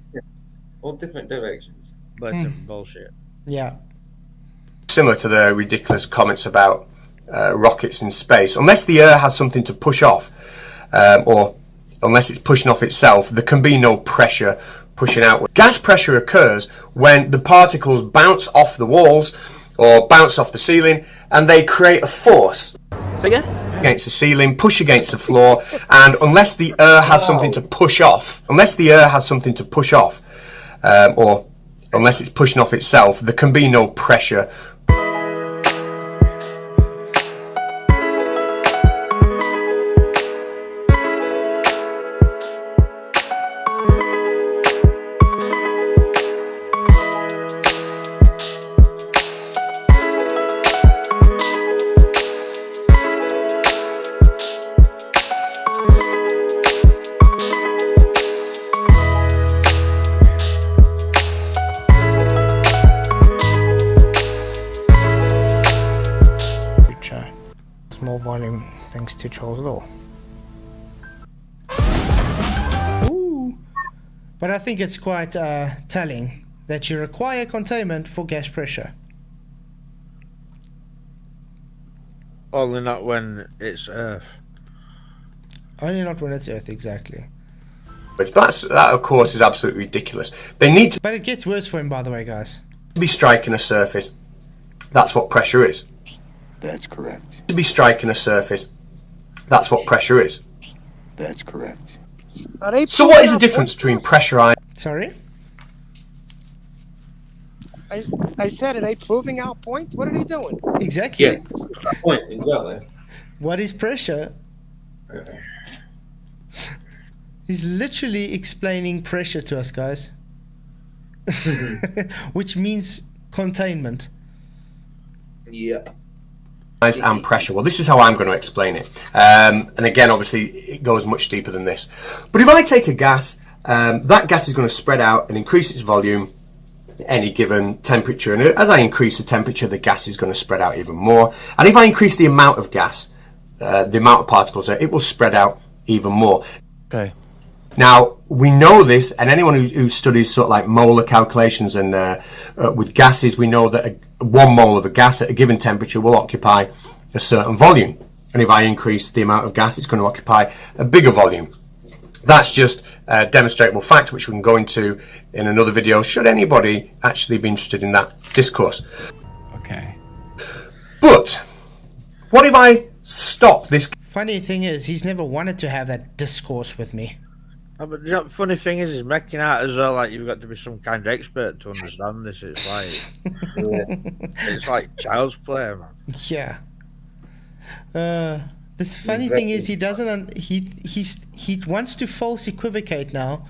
All different directions. blatant bullshit. Yeah. Similar to the ridiculous comments about rockets in space. Unless the air has something to push off, or unless it's pushing off itself, there can be no pressure pushing outward. Gas pressure occurs when the particles bounce off the walls or bounce off the ceiling, and they create a force against the ceiling, push against the floor, and unless the air has something to push off, or unless it's pushing off itself, there can be no pressure. Small volume thanks to Charles Law. Ooh. But I think it's quite telling that you require containment for gas pressure. Only not when it's Earth. Only not when it's Earth, exactly. But that, of course, is absolutely ridiculous. They need to But it gets worse for him, by the way, guys. be striking a surface. That's what pressure is. That's correct. To be striking a surface. That's what pressure is. That's correct. So what is the difference between pressurized... Sorry? I said, are they proving our point? What are they doing? Exactly. Yeah, point, exactly. What is pressure? He's literally explaining pressure to us, guys. Which means containment. Yeah. and pressure. Well, this is how I'm going to explain it. And again, obviously, it goes much deeper than this. But if I take a gas, that gas is going to spread out and increase its volume at any given temperature. And as I increase the temperature, the gas is going to spread out even more. And if I increase the amount of gas, the amount of particles there, it will spread out even more. Okay. Now, we know this, and anyone who studies sort of like molar calculations and with gases, we know that 1 mole of a gas at a given temperature will occupy a certain volume. And if I increase the amount of gas, it's going to occupy a bigger volume. That's just a demonstrable fact, which we can go into in another video, should anybody actually be interested in that discourse. Okay. But, what if I stop this? Funny thing is, he's never wanted to have that discourse with me. Oh, but you know, the funny thing is, he's making out as well like you've got to be some kind of expert to understand this. It's like, it's like child's play, man. Yeah. This funny thing is, he doesn't. He wants to false equivocate now.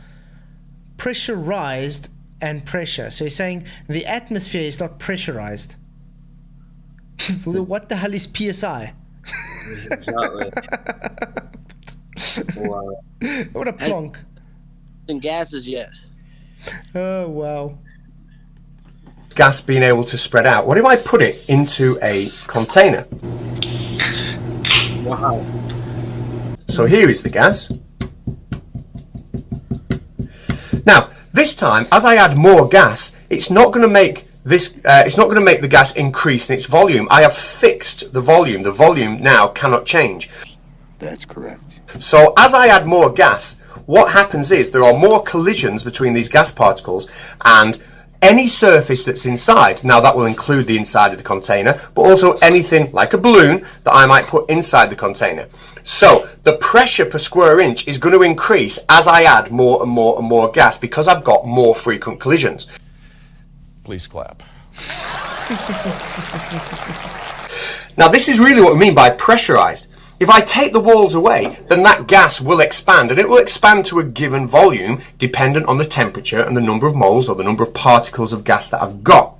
Pressurized and pressure. So he's saying the atmosphere is not pressurized. What the hell is PSI? Exactly. Wow. What a plonk. And gases yet. Oh, wow. Gas being able to spread out. What if I put it into a container? Wow. So here is the gas. Now, this time, as I add more gas, it's not going to make this. It's not going to make the gas increase in its volume. I have fixed the volume. The volume now cannot change. That's correct. So as I add more gas, what happens is there are more collisions between these gas particles and any surface that's inside. Now that will include the inside of the container, but also anything like a balloon that I might put inside the container. So the pressure per square inch is going to increase as I add more and more and more gas because I've got more frequent collisions. Please clap. Now this is really what we mean by pressurized. If I take the walls away, then that gas will expand, and it will expand to a given volume dependent on the temperature and the number of moles or the number of particles of gas that I've got.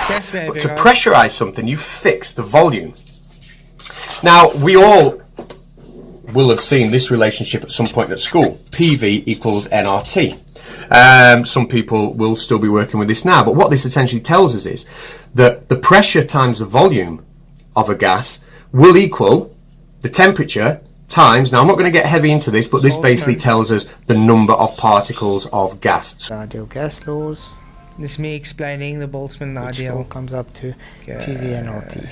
Yes, baby. But to pressurize something, you fix the volume. Now, we all will have seen this relationship at some point at school. PV equals nRT. Some people will still be working with this now, but what this essentially tells us is that the pressure times the volume of a gas will equal the temperature times, now I'm not going to get heavy into this, but this basically tells us the number of particles of gas. Ideal gas laws. This is me explaining the Boltzmann ideal. Comes up to PV and RT.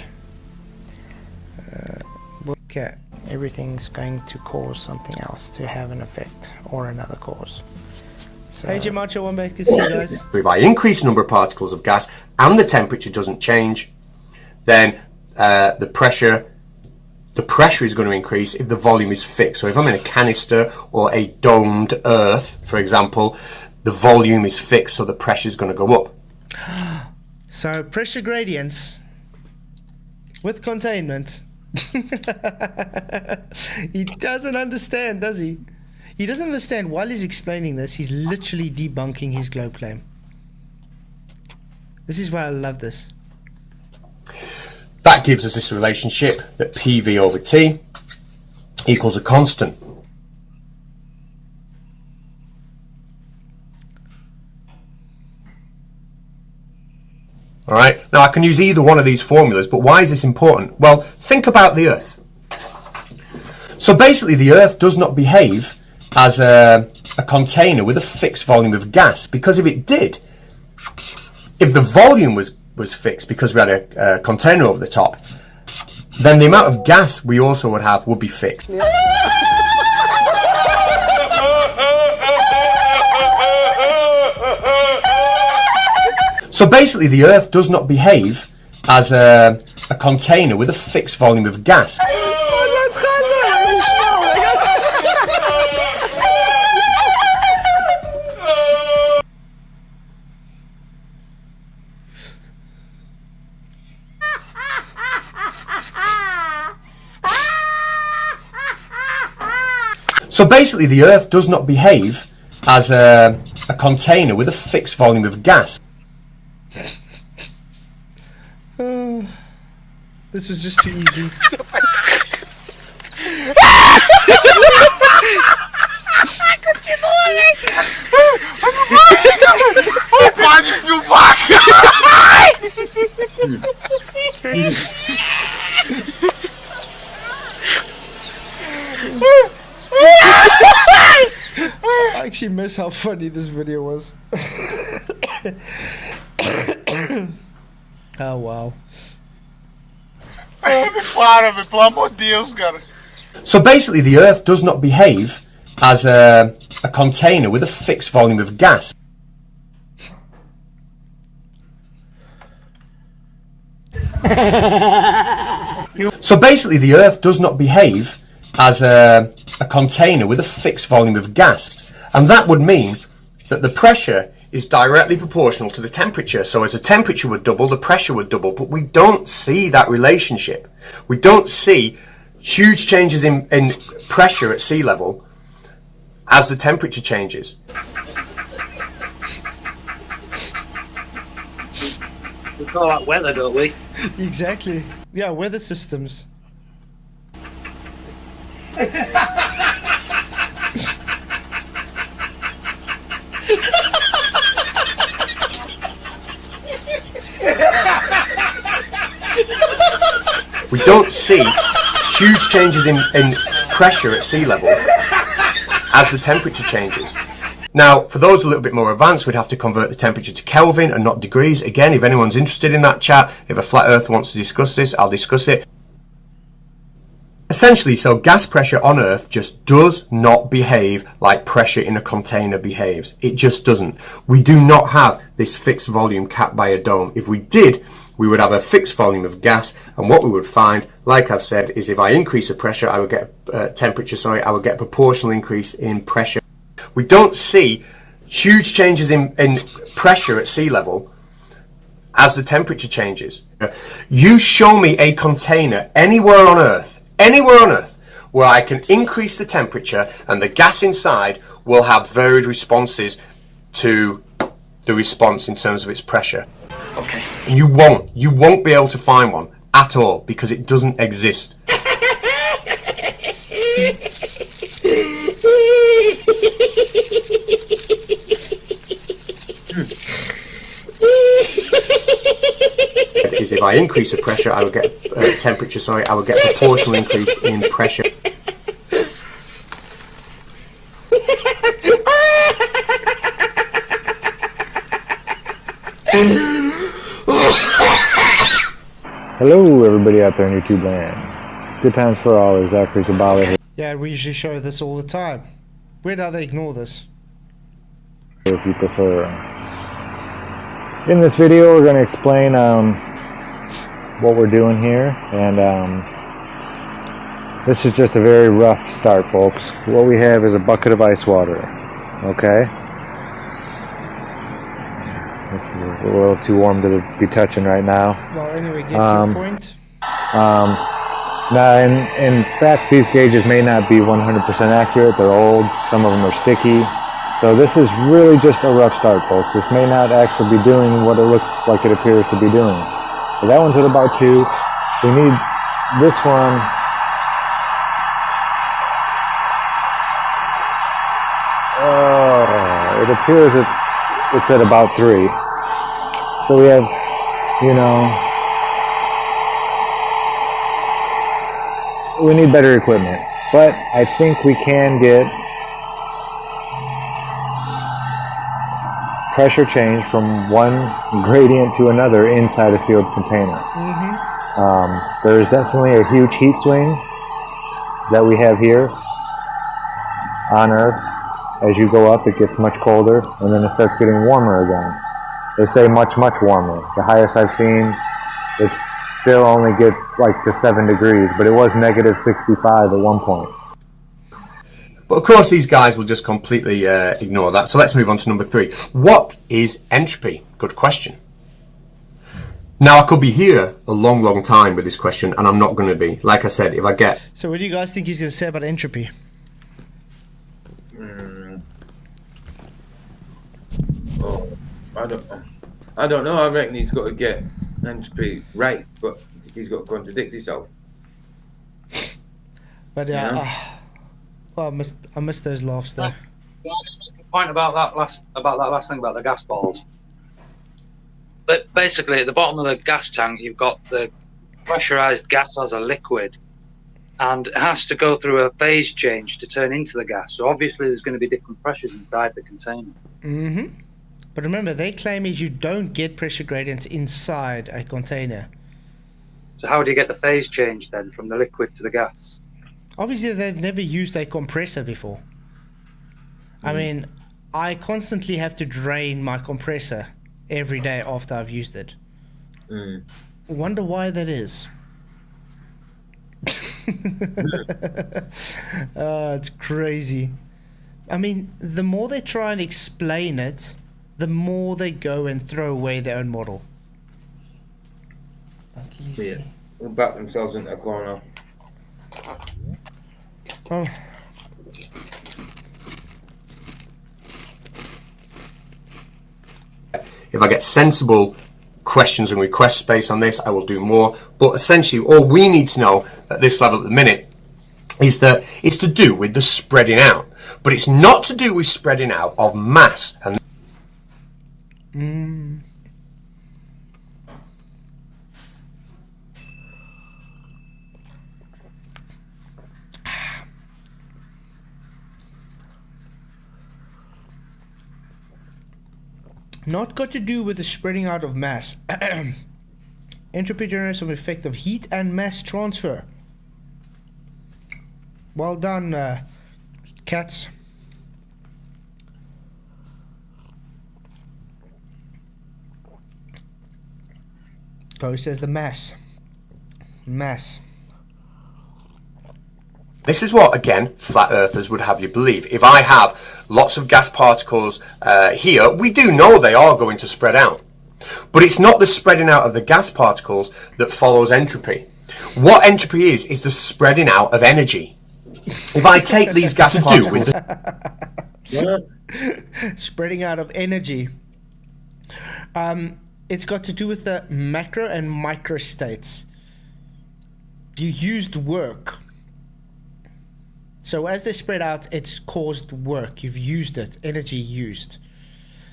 Okay. Everything's going to cause something else to have an effect or another cause. So, hey Jim Archer, one back to see you guys. If I increase the number of particles of gas and the temperature doesn't change, then the pressure is going to increase if the volume is fixed. So if I'm in a canister or a domed earth, for example, the volume is fixed, so the pressure is going to go up. So pressure gradients with containment. He doesn't understand, does he? He doesn't understand. While he's explaining this, he's literally debunking his globe claim. This is why I love this. That gives us this relationship that PV over T equals a constant. All right, now I can use either one of these formulas, but why is this important? Well, think about the Earth. So basically the Earth does not behave as a container with a fixed volume of gas, because if it did, if the volume was fixed because we had a container over the top, then the amount of gas we also would have would be fixed. So basically the Earth does not behave as a container with a fixed volume of gas. So basically the Earth does not behave as a container with a fixed volume of gas. This was just too easy. I actually miss how funny this video was. Oh wow. So basically the Earth does not behave as a container with a fixed volume of gas. So basically the Earth does not behave as a container with a fixed volume of gas, and that would mean that the pressure is directly proportional to the temperature. So as the temperature would double, the pressure would double, but we don't see that relationship. We don't see huge changes in pressure at sea level as the temperature changes. We call that weather, don't we? Exactly. Yeah, weather systems. We don't see huge changes in pressure at sea level as the temperature changes. Now, for those a little bit more advanced, we'd have to convert the temperature to Kelvin and not degrees. Again, if anyone's interested in that chat, if a flat earth wants to discuss this, I'll discuss it. Essentially, so gas pressure on Earth just does not behave like pressure in a container behaves. It just doesn't. We do not have this fixed volume capped by a dome. If we did, we would have a fixed volume of gas, and what we would find, like I've said, is if I increase the pressure, I would get I would get a proportional increase in pressure. We don't see huge changes in pressure at sea level as the temperature changes. You show me a container anywhere on Earth, where I can increase the temperature and the gas inside will have varied responses to the response in terms of its pressure. Okay. And you won't be able to find one at all because it doesn't exist. Is if I increase the pressure, I would get temperature. I would get a proportional increase in pressure. Hello, everybody out there in YouTube land. Good times for all. There's Zachary Zabala here. Yeah, we usually show this all the time. Where do they ignore this? If you prefer. In this video, we're going to explain what we're doing here, and this is just a very rough start, folks. What we have is a bucket of ice water. Okay. This is a little too warm to be touching right now. Well, anyway, get to the point. Now, in fact, these gauges may not be 100% accurate. They're old. Some of them are sticky. So this is really just a rough start, folks. This may not actually be doing what it looks like it appears to be doing. So that one's at about 2. We need this one. It appears it's at about 3. So we have, we need better equipment. But I think we can get pressure change from one gradient to another inside a sealed container. There's definitely a huge heat swing that we have here on Earth. As you go up, it gets much colder, and then it starts getting warmer again. They say much, much warmer. The highest I've seen, it still only gets like to 7 degrees, but it was negative 65 at one point. But of course, these guys will just completely ignore that. So let's move on to number 3. What is entropy? Good question. Now, I could be here a long, long time with this question, and I'm not going to be. Like I said, if I get... So what do you guys think he's going to say about entropy? I don't know. I reckon he's got to get entropy right, but he's got to contradict himself. But well, I missed those laughs there. Point about that last thing about the gas balls. But basically, at the bottom of the gas tank, you've got the pressurized gas as a liquid, and it has to go through a phase change to turn into the gas. So obviously, there's going to be different pressures inside the container. But remember, their claim is you don't get pressure gradients inside a container. So how do you get the phase change then from the liquid to the gas? Obviously, they've never used a compressor before. I mean, I constantly have to drain my compressor every day after I've used it. Wonder why that is. It's crazy. I mean, the more they try and explain it, the more they go and throw away their own model. Yeah, they'll back themselves into a corner. Oh. If I get sensible questions and requests based on this, I will do more. But essentially, all we need to know at this level at the minute is that it's to do with the spreading out. But it's not to do with spreading out of mass. And not got to do with the spreading out of mass. Entropy generates an effect of heat and mass transfer. Well done, cats. Chloe says the mass. this is what, again, flat earthers would have you believe. If I have lots of gas particles here, we do know they are going to spread out. But it's not the spreading out of the gas particles that follows entropy. What entropy is the spreading out of energy. If I take these gas particles... Spreading out of energy. It's got to do with the macro and micro states. You used work. So as they spread out, it's caused work. You've used it, energy used.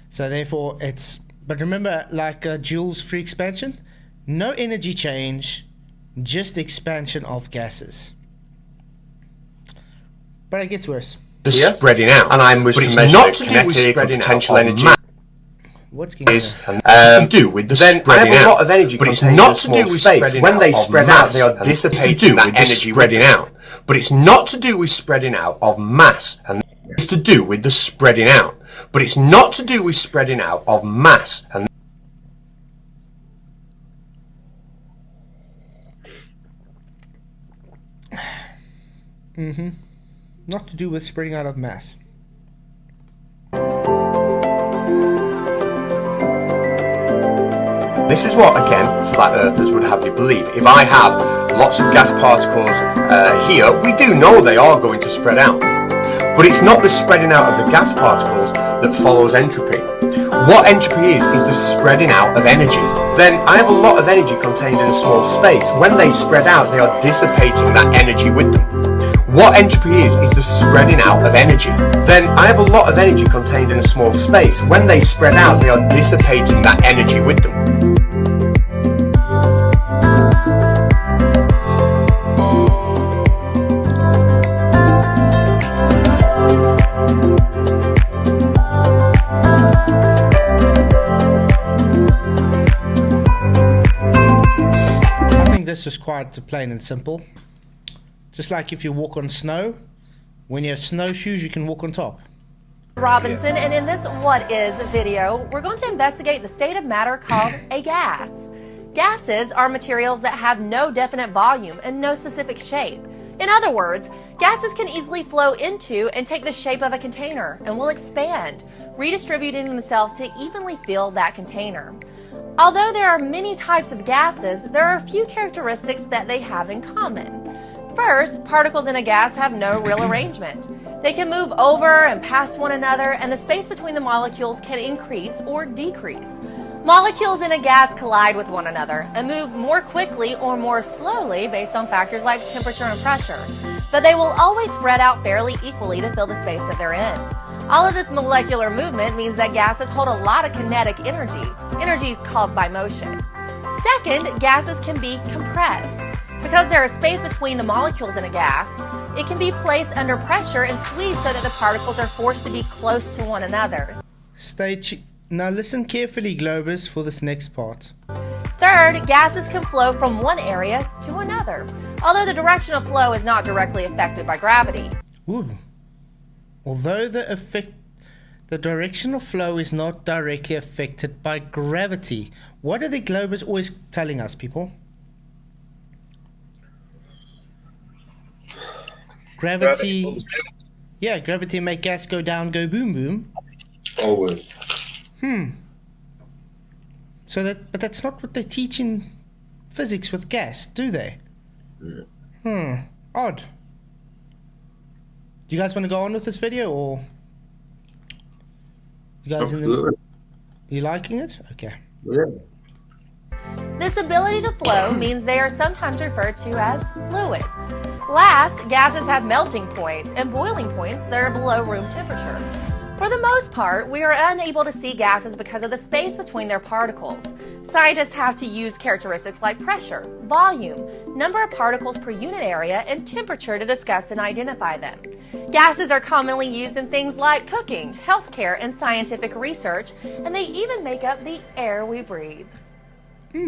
So therefore it's... But remember, like Joule's free expansion, no energy change, just expansion of gases. But it gets worse. Spreading out. And I'm to measure not to kinetic or potential energy. What's going is on? to do with the spreading out. A lot of energy, but it's not to do with space. When they spread out, they are dissipating that energy spreading out. But it's not to do with spreading out of mass, and it's to do with the spreading out. But it's not to do with spreading out of mass, and Not to do with spreading out of mass. this is what, again, flat earthers would have you believe. If I have lots of gas particles here, we do know they are going to spread out. But it's not the spreading out of the gas particles that follows entropy. What entropy is the spreading out of energy. Then I have a lot of energy contained in a small space. When they spread out, they are dissipating that energy with them. What entropy is the spreading out of energy. Then I have a lot of energy contained in a small space. When they spread out, they are dissipating that energy with them. This is quite plain and simple. Just like if you walk on snow, when you have snowshoes, you can walk on top. Robinson, and in this What Is video, we're going to investigate the state of matter called a gas. Gases are materials that have no definite volume and no specific shape. In other words, gases can easily flow into and take the shape of a container and will expand, redistributing themselves to evenly fill that container. Although there are many types of gases, there are a few characteristics that they have in common. First, particles in a gas have no real arrangement. They can move over and past one another, and the space between the molecules can increase or decrease. Molecules in a gas collide with one another and move more quickly or more slowly based on factors like temperature and pressure, but they will always spread out fairly equally to fill the space that they're in. All of this molecular movement means that gases hold a lot of kinetic energy. Energy is caused by motion. Second, gases can be compressed. Because there is space between the molecules in a gas, it can be placed under pressure and squeezed so that the particles are forced to be close to one another. Now listen carefully, Globers, for this next part. Third, gases can flow from one area to another, although the direction of flow is not directly affected by gravity. Ooh. Although the direction of flow is not directly affected by gravity. What are the Globers always telling us, people? Gravity. Yeah, gravity make gas go down, go boom boom. Always. But that's not what they teach in physics with gas, do they? Yeah. Odd. Do you guys want to go on with this video, or you guys you liking it? Okay. Yeah. This ability to flow means they are sometimes referred to as fluids. Last, gases have melting points and boiling points that are below room temperature. For the most part, we are unable to see gases because of the space between their particles. Scientists have to use characteristics like pressure, volume, number of particles per unit area, and temperature to discuss and identify them. Gases are commonly used in things like cooking, healthcare, and scientific research, and they even make up the air we breathe. So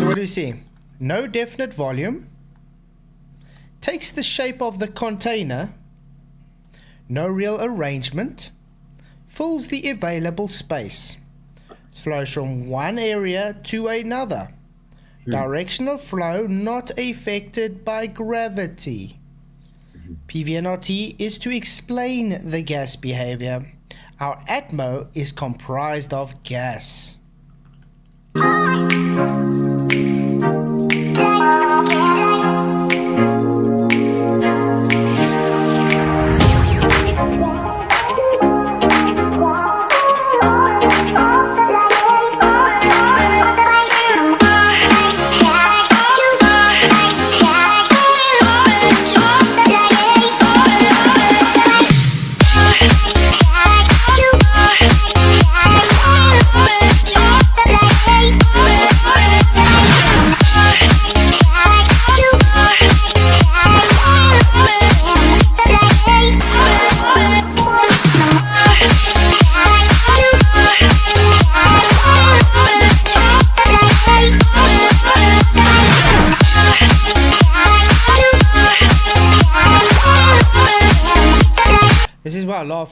what do we see? No definite volume, takes the shape of the container, no real arrangement, fills the available space, flows from one area to another, direction of flow not affected by gravity. PVNRT is to explain the gas behavior. Our atmo is comprised of gas.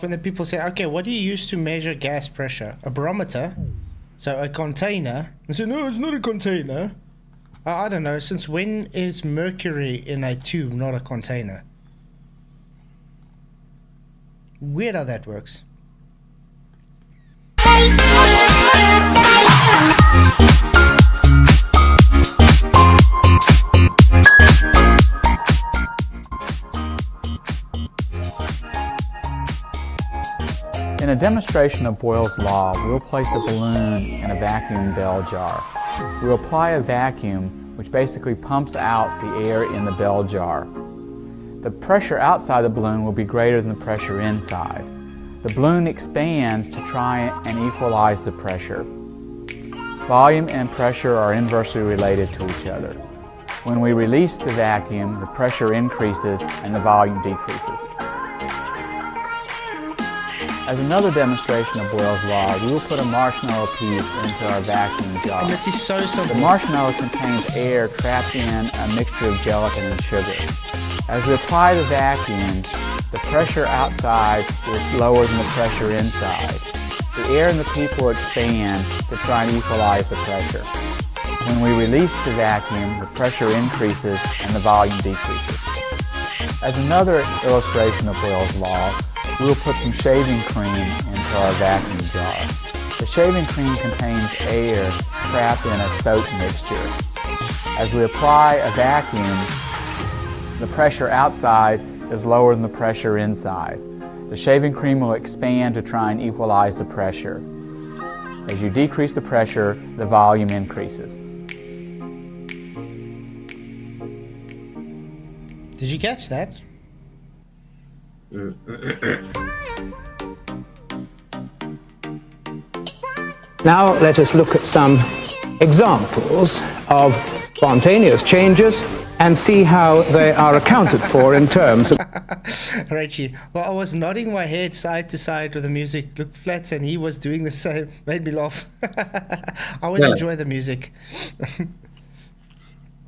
laugh when the people say, okay, what do you use to measure gas pressure? A barometer? So a container? I say, no, it's not a container. I don't know, since when is mercury in a tube not a container? Weird how that works. In a demonstration of Boyle's law, we'll place a balloon in a vacuum bell jar. We'll apply a vacuum which basically pumps out the air in the bell jar. The pressure outside the balloon will be greater than the pressure inside. The balloon expands to try and equalize the pressure. Volume and pressure are inversely related to each other. When we release the vacuum, the pressure increases and the volume decreases. As another demonstration of Boyle's law, we will put a marshmallow piece into our vacuum jar. And this is so simple. The marshmallow contains air trapped in a mixture of gelatin and sugar. As we apply the vacuum, the pressure outside is lower than the pressure inside. The air in the peep will expand to try and equalize the pressure. When we release the vacuum, the pressure increases and the volume decreases. As another illustration of Boyle's law, we'll put some shaving cream into our vacuum jar. The shaving cream contains air trapped in a soap mixture. As we apply a vacuum, the pressure outside is lower than the pressure inside. The shaving cream will expand to try and equalize the pressure. As you decrease the pressure, the volume increases. Did you catch that? Now let us look at some examples of spontaneous changes and see how they are accounted for in terms of... Richie, well, I was nodding my head side to side with the music looked flat, and he was doing the same. Made me laugh. I always enjoy the music.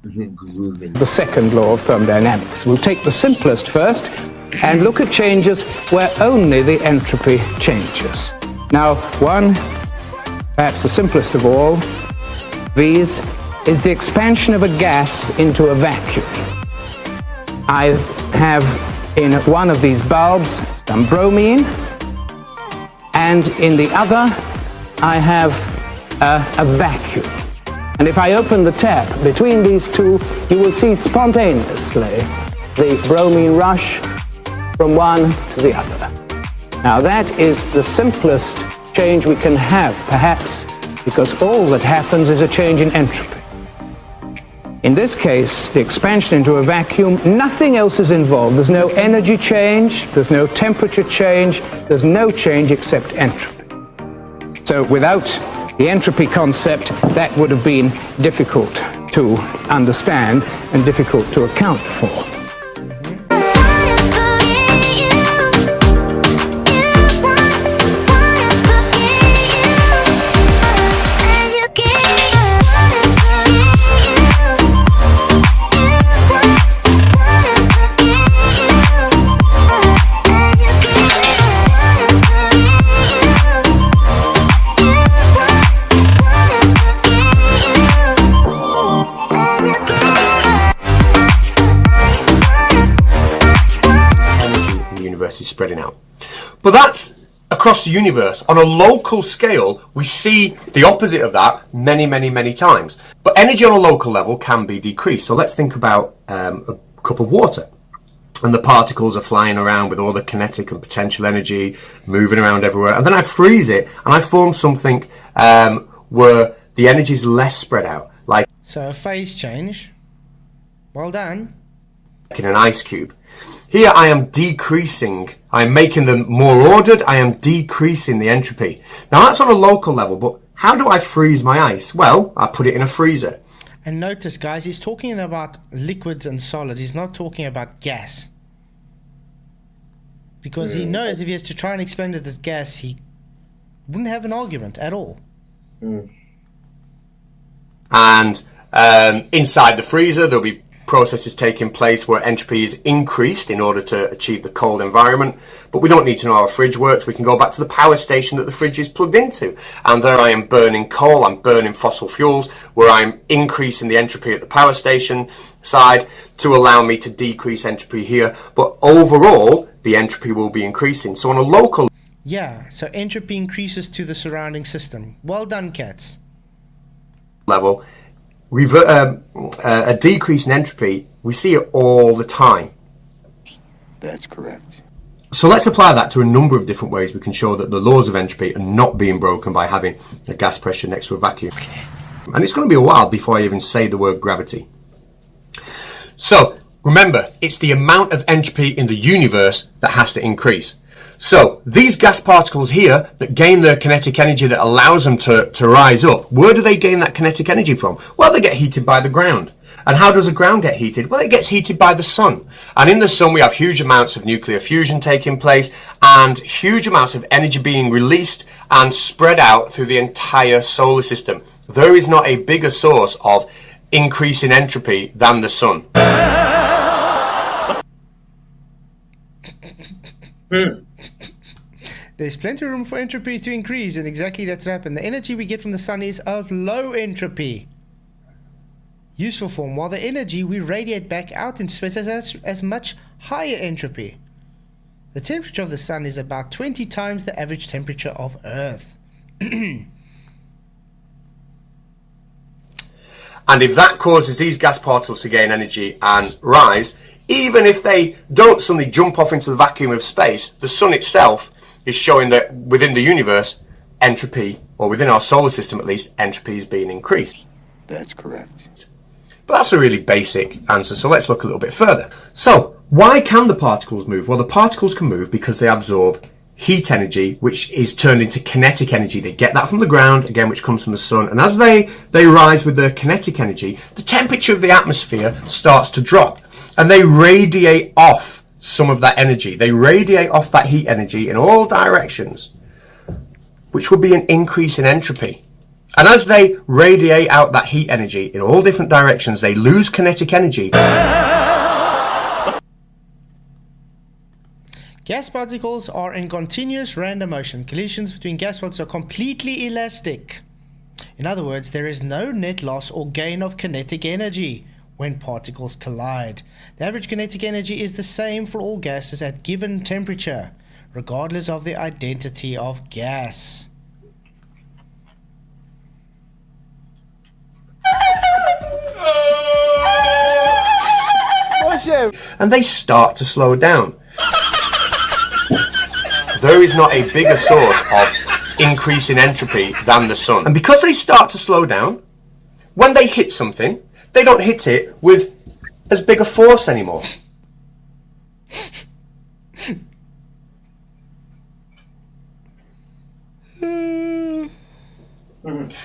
The second law of thermodynamics. We'll take the simplest first and look at changes where only the entropy changes. Now, one, perhaps the simplest of all, these, is the expansion of a gas into a vacuum. I have in one of these bulbs some bromine, and in the other I have a vacuum. And if I open the tap between these two, you will see spontaneously the bromine rush from one to the other. Now that is the simplest change we can have, perhaps, because all that happens is a change in entropy. In this case, the expansion into a vacuum, nothing else is involved. There's no energy change, there's no temperature change, there's no change except entropy. So without the entropy concept, that would have been difficult to understand and difficult to account for. Is spreading out. But that's across the universe. On a local scale, we see the opposite of that many times. But energy on a local level can be decreased. So let's think about a cup of water. And the particles are flying around with all the kinetic and potential energy moving around everywhere. And then I freeze it and I form something where the energy is less spread out. Like so a phase change. Well done. In an ice cube. Here I am decreasing, I'm making them more ordered, I am decreasing the entropy. Now that's on a local level, but how do I freeze my ice? Well, I put it in a freezer. And notice, guys, he's talking about liquids and solids. He's not talking about gas. Because he knows if he has to try and expand it as gas, he wouldn't have an argument at all. And inside the freezer, there'll be process is taking place where entropy is increased in order to achieve the cold environment. But we don't need to know how a fridge works. We can go back to the power station that the fridge is plugged into. And there I am burning coal, I'm burning fossil fuels, where I'm increasing the entropy at the power station side to allow me to decrease entropy here. But overall, the entropy will be increasing. So on a local Yeah, so entropy increases to the surrounding system. Well done, cats. level, a decrease in entropy, we see it all the time. That's correct. So let's apply that to a number of different ways we can show that the laws of entropy are not being broken by having a gas pressure next to a vacuum. And it's going to be a while before I even say the word gravity. So remember, it's the amount of entropy in the universe that has to increase. So these gas particles here that gain their kinetic energy that allows them to rise up, where do they gain that kinetic energy from? Well, they get heated by the ground. And how does the ground get heated? Well, it gets heated by the sun. And in the sun, we have huge amounts of nuclear fusion taking place and huge amounts of energy being released and spread out through the entire solar system. There is not a bigger source of increase in entropy than the sun. There's plenty of room for entropy to increase, and exactly that's what happened. The energy we get from the sun is of low entropy. Useful form, while the energy we radiate back out into space has as much higher entropy. The temperature of the sun is about 20 times the average temperature of Earth. And if that causes these gas particles to gain energy and rise, even if they don't suddenly jump off into the vacuum of space, the sun itself is showing that within the universe, entropy, or within our solar system at least, entropy is being increased. That's correct. But that's a really basic answer, so let's look a little bit further. So, why can the particles move? Well, the particles can move because they absorb heat energy, which is turned into kinetic energy. They get that from the ground, again, which comes from the sun, and as they rise with their kinetic energy, the temperature of the atmosphere starts to drop, and they radiate off some of that energy. They radiate off that heat energy in all directions, which would be an increase in entropy. And as they radiate out that heat energy in all different directions, they lose kinetic energy. Gas particles are in continuous random motion. Collisions between gas particles are completely elastic. In other words, there is no net loss or gain of kinetic energy when particles collide. The average kinetic energy is the same for all gases at given temperature, regardless of the identity of gas. And they start to slow down. There is not a bigger source of increase in entropy than the sun. And because they start to slow down, when they hit something, they don't hit it with as big a force anymore.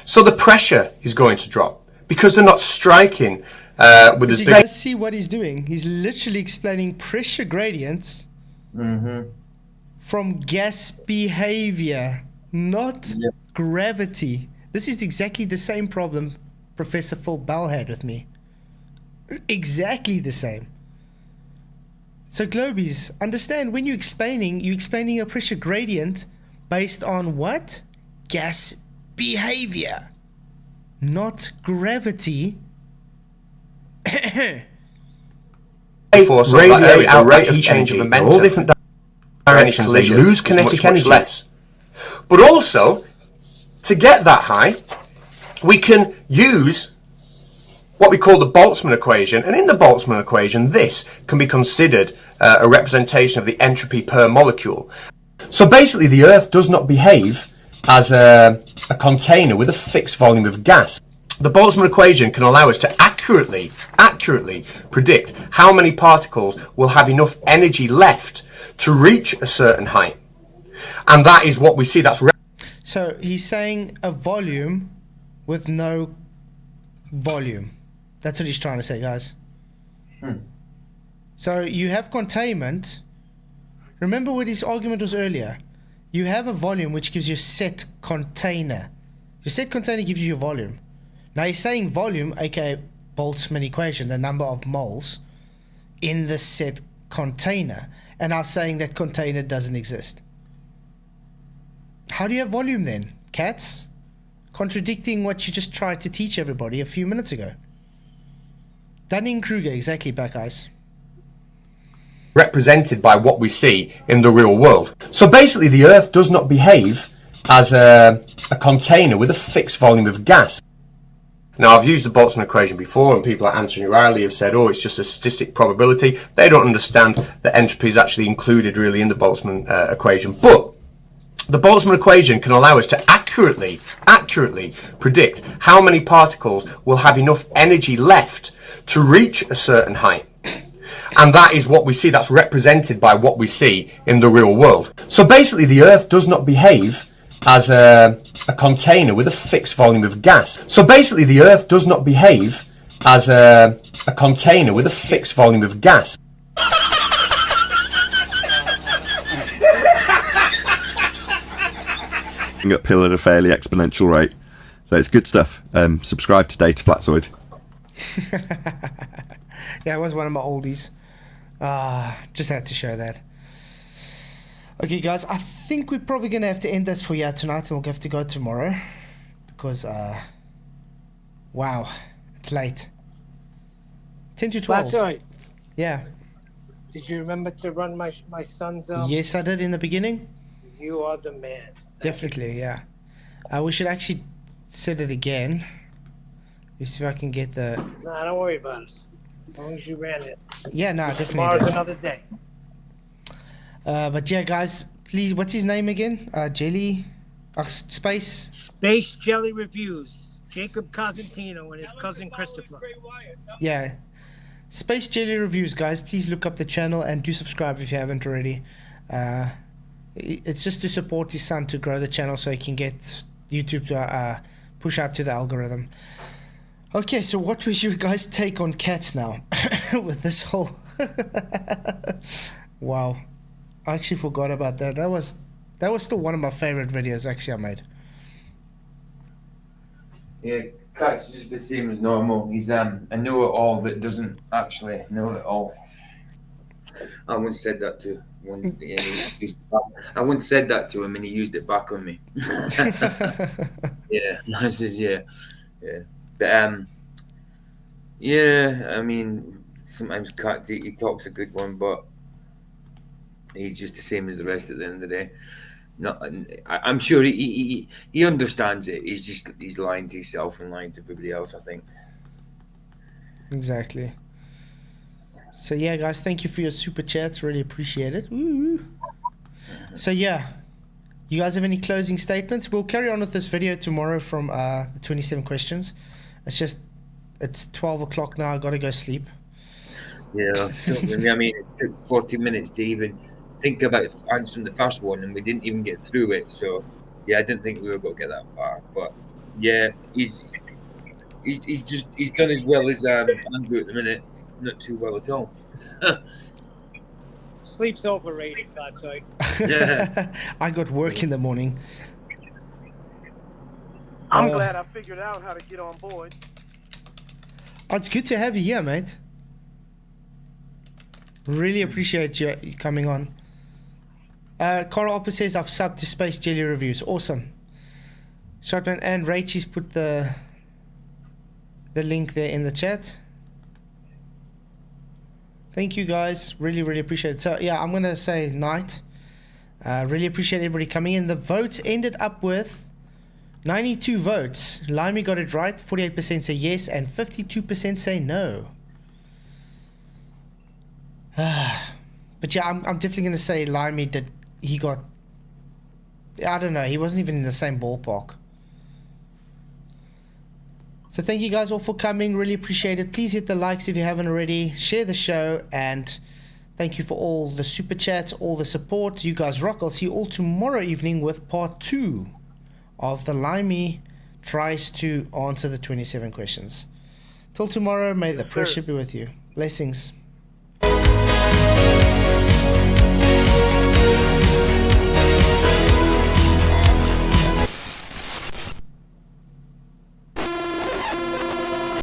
So the pressure is going to drop because they're not striking with as You big. guys see what he's doing? He's literally explaining pressure gradients from gas behavior, not gravity. This is exactly the same problem Professor Phil Bell had with me. Exactly the same. So Globies, understand when you're explaining a pressure gradient based on what? Gas behavior, not gravity. Force radiate out the rate of change of momentum. All different directions, they lose kinetic energy less. But also, to get that high, we can use what we call the Boltzmann equation, and in the Boltzmann equation, this can be considered a representation of the entropy per molecule. So basically, the Earth does not behave as a container with a fixed volume of gas. The Boltzmann equation can allow us to accurately predict how many particles will have enough energy left to reach a certain height. And that is what we see. So he's saying a volume with no volume. That's what he's trying to say, guys. So you have containment. Remember what his argument was earlier. You have a volume which gives you set container. Your set container gives you your volume. Now he's saying volume, aka Boltzmann equation, the number of moles in this said container, and are saying that container doesn't exist. How do you have volume then, cats? Contradicting what you just tried to teach everybody a few minutes ago. Dunning-Kruger, exactly, back eyes. Represented by what we see in the real world. So basically the Earth does not behave as a container with a fixed volume of gas. Now I've used the Boltzmann equation before, and people like Anthony Riley have said, oh, it's just a statistic probability. They don't understand that entropy is actually included really in the Boltzmann equation. But the Boltzmann equation can allow us to accurately predict how many particles will have enough energy left to reach a certain height. And that is what we see, that's represented by what we see in the real world. So basically the Earth does not behave as a container with a fixed volume of gas. So basically the Earth does not behave as a container with a fixed volume of gas. Uphill at a fairly exponential rate. So it's good stuff. Subscribe today to Flatzoid. Yeah, it was one of my oldies. Just had to show that. Okay, guys, I think we're probably going to have to end this for you tonight, and we'll have to go tomorrow. Because, wow, it's late. 10 to 12. Flatzoid, Yeah. did you remember to run my son's? Yes, I did in the beginning. You are the man. Definitely, yeah. We should actually set it again. Let's see if I can get the... No, don't worry about it. As long as you ran it. Yeah, no, definitely. Tomorrow's did. another day. But yeah, guys, please, what's his name again? Jelly? Space? Space Jelly Reviews. Jacob Cosentino and his cousin Christopher. Yeah. Space Jelly Reviews, guys. Please look up the channel and do subscribe if you haven't already. It's just to support his son to grow the channel so he can get YouTube to push out to the algorithm. Okay, so what was your guys' take on cats now? With this whole... Wow. I actually forgot about that. That was still one of my favorite videos actually I made. Yeah, Cat's just the same as normal. He's a know-it-all that doesn't actually know it all. I once said that to one. I once said that to him, and he used it back on me. Yeah, I says yeah. But yeah. I mean, sometimes Cat he talks a good one, but he's just the same as the rest at the end of the day. I'm sure he understands it. He's lying to himself and lying to everybody else, I think. Exactly. So yeah, guys, thank you for your super chats. Really appreciate it. Woo. So yeah, you guys have any closing statements? We'll carry on with this video tomorrow from the 27 questions. It's 12 o'clock now. I gotta go sleep. Yeah, I mean, it took 40 minutes to even think about answering the first one, and we didn't even get through it. So yeah, I didn't think we were going to get that far. But yeah, he's done as well as Andrew at the minute. Not too well at all. Sleep's overrated, Flatzoid. Yeah. I got work in the morning. I'm glad I figured out how to get on board. Oh, it's good to have you here, mate. Really appreciate you coming on. Coral Opera says I've subbed to Space Jelly Reviews. Awesome. Shotman and Rachel's put the link there in the chat. Thank you guys. Really, really appreciate it. So yeah, I'm gonna say night. Really appreciate everybody coming in. The votes ended up with 92 votes. Limey got it right. 48% say yes and 52% say no. But yeah, I'm definitely gonna say Limey did. He got. I don't know. He wasn't even in the same ballpark. So thank you guys all for coming. Really appreciate it. Please hit the likes if you haven't already. Share the show, and thank you for all the super chats, all the support. You guys rock. I'll see you all tomorrow evening with part 2 of the Limey Tries to answer the 27 questions. Till tomorrow, may the pressure be with you. Blessings.